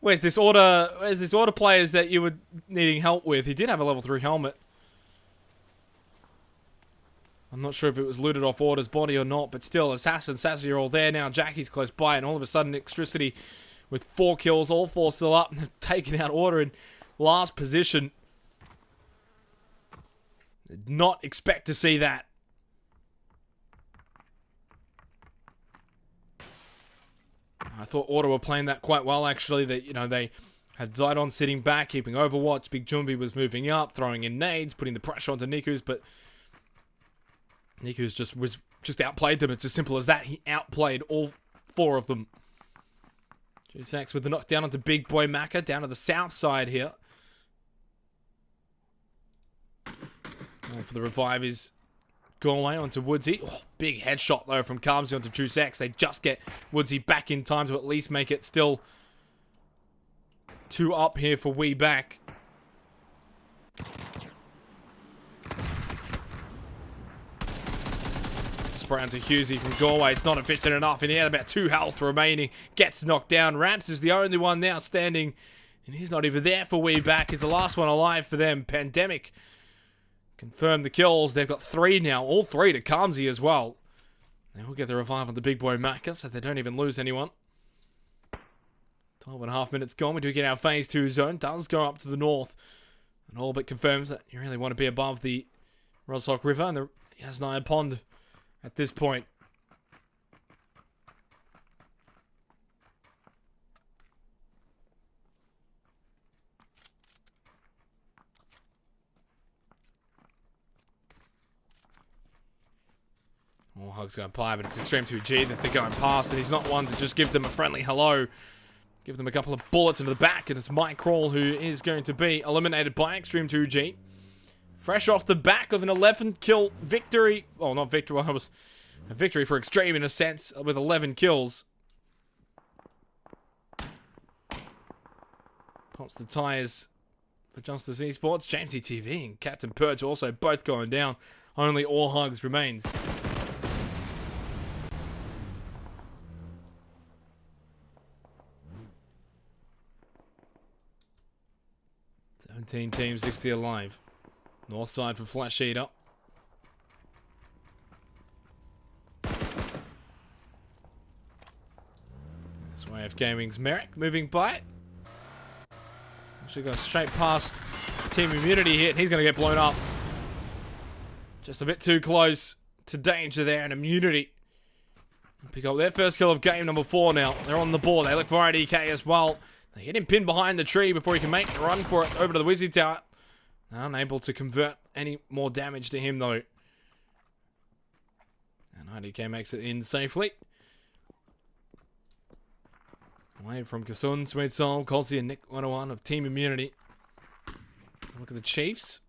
where's this Order players that you were needing help with? He did have a level 3 helmet. I'm not sure if it was looted off Order's body or not, but still, Assassin, Sassy are all there now. Jackie's close by, and all of a sudden, Extricity with 4 kills, all 4 still up, and they've taken out Order in last position. Did not expect to see that. I thought Order were playing that quite well, actually. That, you know, they had Zidon sitting back, keeping Overwatch. Big Jumbi was moving up, throwing in nades, putting the pressure onto Nikus, but Nikus just outplayed them. It's as simple as that. He outplayed all 4 of them. Juicex with the knockdown onto Big Boy Maka, down to the south side here. Oh, for the revive is Galway onto Woodsy. Oh, big headshot though from Carmsy onto Juicex. They just get Woodsy back in time to at least make it still 2 up here for We Back. Spray onto Husey from Galway. It's not efficient enough, and he had about 2 health remaining. Gets knocked down. Ramps is the only one now standing, and he's not even there for We Back. He's the last one alive for them. Pandemic confirmed the kills. They've got 3 now. All 3 to Carmsy as well. They will get the revive on the Big Boy Maka, so they don't even lose anyone. 12.5 minutes gone. We do get our phase 2 zone. Does go up to the north. And all but confirms that you really want to be above the Rosock River and the Yasnaya Pond at this point. All hugs going by, but it's Extreme 2G that they're going past, and he's not one to just give them a friendly hello. Give them a couple of bullets into the back, and it's Mike Crawl who is going to be eliminated by Extreme 2G. Fresh off the back of an 11-kill victory. Oh, not victory. Well, it was a victory for Extreme in a sense, with 11 kills. Pops the tires for Justice Esports. Jamesy TV and Captain Purge also both going down. Only All Hugs remains. Team 60 alive. North side for Flash Eater. This way of Gaming's Merrick moving by. Actually goes straight past Team Immunity here, and he's going to get blown up. Just a bit too close to danger there, and Immunity pick up their first kill of game number 4 now. They're on the board. They look for IDK as well. They hit him pinned behind the tree before he can make a run for it over to the Wizzy Tower. Unable to convert any more damage to him though. And IDK makes it in safely. Away from Kasun, Sweet Soul, Colsey and Nick 101 of Team Immunity. Look at the Chiefs.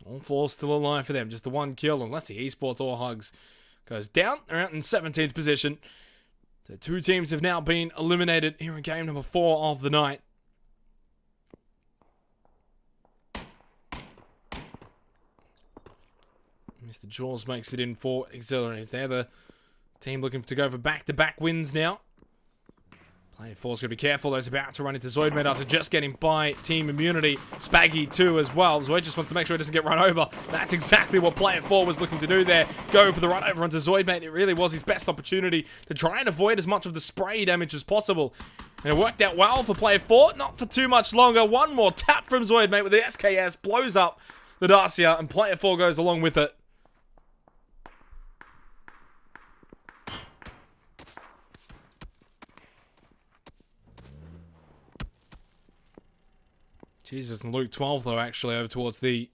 All 4 still alive for them. Just the 1 kill, unless the Esports All Hugs goes down. They're out in 17th position. The 2 teams have now been eliminated here in game number 4 of the night. Mr. Jaws makes it in for Auxiliaries. They're the team looking to go for back-to-back wins now. Player 4's going to be careful. He's about to run into Zoidmate after just getting by team immunity. Spaggy too as well. Zoid just wants to make sure he doesn't get run over. That's exactly what Player 4 was looking to do there. Go for the run over onto Zoidmate. It really was his best opportunity to try and avoid as much of the spray damage as possible. And it worked out well for Player 4. Not for too much longer. One more tap from Zoidmate with the SKS. Blows up the Dacia and Player 4 goes along with it. Jesus, and Luke 12 though, actually, over towards the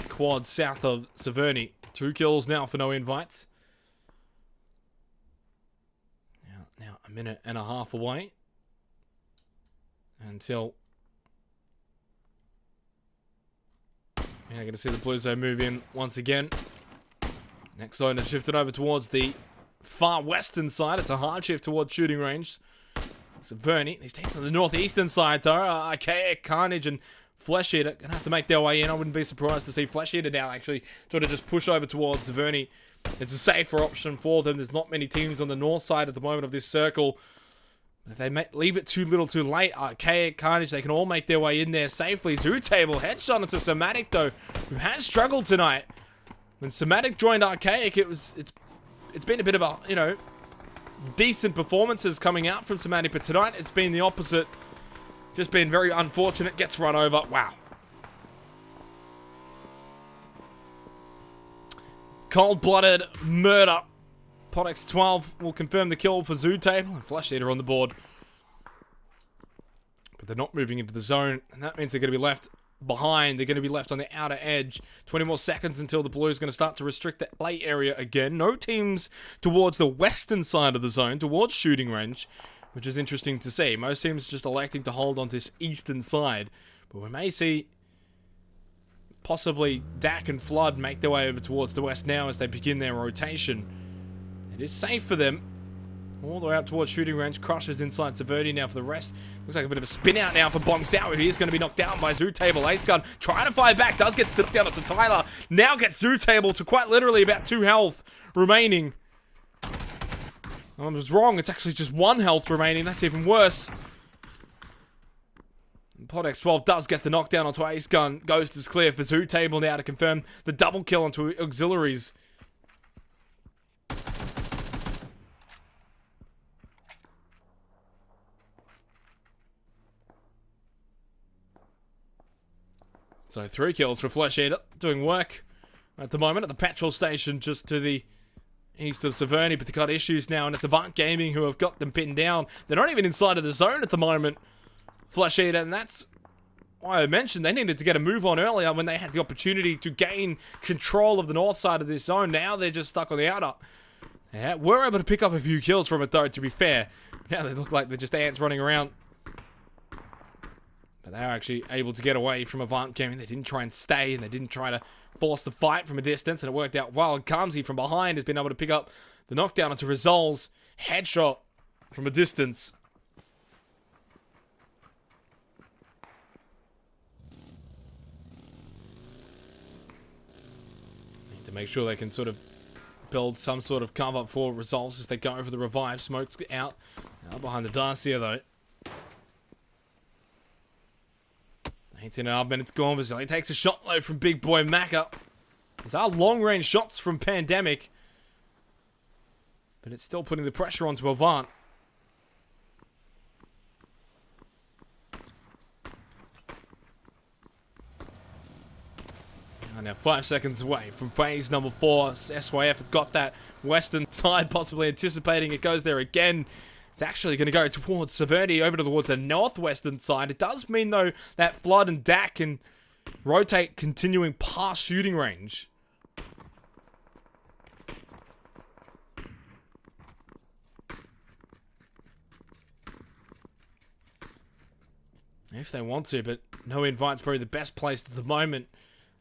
quad south of Severny. 2 kills now for no invites. Now a minute and a half away until we're going to see the Blue Zone move in once again. Next zone has shifted over towards the far western side. It's a hard shift towards shooting range. Severny. These teams on the northeastern side, though, Archaic, Carnage, and Flesh Eater gonna have to make their way in. I wouldn't be surprised to see Flesh Eater now actually sort of just push over towards Severny. It's a safer option for them. There's not many teams on the north side at the moment of this circle. But if they leave it too little too late, Archaic, Carnage, they can all make their way in there safely. Zoo Table, headshot into Somatic, though, who has struggled tonight. When Somatic joined Archaic, it's been a bit of a, you know, decent performances coming out from Somatic, but tonight it's been the opposite. Just been very unfortunate. Gets run over. Wow. Cold-blooded murder. Podex 12 will confirm the kill for Zoo Table and Flesh Eater on the board. But they're not moving into the zone, and that means they're going to be left behind. They're going to be left on the outer edge. 20 more seconds until the Blues going to start to restrict that play area again. No teams towards the western side of the zone, towards shooting range, which is interesting to see. Most teams just electing to hold on this eastern side. But we may see possibly Dak and Flood make their way over towards the west now as they begin their rotation. It is safe for them. All the way up towards shooting range. Crushes inside Severny now for the rest. Looks like a bit of a spin out now for Bong Sao. He is going to be knocked down by Zoo Table. Ace Gun trying to fire back. Does get knocked down to Tyler. Now gets Zoo Table to quite literally about 2 health remaining. I was wrong. It's actually just 1 health remaining. That's even worse. And Podex 12 does get the knockdown onto Ace Gun. Ghost is clear for Zoo Table now to confirm the double kill onto auxiliaries. So 3 kills for Flesh Eater, doing work at the moment at the petrol station just to the east of Severny, but they've got issues now, and it's Avant Gaming who have got them pinned down. They're not even inside of the zone at the moment, Flesh Eater, and that's why I mentioned they needed to get a move on earlier when they had the opportunity to gain control of the north side of this zone. Now they're just stuck on the outer. Yeah, we're able to pick up a few kills from it, though, to be fair. Now they look like they're just ants running around. But they are actually able to get away from Avant Gaming. They didn't try and stay, and they didn't try to force the fight from a distance, and it worked out well. And Kamsi from behind has been able to pick up the knockdown onto Rizal's headshot from a distance. Need to make sure they can sort of build some sort of cover for Rizal's as they go for the revive. Smoke's out behind the Dacia, though. 18.5 minutes gone. Vasily takes a shot low from Big Boy Macca. These are long-range shots from Pandemic. But it's still putting the pressure onto Avant. Now 5 seconds away from phase number 4. SYF have got that western side, possibly anticipating it goes there again. It's actually going to go towards Severny, over towards the northwestern side. It does mean, though, that Flood and Dak can rotate continuing past shooting range. If they want to, but no invite's probably the best place at the moment.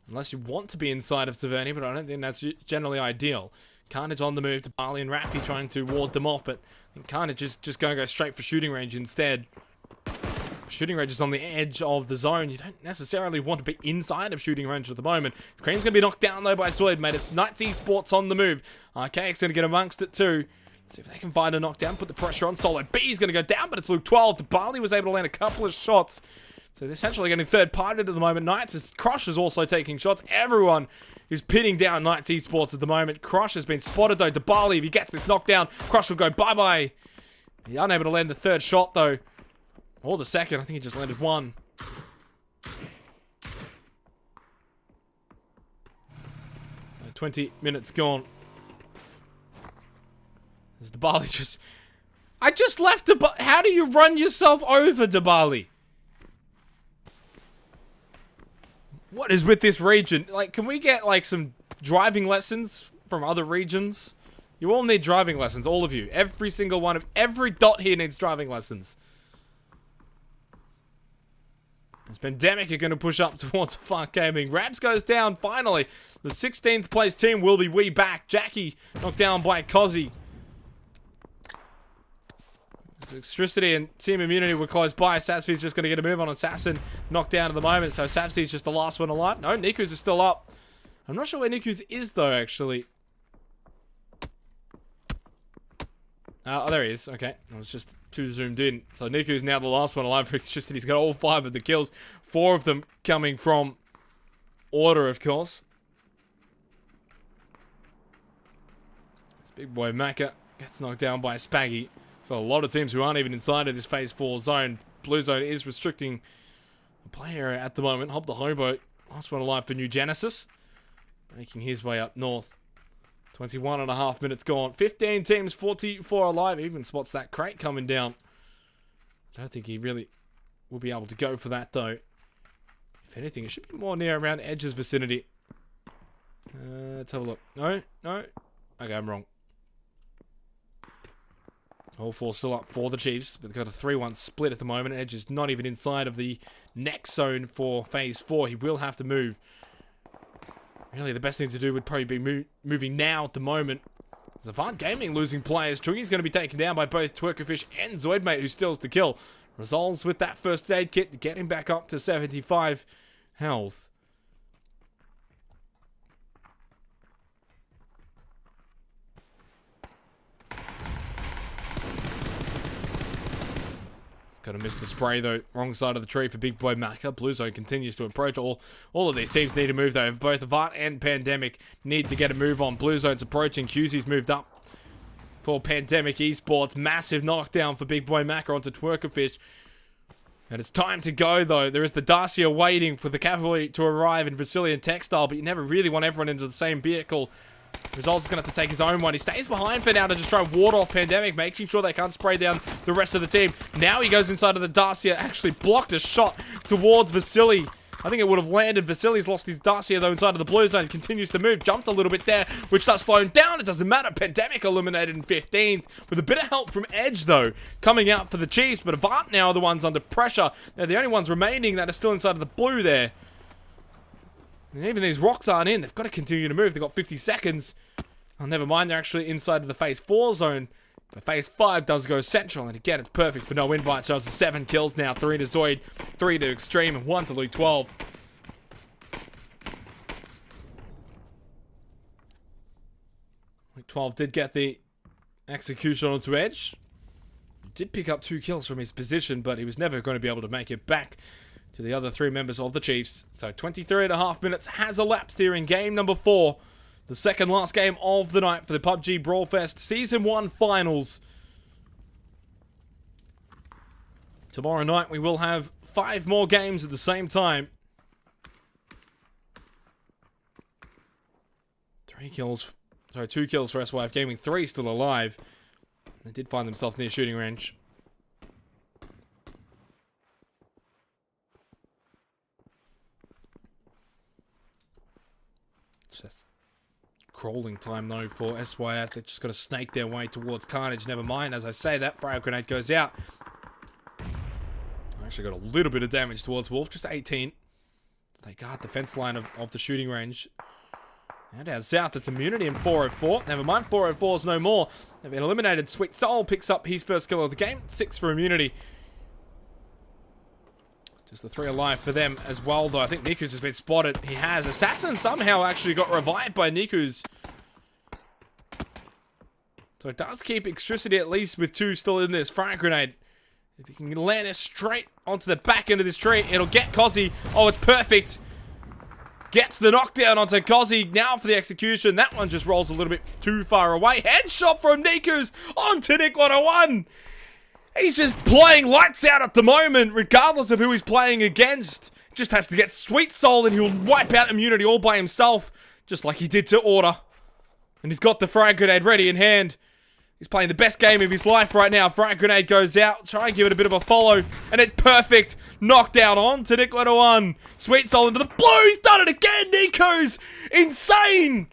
Unless you want to be inside of Severny, but I don't think that's generally ideal. Carnage on the move to Barley and Raffi trying to ward them off, but I think Carnage is just going to go straight for shooting range instead. Shooting range is on the edge of the zone. You don't necessarily want to be inside of shooting range at the moment. Cream's going to be knocked down, though, by Zoid, mate. It's Knights Esports on the move. Archaic's going to get amongst it, too. See if they can find a knockdown, put the pressure on. Solo B is going to go down, but it's Luke 12. Dibali was able to land a couple of shots. So they're essentially getting third-parted at the moment. Knights, as Crush is also taking shots. Everyone is pinning down Knights Esports at the moment. Crush has been spotted, though. Dibali, if he gets this knockdown, Crush will go bye-bye. He's unable to land the third shot, though. Or the second. I think he just landed one. So 20 minutes gone. As Dibali just... I just left Dibali. How do you run yourself over, Dibali? What is with this region? Like, can we get, like, some driving lessons from other regions? You all need driving lessons, all of you. Every single one of... Every dot here needs driving lessons. As Pandemic are going to push up towards Funk Gaming. Raps goes down, finally. The 16th place team will be We Back. Jackie knocked down by Cozzy. Electricity and Team Immunity were close by. Savsvy's just going to get a move on Assassin. Knocked down at the moment, so Savsvy's just the last one alive. No, Niku's is still up. I'm not sure where Niku's is, though, actually. Oh, there he is. Okay, I was just too zoomed in. So Niku's now the last one alive. It's just that he's got all 5 of the kills. 4 of them coming from Order, of course. This big boy Maka gets knocked down by Spaggy. So a lot of teams who aren't even inside of this Phase 4 zone. Blue zone is restricting the play area at the moment. Hob the Hobo, last one alive for New Genesis. Making his way up north. 21.5 minutes gone. 15 teams, 44 alive. Even spots that crate coming down. I don't think he really will be able to go for that, though. If anything, it should be more near around Edge's vicinity. Let's have a look. No. Okay, I'm wrong. All 4 still up for the Chiefs, but they've got a 3-1 split at the moment. Edge is not even inside of the next zone for Phase 4. He will have to move. Really, the best thing to do would probably be moving now at the moment. Avant Gaming losing players. Truggy's going to be taken down by both Twerkerfish and Zoidmate, who steals the kill. Resolves with that first aid kit to get him back up to 75 health. Gonna miss the spray, though. Wrong side of the tree for Big Boy Maka. Blue Zone continues to approach. All of these teams need to move, though. Both Avant and Pandemic need to get a move on. Blue Zone's approaching. QZ's moved up for Pandemic Esports. Massive knockdown for Big Boy Maka onto Twerkerfish. And it's time to go, though. There is the Dacia waiting for the cavalry to arrive in Vasilian Textile, but you never really want everyone into the same vehicle. Results is going to have to take his own one. He stays behind for now to just try and ward off Pandemic, making sure they can't spray down the rest of the team. Now he goes inside of the Dacia, actually blocked a shot towards Vasily. I think it would have landed. Vasily's lost his Dacia, though, inside of the blue zone. Continues to move. Jumped a little bit there, which does slow him down. It doesn't matter. Pandemic eliminated in 15th. With a bit of help from Edge, though, coming out for the Chiefs. But Avant now are the ones under pressure. They're the only ones remaining that are still inside of the blue there. And even these rocks aren't in. They've got to continue to move. They've got 50 seconds. Oh, never mind. They're actually inside of the Phase 4 zone. But Phase 5 does go central. And again, it's perfect for no invite. So it's 7 kills now. 3 to Zoid, 3 to Extreme, and 1 to Luke 12. Luke 12 did get the execution onto Edge. He did pick up 2 kills from his position, but he was never going to be able to make it back to the other 3 members of the Chiefs. So 23.5 minutes has elapsed here in game number 4. The second last game of the night for the PUBG BrawlFest Season 1 Finals. Tomorrow night we will have 5 more games at the same time. 2 kills for SYF Gaming, 3 still alive. They did find themselves near shooting range. Just crawling time, though, for SYF. They've just got to snake their way towards Carnage. Never mind. As I say that, frag grenade goes out. I actually got a little bit of damage towards Wolf. Just 18. They guard the fence line of the shooting range. Now down south, it's Immunity and 404. Never mind, 404's no more. They've been eliminated. Sweet Soul picks up his first kill of the game. 6 for Immunity. Just the 3 alive for them as well, though. I think Niku's has been spotted. He has. Assassin somehow actually got revived by Niku's. So it does keep Electricity at least with 2 still in this. Frag Grenade. If he can land it straight onto the back end of this tree, it'll get Kozzy. Oh, it's perfect. Gets the knockdown onto Kozzy. Now for the execution. That one just rolls a little bit too far away. Headshot from Nikus onto Nick 101. He's just playing lights out at the moment, regardless of who he's playing against. Just has to get Sweet Soul and he'll wipe out immunity all by himself, just like he did to Order. And he's got the Frag Grenade ready in hand. He's playing the best game of his life right now. Frag Grenade goes out. Try and give it a bit of a follow. And it perfect. Knockdown on to Nick 101. Sweet Soul into the blue. He's done it again. Nico's insane.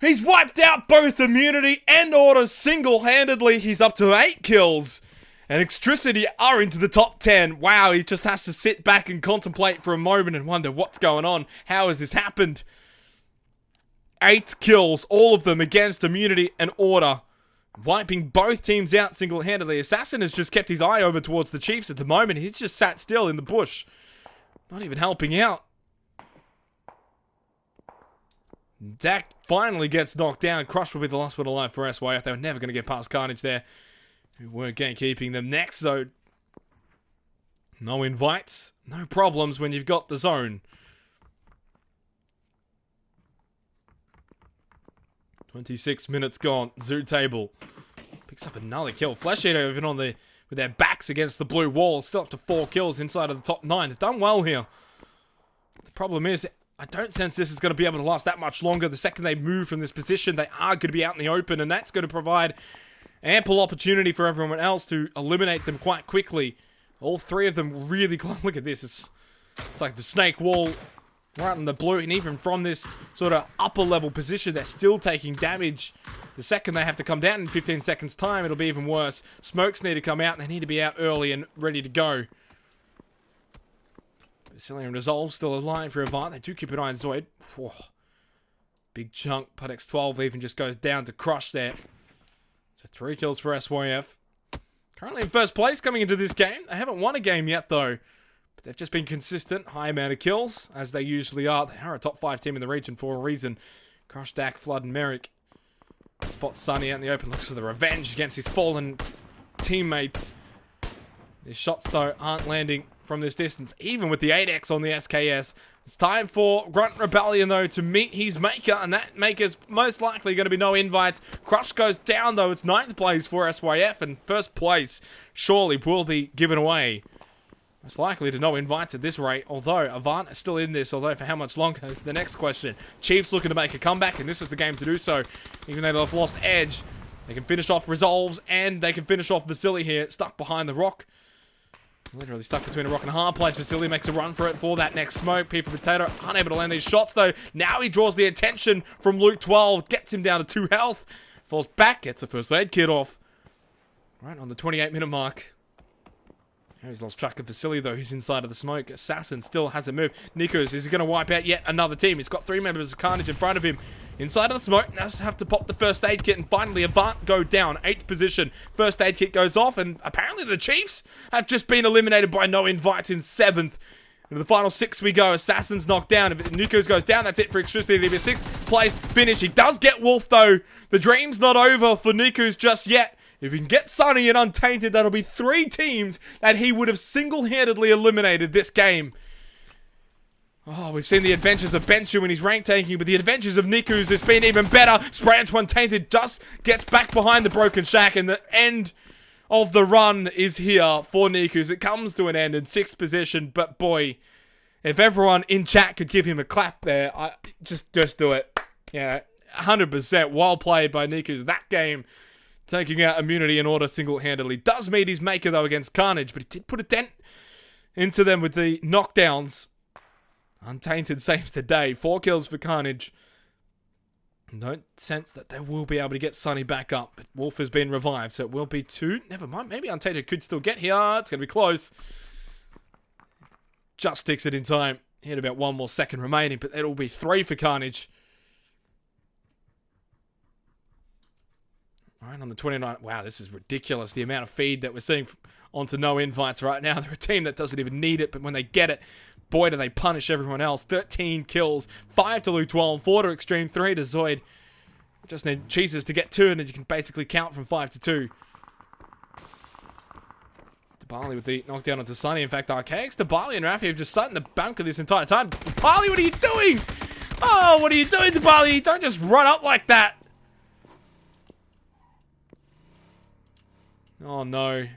He's wiped out both immunity and Order single-handedly. He's up to 8 kills. And Electricity are into the top 10. Wow, he just has to sit back and contemplate for a moment and wonder what's going on. How has this happened? 8 kills, all of them against immunity and Order. Wiping both teams out single-handedly. Assassin has just kept his eye over towards the Chiefs at the moment. He's just sat still in the bush. Not even helping out. Dak finally gets knocked down. Crush will be the last one alive for SYF. They were never going to get past Carnage there. Who weren't gatekeeping them. Next zone. No invites. No problems when you've got the zone. 26 minutes gone. Zoo table. Picks up another kill. Flash Eater even on the with their backs against the blue wall. Still up to 4 kills inside of the top 9. They've done well here. The problem is, I don't sense this is going to be able to last that much longer. The second they move from this position, they are going to be out in the open, and that's going to provide ample opportunity for everyone else to eliminate them quite quickly. All 3 of them really close. Look at this. It's like the snake wall right in the blue, and even from this sort of upper level position, they're still taking damage. The second they have to come down in 15 seconds time, it'll be even worse. Smokes need to come out, and they need to be out early and ready to go. Vasilian Resolve still alive for Avant. They do keep an eye on Zoid. Whoa. Big chunk. Pudex 12 even just goes down to Crush there. So 3 kills for SYF. Currently in first place coming into this game. They haven't won a game yet though. But they've just been consistent. High amount of kills, as they usually are. They are a top 5 team in the region for a reason. Crush, Dak, Flood, and Merrick. Spots Sunny out in the open. Looks for the revenge against his fallen teammates. His shots, though, aren't landing from this distance, even with the 8x on the SKS. It's time for Grunt Rebellion, though, to meet his maker, and that maker's most likely going to be no invites. Crush goes down, though. It's 9th place for SYF, and first place surely will be given away. Most likely to no invites at this rate, although Avant is still in this, although for how much longer is the next question. Chiefs looking to make a comeback, and this is the game to do so. Even though they've lost Edge, they can finish off Resolves, and they can finish off Vasily here, stuck behind the rock. Literally stuck between a rock and a hard place. Vasily makes a run for it for that next smoke. P for Potato, unable to land these shots, though. Now he draws the attention from Luke 12, gets him down to 2 health, falls back, gets a first aid kit off. Right on the 28-minute mark. He's lost track of Vasily, though. He's inside of the smoke. Assassin still hasn't moved. Nikos, is he going to wipe out yet another team? He's got 3 members of Carnage in front of him. Inside of the smoke, now just have to pop the first aid kit, and finally Avant go down. 8th position. First aid kit goes off, and apparently the Chiefs have just been eliminated by no invite in 7th. Into the final 6 we go. Assassin's knocked down. If Nikos goes down, that's it for Electricity to be a 6th place finish. He does get Wolf, though. The dream's not over for Nikos just yet. If he can get Sunny and Untainted, that'll be 3 teams that he would have single-handedly eliminated this game. Oh, we've seen the adventures of Benchu in his rank taking, but the adventures of Niku's has been even better. Spray into Untainted just gets back behind the Broken Shack, and the end of the run is here for Niku's. It comes to an end in 6th position, but boy, if everyone in chat could give him a clap there, just do it. Yeah, 100% well played by Niku's. That game, taking out immunity and Order single-handedly. Does meet his maker, though, against Carnage, but he did put a dent into them with the knockdowns. Untainted saves the day. 4 kills for Carnage. Don't sense that they will be able to get Sunny back up, but Wolf has been revived, so it will be 2. Never mind, maybe Untainted could still get here. It's going to be close. Just sticks it in time. He had about 1 more second remaining, but it'll be 3 for Carnage. Alright, on the 29th. Wow, this is ridiculous. The amount of feed that we're seeing onto no invites right now. They're a team that doesn't even need it, but when they get it, boy, do they punish everyone else. 13 kills. 5 to Luke 12. 4 to Extreme. 3 to Zoid. Just need cheeses to get 2, and then you can basically count from 5 to 2. Debali with the knockdown onto Sunny. In fact, Archaics, Debali, and Rafi have just sat in the bunker this entire time. Debali, what are you doing? Oh, what are you doing, Debali? Don't just run up like that. Oh, no.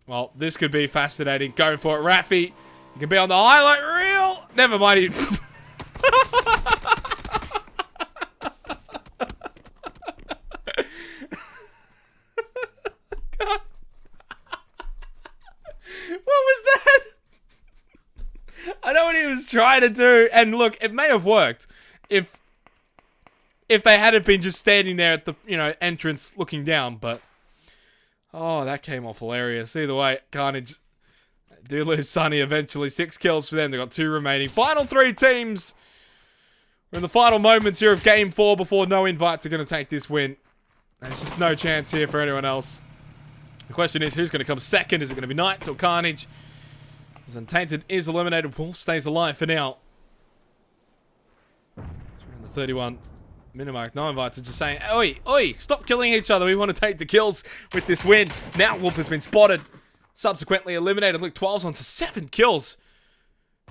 Well, this could be fascinating. Go for it, Rafi. You can be on the highlight reel. Never mind. I know what he was trying to do, and look, it may have worked if they hadn't been just standing there at the entrance looking down. But oh, that came off hilarious. Either way, Carnage do lose Sunny eventually. 6 kills for them. They've got 2 remaining. Final 3 teams. We're in the final moments here of Game 4 before no invites are going to take this win. There's just no chance here for anyone else. The question is, who's going to come second? Is it going to be Knights or Carnage? As Untainted is eliminated, Wolf stays alive for now. It's around the 31-minute mark. No invites are just saying, oi, oi, stop killing each other. We want to take the kills with this win. Now Wolf has been spotted. Subsequently eliminated. Look, 12's on to 7 kills.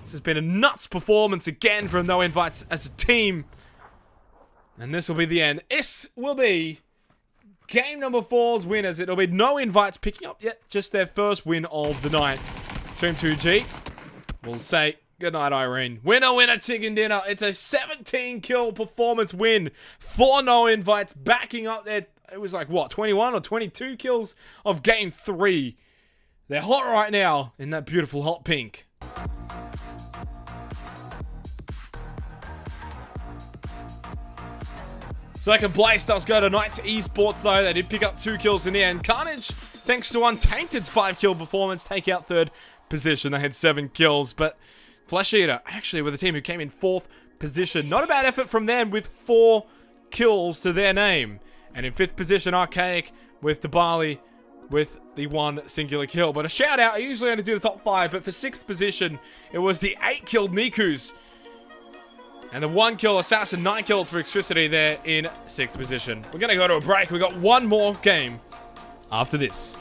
This has been a nuts performance again from No Invites as a team. And this will be the end. This will be game number 4's winners. It'll be No Invites picking up yet just their first win of the night. Stream 2G will say goodnight, Irene. Winner, winner, chicken dinner. It's a 17-kill performance win for No Invites, backing up their, it was like, what, 21 or 22 kills of game 3. They're hot right now in that beautiful hot pink. Second place does go to Knights Esports, though. They did pick up 2 kills in the end. Carnage, thanks to Untainted's 5-kill performance, take out 3rd position. They had 7 kills, but Flesh Eater actually with a team who came in 4th position. Not a bad effort from them with 4 kills to their name. And in 5th position, Archaic with Debali with the 1 singular kill. But a shout out, I usually only do the top 5, but for 6th position, it was the 8-killed Nikus. And the 1-kill Assassin, 9 kills for Extricity there in 6th position. We're going to go to a break. We've got one more game after this.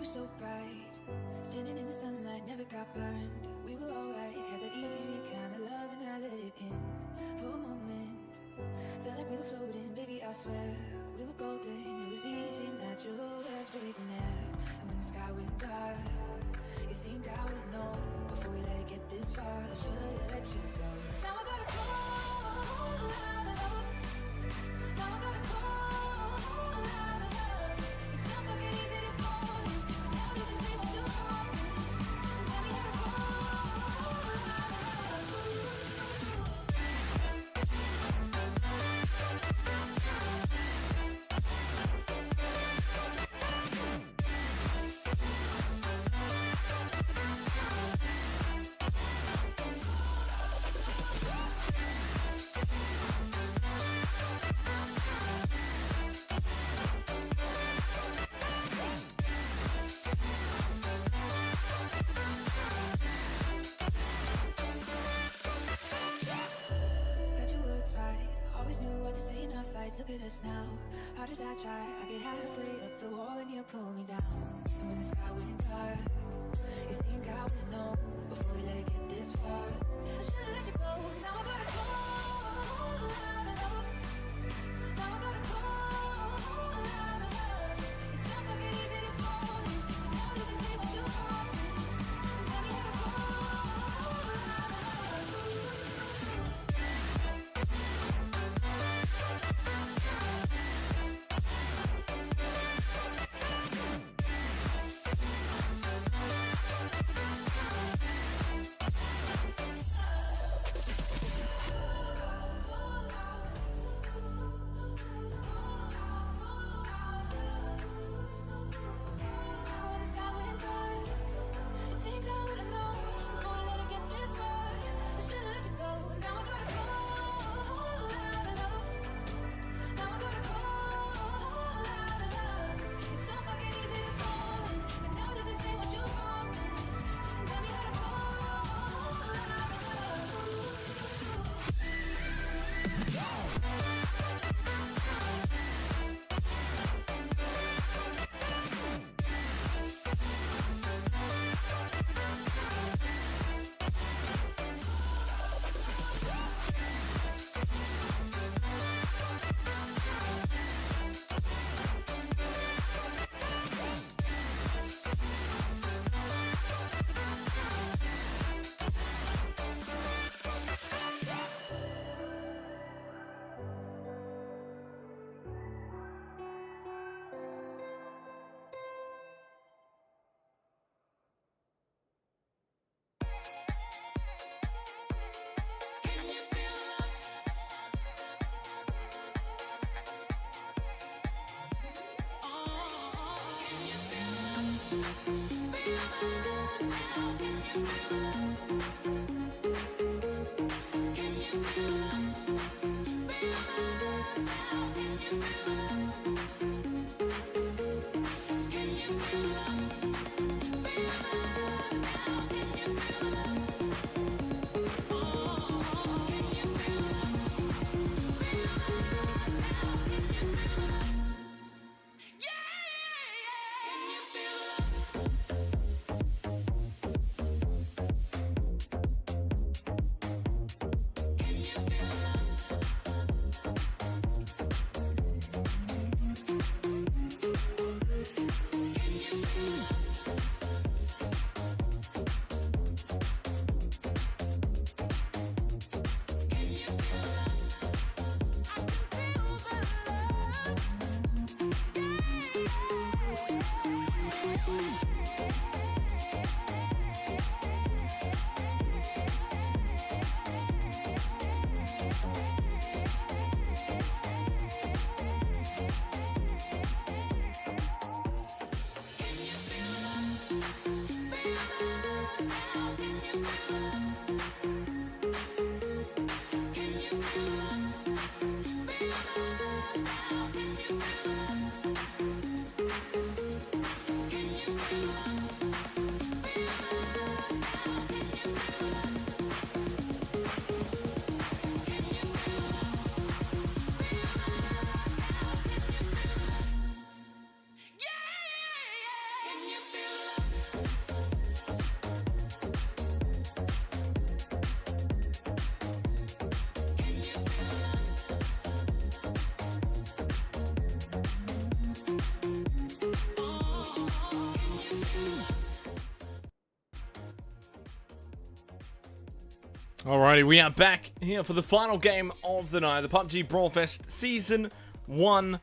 were so bright, standing in the sunlight, never got burned. We were alright, had that easy kind of love, and I let it in for a moment. Felt like we were floating, baby, I swear. We were golden, it was easy, natural as breathing air. And when the sky went dark, you think I would know before we let it get this far. I should've let you go. Now I gotta go. Now I gotta go. It's so fucking easy to fall. Now you can say what you want. Tell me how to go. Got your words right. Always knew what to say in our fights. Look at us now. Hard as I try, I get halfway up the wall and you pull me down. And when the sky went dark, you think I would know before we let it get this far. I should've let you go. Now I gotta go. Now I gotta go. It's so fucking easy to fall. Now you can say what you want. Tell me how to go. When the sky went dark, you think I would've known before we let it get this far. I should've let you go. Now I gotta go. Now I gotta go. It's so fucking easy to fall, but now you can say what you want. And tell me how to go. Alrighty, we are back here for the final game of the night, the PUBG BrawlFest Season 1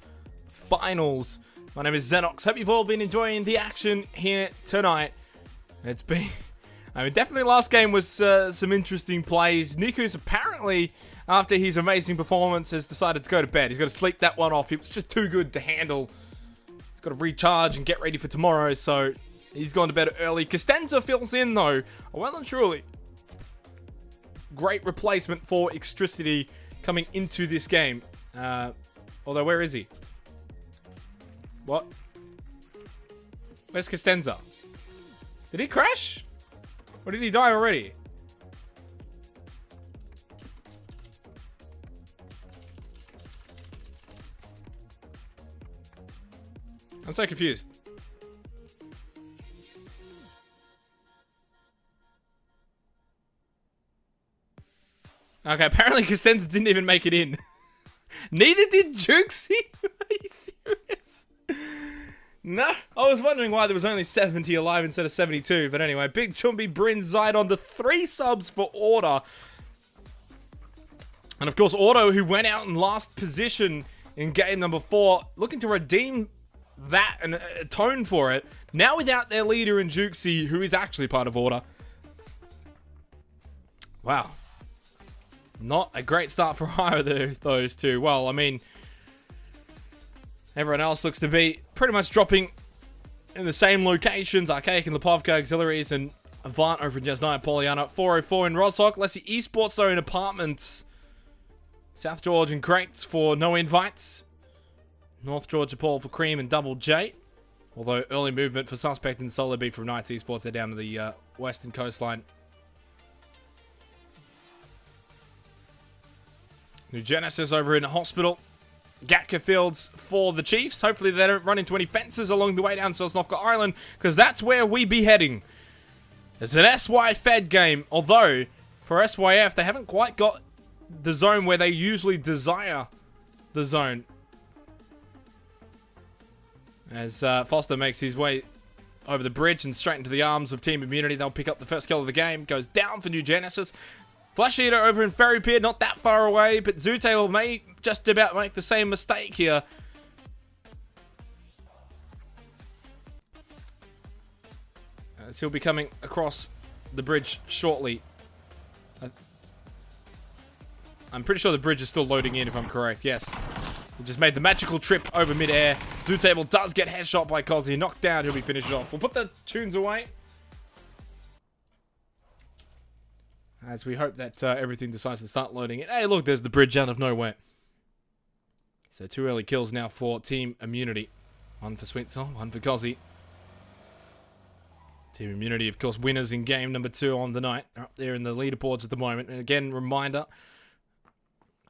Finals. My name is Xenox. Hope you've all been enjoying the action here tonight. It's been... definitely last game was some interesting plays. Niku's apparently, after his amazing performance, has decided to go to bed. He's got to sleep that one off. It was just too good to handle. He's got to recharge and get ready for tomorrow, so he's gone to bed early. Costanza fills in, though, well and truly. Great replacement for Extricity coming into this game. Although, where is he? What? Where's Costanza? Did he crash? Or did he die already? I'm so confused. Okay, apparently Costanza didn't even make it in. Neither did Jukesy. Are you serious? No, I was wondering why there was only 70 alive instead of 72. But anyway, Big Chumbi brings Zydon to 3 subs for Order. And of course, Auto, who went out in last position in game number 4, looking to redeem that and atone for it. Now without their leader in Jukesy, who is actually part of Order. Wow. Not a great start for either of those two. Well, I mean, everyone else looks to be pretty much dropping in the same locations. Archaic and Lipovka Auxiliaries and Avant over in Jasnaya Poliana. 404 in Rostock. Lessie Esports though in Apartments. South George and Greats for no invites. North Georgia Paul for Cream and Double J. Although early movement for Suspect and Solo B from Knights Esports. They're down to the western coastline. New Genesis over in Hospital. Gatka Fields for the Chiefs. Hopefully they don't run into any fences along the way down Sosnovka Island, because that's where we be heading. It's an SY Fed game, although for SYF they haven't quite got the zone where they usually desire the zone. As Foster makes his way over the bridge and straight into the arms of Team Immunity, they'll pick up the first kill of the game. Goes down for New Genesis. Flash Eater over in Ferry Pier, not that far away, but Zute may just about make the same mistake here. As he'll be coming across the bridge shortly. I'm pretty sure the bridge is still loading in, if I'm correct. Yes. He just made the magical trip over mid-air. Zutable does get headshot by Cozzy. Knocked down, he'll be finished off. We'll put the tunes away. As we hope that everything decides to start loading it. Hey, look, there's the bridge out of nowhere. So 2 early kills now for Team Immunity. 1 for Switzer, 1 for Cozzy. Team Immunity, of course, winners in game number 2 on the night. They're up there in the leaderboards at the moment. And again, reminder,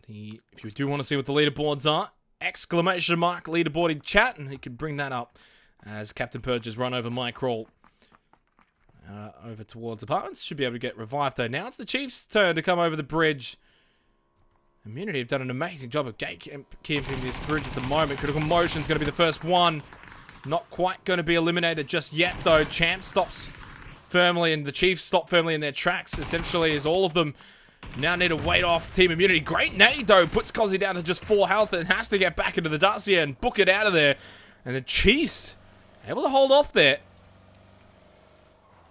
if you do want to see what the leaderboards are, exclamation mark leaderboard in chat, and he can bring that up as Captain Purge has run over Mike Roll. Over towards Apartments. Should be able to get revived though. Now it's the Chiefs' turn to come over the bridge. Immunity have done an amazing job of gatekeeping this bridge at the moment. Critical Motion's going to be the first one. Not quite going to be eliminated just yet though. Champ stops firmly and the Chiefs stop firmly in their tracks. Essentially, as all of them now need to wait off Team Immunity. Great nade though. Puts Cozzy down to just 4 health and has to get back into the Dacia and book it out of there. And the Chiefs able to hold off there.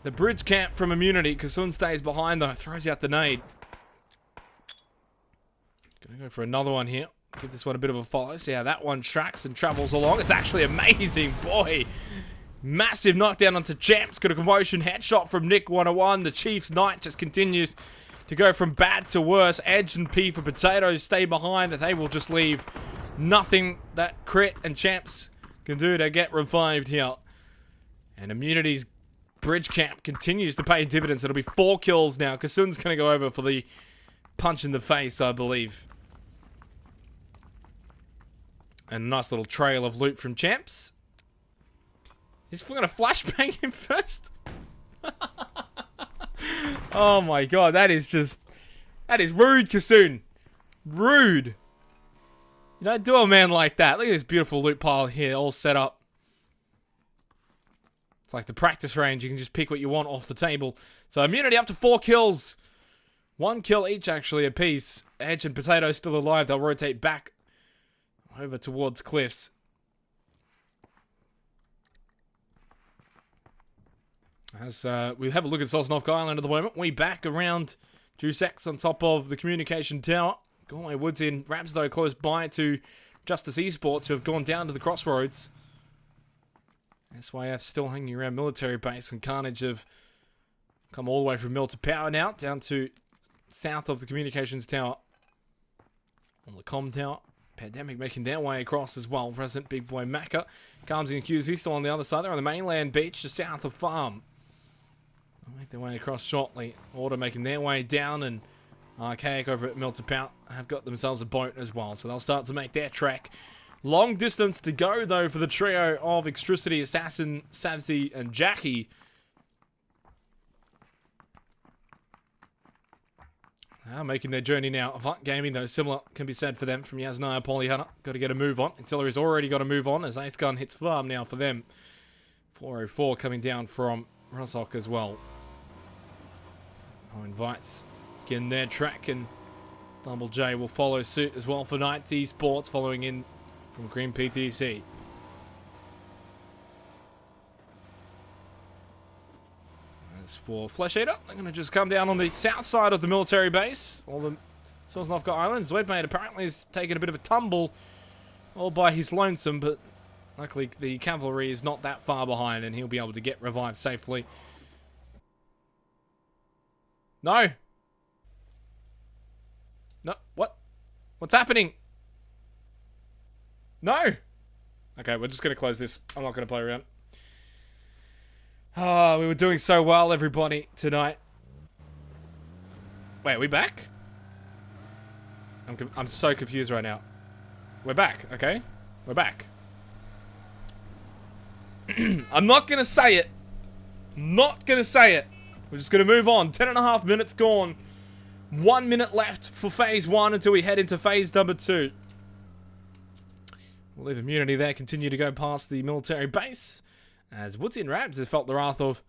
The bridge camp from Immunity. Kasun stays behind though. Throws out the nade. Gonna go for another one here. Give this one a bit of a follow. See how that one tracks and travels along. It's actually amazing. Boy. Massive knockdown onto Champs. Got a commotion. Headshot from Nick 101. The Chiefs Knight just continues to go from bad to worse. Edge and P for Potatoes stay behind. They will just leave nothing that Crit and Champs can do to get revived here. And Immunity's bridge camp continues to pay dividends. It'll be 4 kills now. Kasun's going to go over for the punch in the face, I believe. And a nice little trail of loot from Champs. He's going to flashbang him first. Oh my god, that is rude, Kasun. Rude. You don't do a man like that. Look at this beautiful loot pile here, all set up. It's like the practice range. You can just pick what you want off the table. So Immunity up to 4 kills. 1 kill each, actually, apiece. Edge and Potato still alive. They'll rotate back over towards Cliffs. As we have a look at Sosnovka Island at the moment, we back around Juicex on top of the communication tower. Galway Woods in. Rabs, though, close by to Justice Esports, who have gone down to the crossroads. SYF still hanging around military base, and Carnage have come all the way from Mill to Power now, down to south of the communications tower. On the comm tower. Pandemic making their way across as well. Resident Big Boy Macca. Comes in QZ still on the other side. They're on the mainland beach just south of Farm. They'll make their way across shortly. Order making their way down, and Archaic over at Milterpout have got themselves a boat as well. So they'll start to make their trek. Long distance to go, though, for the trio of Extricity, Assassin, Savsy, and Jackie. Making their journey now. Avant Gaming, though, similar can be said for them from Yasnaya Polyhunter. Got to get a move on. Auxiliary's already got a move on as Ace Gun hits Farm now for them. 404 coming down from Rossok as well. Invites getting their track, and Double J will follow suit as well for Knights Esports, following in from Green PTC. As for Flesh Eater, they're going to just come down on the south side of the military base. All the Sosnovka Islands. Zwedmate apparently has taken a bit of a tumble all by his lonesome, but luckily the cavalry is not that far behind, and he'll be able to get revived safely. No! No, what? What's happening? No! Okay, we're just going to close this. I'm not going to play around. Oh, we were doing so well, everybody, tonight. Wait, are we back? I'm so confused right now. We're back, okay? We're back. I'm not going to say it. Not going to say it. We're just going to move on. 10.5 minutes gone. 1 minute left for phase 1 until we head into phase number 2. We'll leave immunity there. Continue to go past the military base. As Woodsy and Rabs have felt the wrath of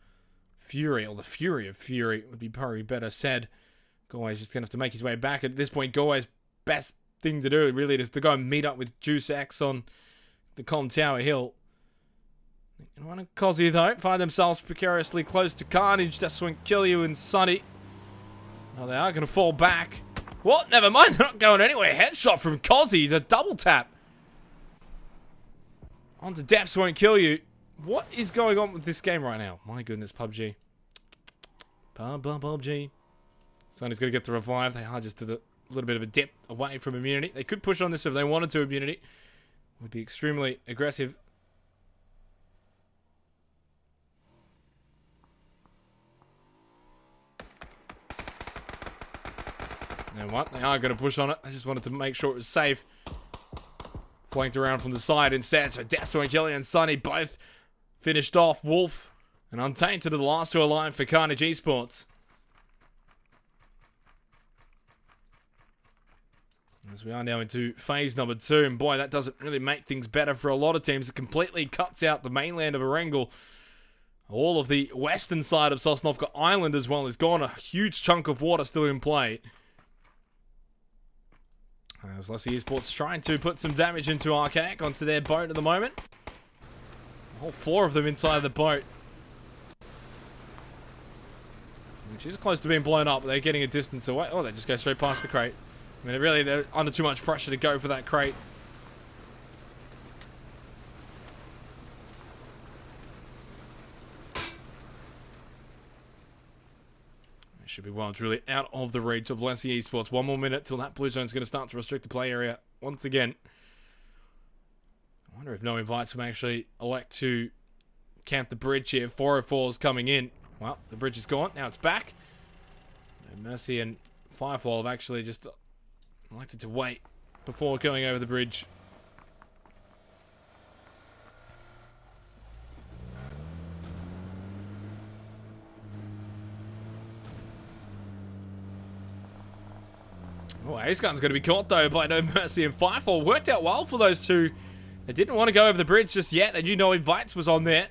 Fury, or the fury of Fury, would be probably better said. Galway's just going to have to make his way back. At this point, Galway's best thing to do really is to go and meet up with Juice X on the Com Tower Hill. One of Cozzy, though, find themselves precariously close to Carnage. That's when Killu and Sunny. Oh, they are going to fall back. What? Never mind. They're not going anywhere. Headshot from Cozzy. He's a double tap. On to Deaths won't kill you. What is going on with this game right now? My goodness, PUBG. PUBG. Sunny's going to get the revive. They are just a little bit of a dip away from immunity. They could push on this if they wanted to. Immunity would be extremely aggressive. You know what? They are going to push on it. I just wanted to make sure it was safe. Flanked around from the side instead. So Deathswing, Kelly, and Sunny both finished off. Wolf and Untainted are the last two alive for Carnage Esports. As we are now into phase number 2. And boy, that doesn't really make things better for a lot of teams. It completely cuts out the mainland of Erangel. All of the western side of Sosnovka Island as well is gone. A huge chunk of water still in play. As Lussie Esports trying to put some damage into Archaic onto their boat at the moment. All 4 of them inside the boat. Which is close to being blown up. They're getting a distance away. Oh, they just go straight past the crate. I mean, really, they're under too much pressure to go for that crate. Should be well and truly out of the reach of Lassie Esports. 1 more minute till that blue zone's going to start to restrict the play area once again. I wonder if no invites will actually elect to camp the bridge here. 404's coming in. Well, the bridge is gone. Now it's back. And Mercy and Firefall have actually just elected to wait before going over the bridge. Oh, Ace Gun's going to be caught, though, by No Mercy and Firefall. Worked out well for those two. They didn't want to go over the bridge just yet. They knew no invites was on there.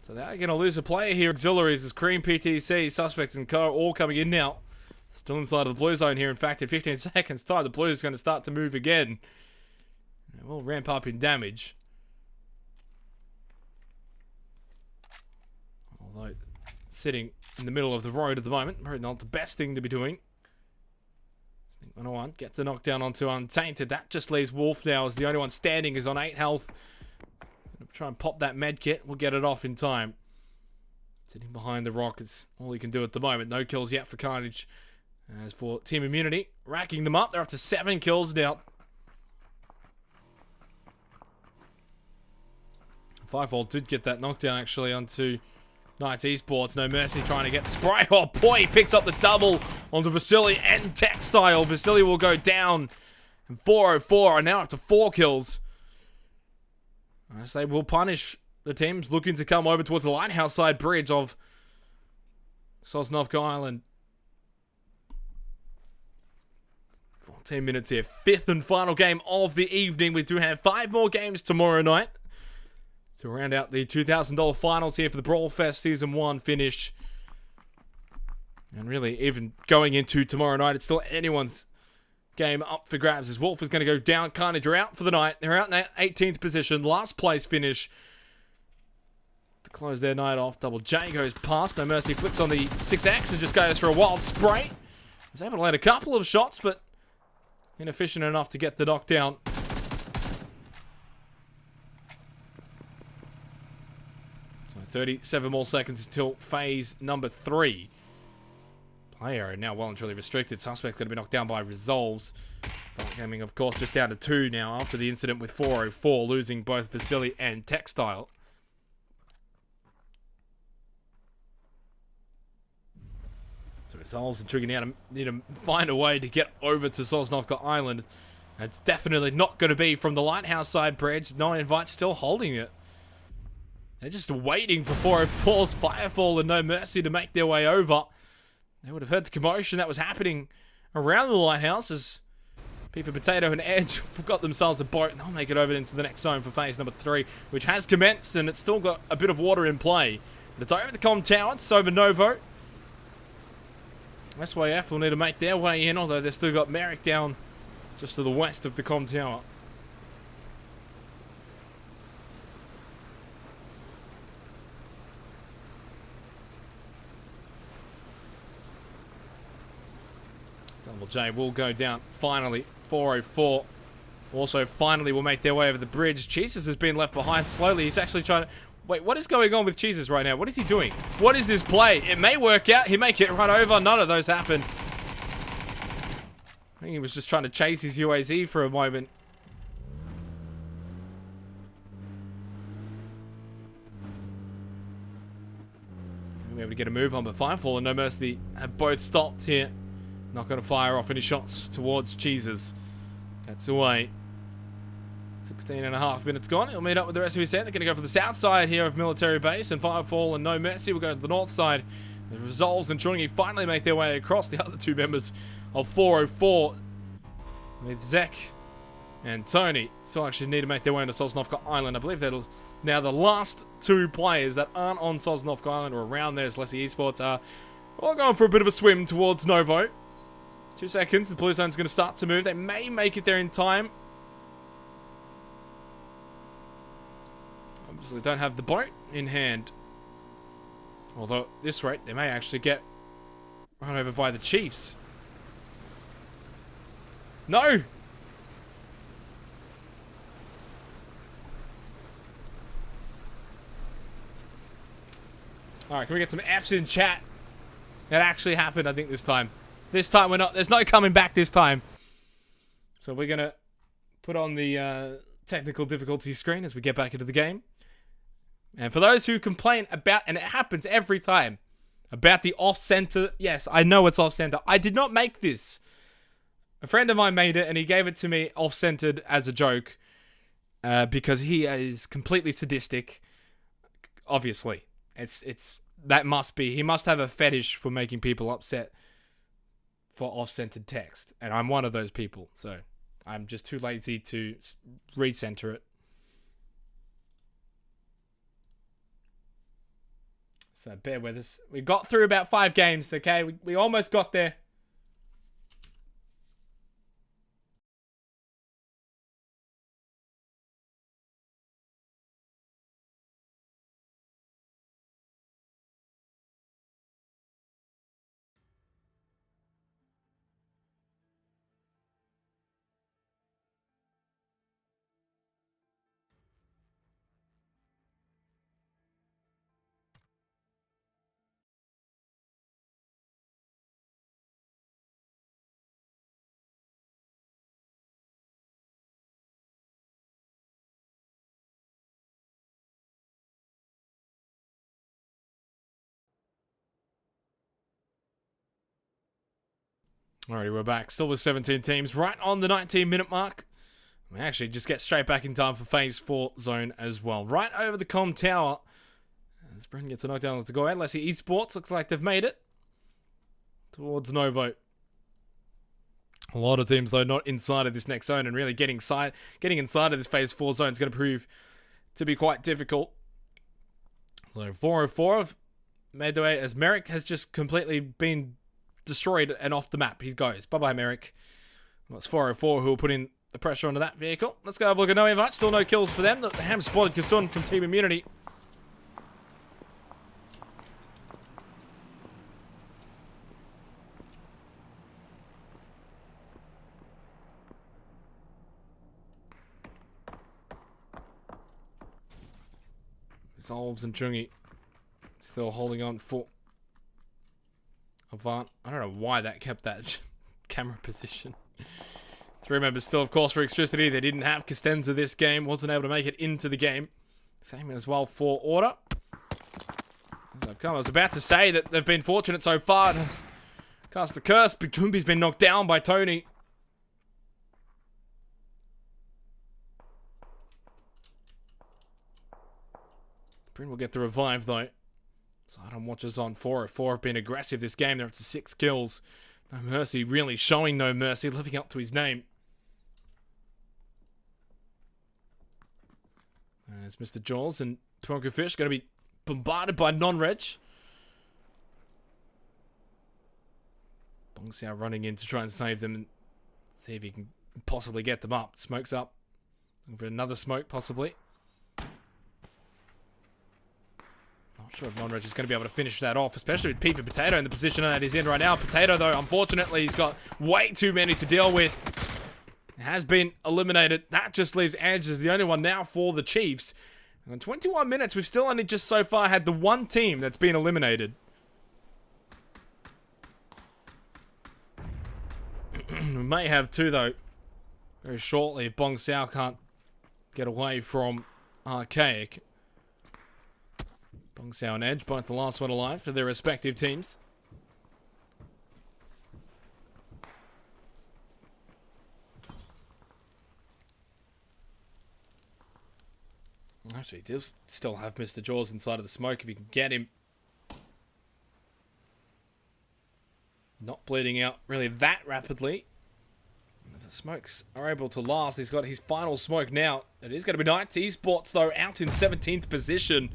So So they're going to lose a player here. Auxiliaries is Cream, PTC, Suspect, and Co. all coming in now. Still inside of the blue zone here. In fact, in 15 seconds time, the Blues is going to start to move again. It will ramp up in damage. Although sitting in the middle of the road at the moment, probably not the best thing to be doing. 101 gets a knockdown onto Untainted. That just leaves Wolf now as the only one standing. Is on 8 health. Try and pop that med kit. We'll get it off in time. Sitting behind the rock is all he can do at the moment. No kills yet for Carnage. As for Team Immunity, racking them up. They're up to 7 kills now. 5-4 did get that knockdown actually onto Knights Esports. No Mercy trying to get the spray. Oh boy, he picks up the double onto Vasily and Textile. Vasily will go down. And 404 are now up to 4 kills. As they will punish the teams looking to come over towards the lighthouse side bridge of Sosnovka Island. 14 minutes here. 5th and final game of the evening. We do have 5 more games tomorrow night to round out the $2,000 finals here for the BrawlFest Season 1 finish. And really, even going into tomorrow night, it's still anyone's game up for grabs as Wolf is going to go down. Carnage are out for the night. They're out in 18th position. Last place finish to close their night off. Double J goes past. No Mercy flicks on the 6X and just goes for a wild spray. Was able to land a couple of shots, but inefficient enough to get the knockdown. So 37 more seconds until phase number 3. Player now well and truly restricted. Suspect's going to be knocked down by Resolves. Gaming, of course, just down to 2 now after the incident with 404, losing both Vasily and Textile. So Resolves and Trigger now need to find a way to get over to Sosnovka Island. And it's definitely not going to be from the lighthouse side bridge. No invite, still holding it. They're just waiting for 404's Firefall and No Mercy to make their way over. They would have heard the commotion that was happening around the lighthouse as Pifa Potato and Edge got themselves a boat. And they'll make it over into the next zone for phase number 3, which has commenced, and it's still got a bit of water in play. But it's over the comm tower. It's over Novo. SYF will need to make their way in, although they've still got Merrick down just to the west of the comm tower. Double J will go down finally. 404 also finally will make their way over the bridge. Jesus has been left behind slowly. He's actually trying to... Wait, what is going on with Jesus right now? What is he doing? What is this play? It may work out. He may get run over. None of those happen. I think he was just trying to chase his UAZ for a moment. We'll be able to get a move on, but Firefall and No Mercy have both stopped here. Not going to fire off any shots towards Jesus. Gets away. 16.5 minutes gone. He'll meet up with the rest of his set. They're going to go for the south side here of Military Base. And Firefall and No Mercy will go to the north side. The Resolves and Chungi finally make their way across. The other 2 members of 404 with Zek and Tony still actually need to make their way into Sosnovka Island. I believe they're now the last 2 players that aren't on Sosnovka Island or around there as Leslie Esports are all going for a bit of a swim towards Novo. 2 seconds. The blue zone's going to start to move. They may make it there in time. Obviously don't have the boat in hand. Although, at this rate, they may actually get run over by the Chiefs. No! Alright, can we get some F's in chat? That actually happened, I think, this time. This time we're not... There's no coming back this time. So we're going to put on the technical difficulty screen as we get back into the game. And for those who complain about, and it happens every time, about the off-center, yes, I know it's off-center. I did not make this. A friend of mine made it, and he gave it to me off-centered as a joke, because he is completely sadistic. Obviously, that must be. He must have a fetish for making people upset for off-centered text, and I'm one of those people. So I'm just too lazy to recenter it. So bear with us. We got through about 5 games, okay? We almost got there. Alrighty, we're back. Still with 17 teams. Right on the 19-minute mark. We actually just get straight back in time for Phase 4 zone as well. Right over the comm tower. As Brendan gets a knockdown to go ahead. Let's see Esports. Looks like they've made it towards Novo. A lot of teams, though, not inside of this next zone. And really getting inside of this Phase 4 zone is going to prove to be quite difficult. So 404 have made their way as Merrick has just completely been destroyed and off the map. He goes. Bye-bye, Merrick. Well, it's 404 who will put in the pressure onto that vehicle. Let's go have a look at no invite. Still no kills for them. The ham spotted Kasun from Team Immunity. Solves and Chungi still holding on for Avant. I don't know why that kept that camera position. 3 members still, of course, for Electricity. They didn't have Costenza this game. Wasn't able to make it into the game. Same as well for Order. As I've come, I was about to say that they've been fortunate so far. Cast the curse. Big Jumbi's been knocked down by Tony. Bryn will get the revive, though. Sidearm watchers on 404 have been aggressive this game. They're up to 6 kills. No Mercy, really showing no mercy, living up to his name. There's Mr. Jaws and Twonka Fish going to be bombarded by non-reg. Bong Xiao running in to try and save them and see if he can possibly get them up. Smoke's up. Looking for another smoke, possibly. Not sure if non-reg is going to be able to finish that off, especially with Peter Potato in the position that he's in right now. Potato, though, unfortunately, he's got way too many to deal with. Has been eliminated. That just leaves Edge as the only one now for the Chiefs. And in 21 minutes, we've still only just so far had the one team that's been eliminated. We may have 2, though, very shortly if Bong Xiao can't get away from Archaic. Bong Xiao and Edge, both the last one alive for their respective teams. Actually, he does still have Mr. Jaws inside of the smoke if he can get him. Not bleeding out really that rapidly. If the smokes are able to last, he's got his final smoke now. It is going to be Knights Esports, though, out in 17th position.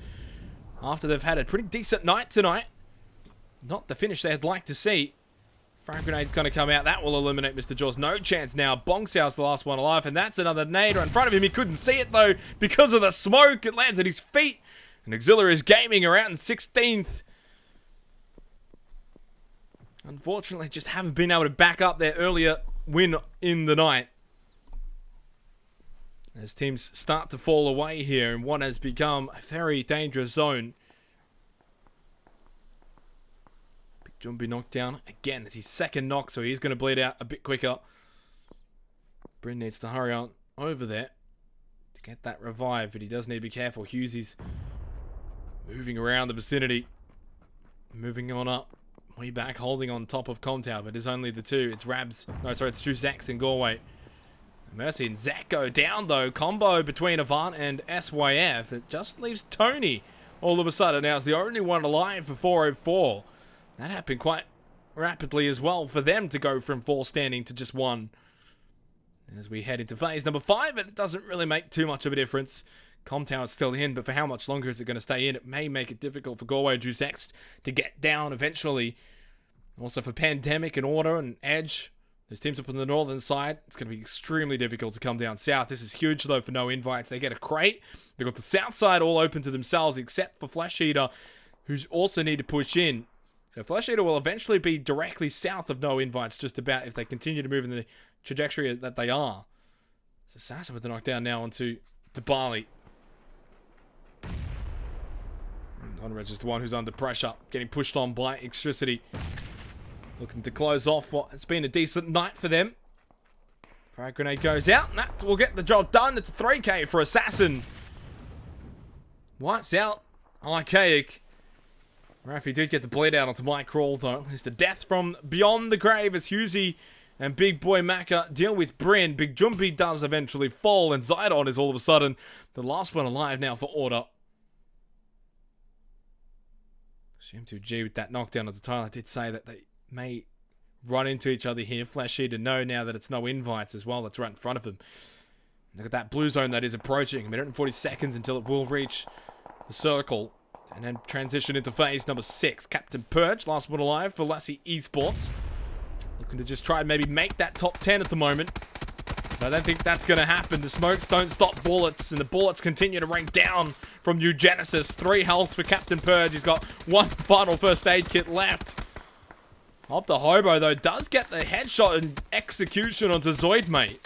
After they've had a pretty decent night tonight. Not the finish they'd like to see. Frag grenade going to come out. That will eliminate Mr. Jaws. No chance now. Bong Xiao's the last one alive. And that's another nade in front of him. He couldn't see it, though, because of the smoke. It lands at his feet. And Auxiliaries Gaming are out in 16th. Unfortunately, just haven't been able to back up their earlier win in the night. As teams start to fall away here in what has become a very dangerous zone. Big Jumbi knocked down. Again, it's his second knock, so he's going to bleed out a bit quicker. Bryn needs to hurry on over there to get that revive, but he does need to be careful. Hughes is moving around the vicinity. Moving on up. Way back, holding on top of Comtower, but it's only the 2. It's Rabs. No, sorry, it's Drew Zax in Galway. Mercy and Zach go down, though. Combo between Avant and SYF. It just leaves Tony all of a sudden. Now it's the only one alive for 404. That happened quite rapidly as well for them to go from 4 standing to just 1. As we head into phase number 5, it doesn't really make too much of a difference. comm tower's still in, but for how much longer is it going to stay in? It may make it difficult for Galway and Juice X to get down eventually. Also for Pandemic and Order and Edge, those teams up on the northern side, it's going to be extremely difficult to come down south. This is huge, though, for no invites. They get a crate. They've got the south side all open to themselves, except for Flesh Eater, who's also need to push in. So Flesh Eater will eventually be directly south of no invites, just about, if they continue to move in the trajectory that they are. So Sasa with the knockdown now onto Barley. Honorage is the one who's under pressure, getting pushed on by Extricity. Looking to close off what has been a decent night for them. Frag grenade goes out, and that will get the job done. It's a 3K for Assassin. Wipes out Archaic. Raffy did get the bleed out onto Mike Crawl, though. There's the death from beyond the grave as Husey and Big Boy Macca deal with Bryn. Big Jumpy does eventually fall, and Zydon is all of a sudden the last one alive now for Order. M2G with that knockdown at the time. I did say that they may run into each other here. Flash Eater know now that it's no invites as well. That's right in front of them. Look at that blue zone that is approaching. A minute and 40 seconds until it will reach the circle. And then transition into phase number 6. Captain Purge, last one alive for Lassie Esports. Looking to just try and maybe make that top 10 at the moment. But I don't think that's going to happen. The smokes don't stop bullets, and the bullets continue to rain down from New Genesis. 3 health for Captain Purge. He's got 1 final first aid kit left. Up the Hobo, though, does get the headshot and execution onto Zoid, mate.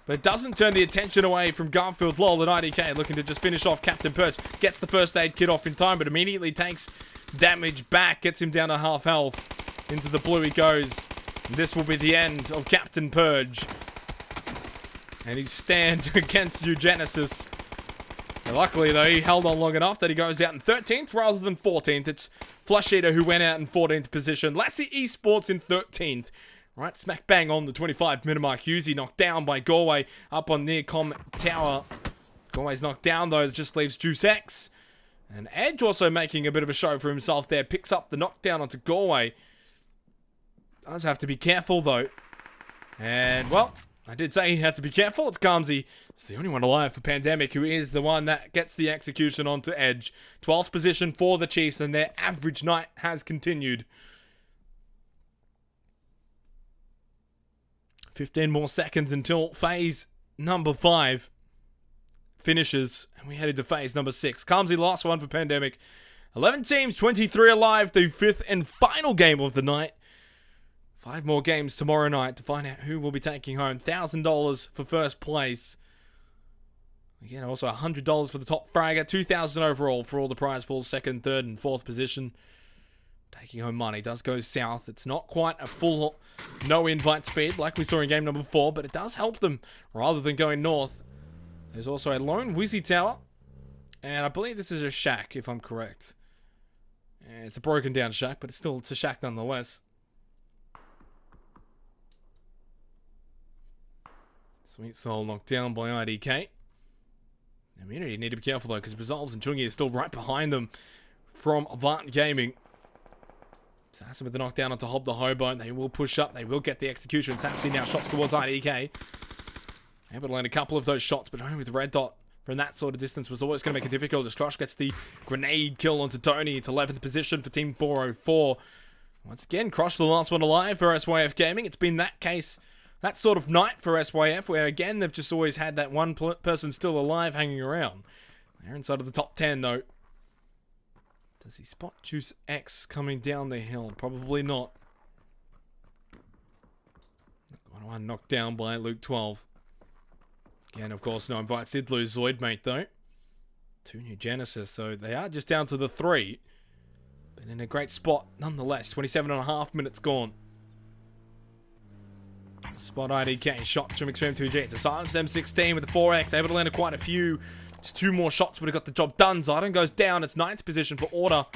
But it doesn't turn the attention away from Garfield Lol and IDK, looking to just finish off Captain Purge. Gets the first aid kit off in time, but immediately takes damage back. Gets him down to half health. Into the blue he goes. And this will be the end of Captain Purge. And his stand against Eugenesis. And luckily, though, he held on long enough that he goes out in 13th rather than 14th. It's Flush Eater who went out in 14th position. Lassie Esports in 13th. Right, smack bang on the 25-minute mark. Husey knocked down by Galway up on near comm tower. Galway's knocked down, though. It just leaves Juice X. And Edge also making a bit of a show for himself there. Picks up the knockdown onto Galway. Does have to be careful, though. And, well, I did say he had to be careful. It's Garmsy. It's the only one alive for Pandemic, who is the one that gets the execution onto Edge. 12th position for the Chiefs, and their average night has continued. 15 more seconds until phase number 5 finishes, and we head into phase number 6. Garmsy, last one for Pandemic. 11 teams, 23 alive, the 5th and final game of the night. 5 more games tomorrow night to find out who will be taking home $1,000 for first place. Again, also $100 for the top fragger, $2,000 overall for all the prize pools, 2nd, 3rd, and 4th position. Taking home money does go south. It's not quite a full no invites feed like we saw in game number 4, but it does help them rather than going north. There's also a lone Wizzy Tower, and I believe this is a shack, if I'm correct. It's a broken down shack, but it's a shack nonetheless. Sweet Soul knocked down by IDK. Immunity need to be careful though, because Resolves and Chungi are still right behind them from Avant Gaming. Sassy with the knockdown onto Hob the Hobo. They will push up. They will get the execution. Sassy now shots towards IDK. Able to land a couple of those shots, but only with Red Dot from that sort of distance was always going to make it difficult as Crush gets the grenade kill onto Tony. It's 11th position for Team 404. Once again, Crush the last one alive for SYF Gaming. It's been that case, that sort of night for SYF, where again, they've just always had that one person still alive hanging around. They're inside of the top 10 though. Does he spot Juice X coming down the hill? Probably not. 1-1 knocked down by Luke 12. Again, of course, no invites. Did lose Zoid, mate, though. 2 New Genesis, so they are just down to the 3. But in a great spot, nonetheless. 27.5 minutes gone. Spot IDK. Shots from Extreme 2G. It's a silence M16 with the 4X. Able to land quite a few. Just 2 more shots would have got the job done. Zydon goes down. It's 9th position for Order.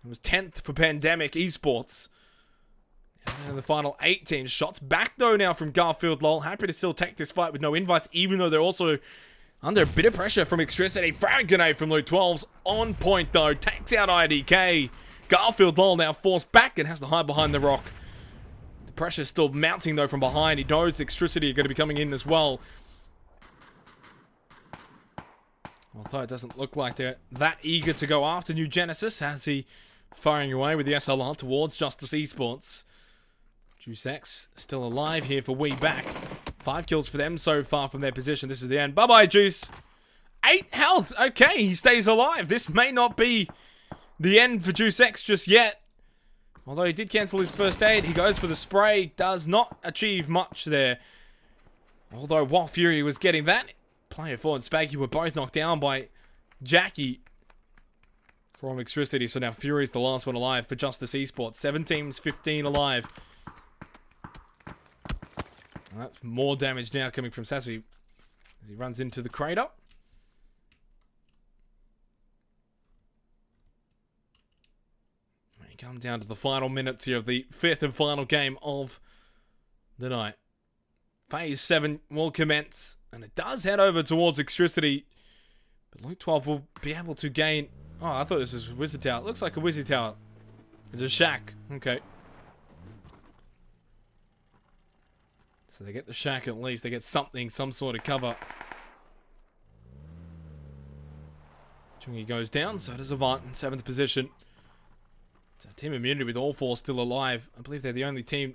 It was 10th for Pandemic Esports. And the final 8 teams. Shots back though now from Garfield Lol. Happy to still take this fight with no invites, even though they're also under a bit of pressure from Extricity. Frag grenade from Luke 12's on point though. Takes out IDK. Garfield Lol now forced back and has to hide behind the rock. The pressure's still mounting though from behind. He knows Extricity are going to be coming in as well. Although it doesn't look like they're that eager to go after New Genesis as he firing away with the SLR towards Justice Esports. Juice X still alive here for We Back. 5 kills for them so far from their position. This is the end. Bye-bye, Juice. 8 health. Okay, he stays alive. This may not be the end for Juice X just yet. Although he did cancel his first aid, he goes for the spray. Does not achieve much there. Although while Fury was getting that, Player 4 and Spaggy were both knocked down by Jackie from Extricity. So now Fury's the last one alive for Justice Esports. 7 teams, 15 alive. And that's more damage now coming from Sassy as he runs into the crater. We come down to the final minutes here of the 5th and final game of the night. Phase 7 will commence, and it does head over towards Extricity. But Luke 12 will be able to gain... Oh, I thought this was a Wizard Tower. It looks like a Wizard Tower. It's a shack. Okay. So they get the shack at least. They get something, some sort of cover. Chungi goes down, so does Avant in 7th position. So Team Immunity with all 4 still alive. I believe they're the only team,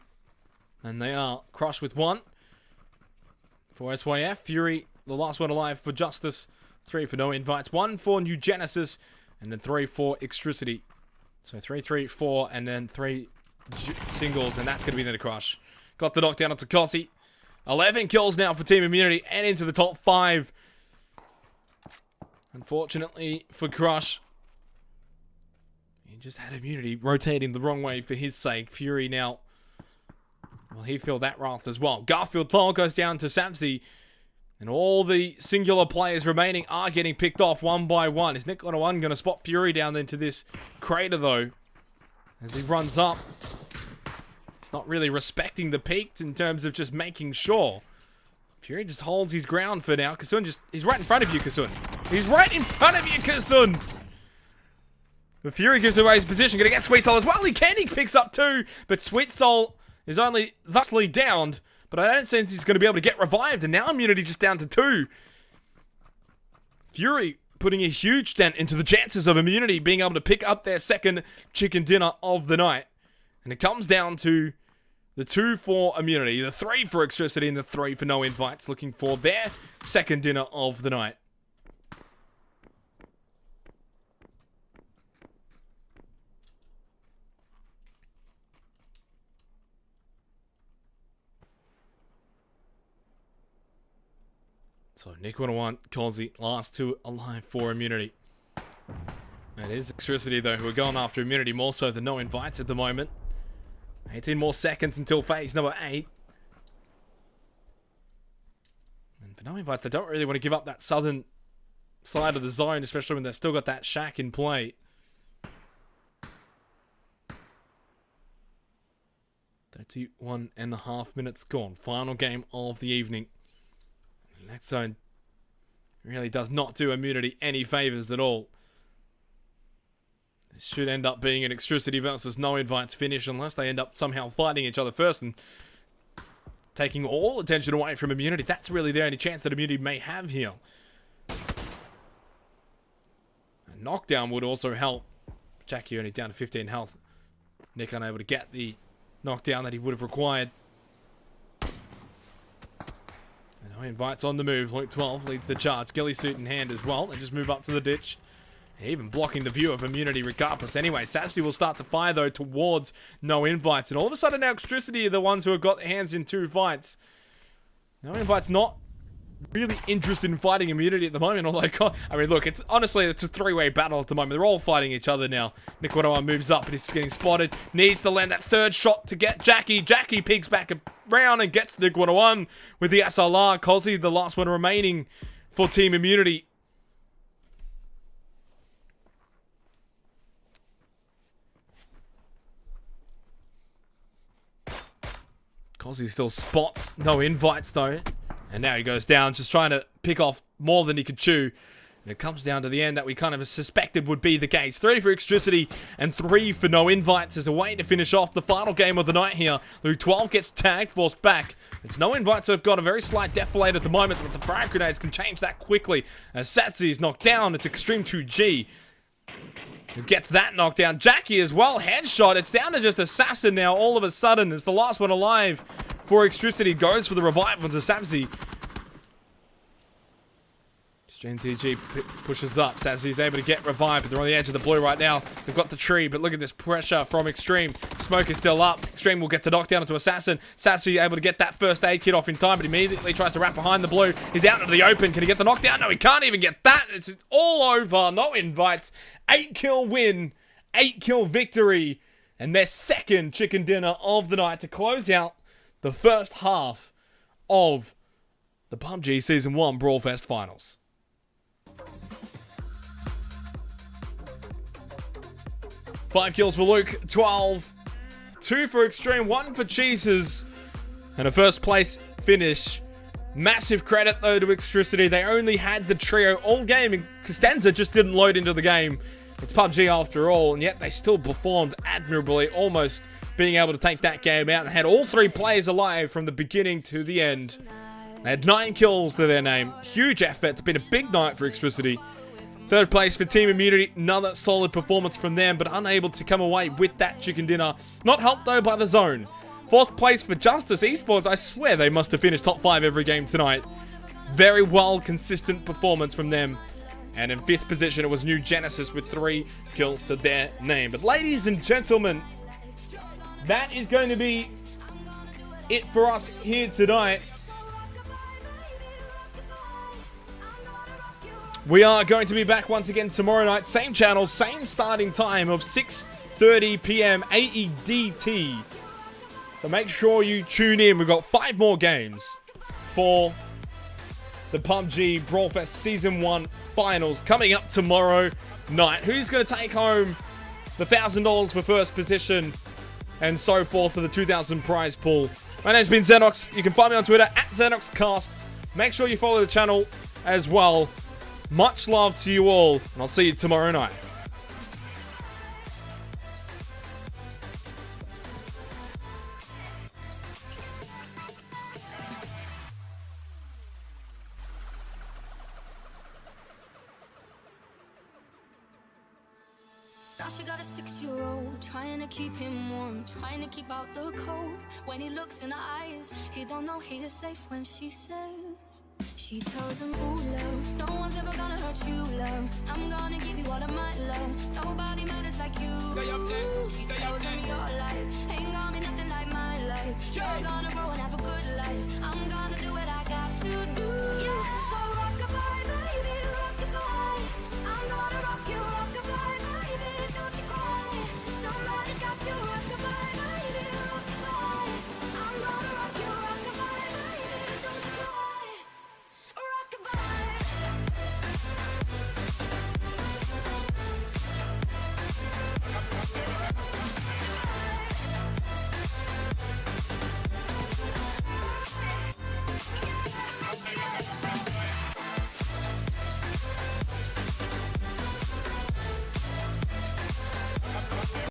and they are. Crush with 1. For SYF, Fury, the last one alive for Justice. 3 for No Invites. 1 for New Genesis. And then 3 for Extricity. So 3, 3, 4, and then 3 singles. And that's going to be the Crush. Got the knockdown onto Kossi. 11 kills now for Team Immunity. And into the top 5. Unfortunately for Crush, he just had Immunity rotating the wrong way for his sake. Fury now... Well, he feel that wrath as well. Garfield Thal goes down to Samsey. And all the singular players remaining are getting picked off one by one. Is Nick 101 going to spot Fury down into this crater, though? As he runs up. He's not really respecting the peak in terms of just making sure. Fury just holds his ground for now. Kasun just... He's right in front of you, Kasun. He's right in front of you, Kasun! But Fury gives away his position. Going to get Sweet Soul as well. He can. He picks up 2. But Sweet Soul... is only thusly downed, but I don't think he's going to be able to get revived, and now Immunity just down to 2. Fury putting a huge dent into the chances of Immunity being able to pick up their second chicken dinner of the night. And it comes down to the 2 for Immunity, the 3 for Extricity, and the 3 for No Invites, looking for their second dinner of the night. So Nick 101 calls the last 2 alive for Immunity. It is Extricity, though, who are going after Immunity more so than No Invites at the moment. 18 more seconds until phase number 8. And for No Invites, they don't really want to give up that southern side of the zone, especially when they've still got that shack in play. 31.5 minutes gone. Final game of the evening. That zone really does not do Immunity any favors at all. This should end up being an Extricity versus No Invites finish unless they end up somehow fighting each other first and taking all attention away from Immunity. That's really the only chance that Immunity may have here. A knockdown would also help. Jackie only down to 15 health. Nick unable to get the knockdown that he would have required. No Invites on the move. Luke 12 leads the charge. Ghillie suit in hand as well. They just move up to the ditch. Even blocking the view of Immunity regardless. Anyway, Sapsy will start to fire, though, towards No Invites. And all of a sudden now Extricity are the ones who have got their hands in 2 fights. No Invites not really interested in fighting Immunity at the moment. Although, I mean, look, it's honestly, it's a 3-way battle at the moment. They're all fighting each other now. Nick 101 moves up, but he's getting spotted. Needs to land that 3rd shot to get Jackie. Jackie peeks back around and gets Nick 101 with the SLR. Cozzy, the last one remaining for Team Immunity. Cozzy still spots No Invites, though. And now he goes down, just trying to pick off more than he could chew. And it comes down to the end that we kind of suspected would be the case. 3 for Extricity and 3 for No Invites as a way to finish off the final game of the night here. Luke 12 gets tagged, forced back. It's No Invites who have got a very slight defilade at the moment, but the frag grenades can change that quickly. As Satsy is knocked down, it's Extreme 2G who gets that knocked down. Jackie as well, headshot. It's down to just Assassin now all of a sudden. It's the last one alive for Extricity. Goes for the revive onto Satsy. TG pushes up. Sassy's able to get revived, but they're on the edge of the blue right now. They've got the tree, but look at this pressure from Extreme. Smoke is still up. Extreme will get the knockdown into Assassin. Sassy able to get that first aid kit off in time, but immediately tries to wrap behind the blue. He's out into the open. Can he get the knockdown? No, he can't even get that. It's all over. No Invites. 8-kill win. 8-kill victory. And their second chicken dinner of the night to close out the first half of the PUBG Season 1 BrawlFest Finals. Five kills for Luke, 12, 2 for Extreme, 1 for Cheeses, and a first place finish. Massive credit though to Extricity. They only had the trio all game, and Costanza just didn't load into the game. It's PUBG after all, and yet they still performed admirably, almost being able to take that game out and had all 3 players alive from the beginning to the end. They had 9 kills to their name. Huge effort. It's been a big night for Extricity. Third place for Team Immunity, another solid performance from them, but unable to come away with that chicken dinner. Not helped though by the zone. Fourth place for Justice Esports, I swear they must have finished top 5 every game tonight. Very well consistent performance from them. And in 5th position, it was New Genesis with 3 kills to their name. But ladies and gentlemen, that is going to be it for us here tonight. We are going to be back once again tomorrow night. Same channel, same starting time of 6:30 p.m. AEDT. So make sure you tune in. We've got 5 more games for the PUBG BrawlFest Season 1 Finals coming up tomorrow night. Who's going to take home the $1,000 for first position and so forth for the 2,000 prize pool? My name's been Xenox. You can find me on Twitter at XenoxCasts. Make sure you follow the channel as well. Much love to you all, and I'll see you tomorrow night. Now she got a 6-year-old, trying to keep him warm, trying to keep out the cold. When he looks in her eyes, he don't know he is safe when she says, she tells him, ooh, love, no one's ever gonna hurt you, love. I'm gonna give you all of my love. Nobody matters like you. Stay up there, She stay up tells there. him your life ain't gonna be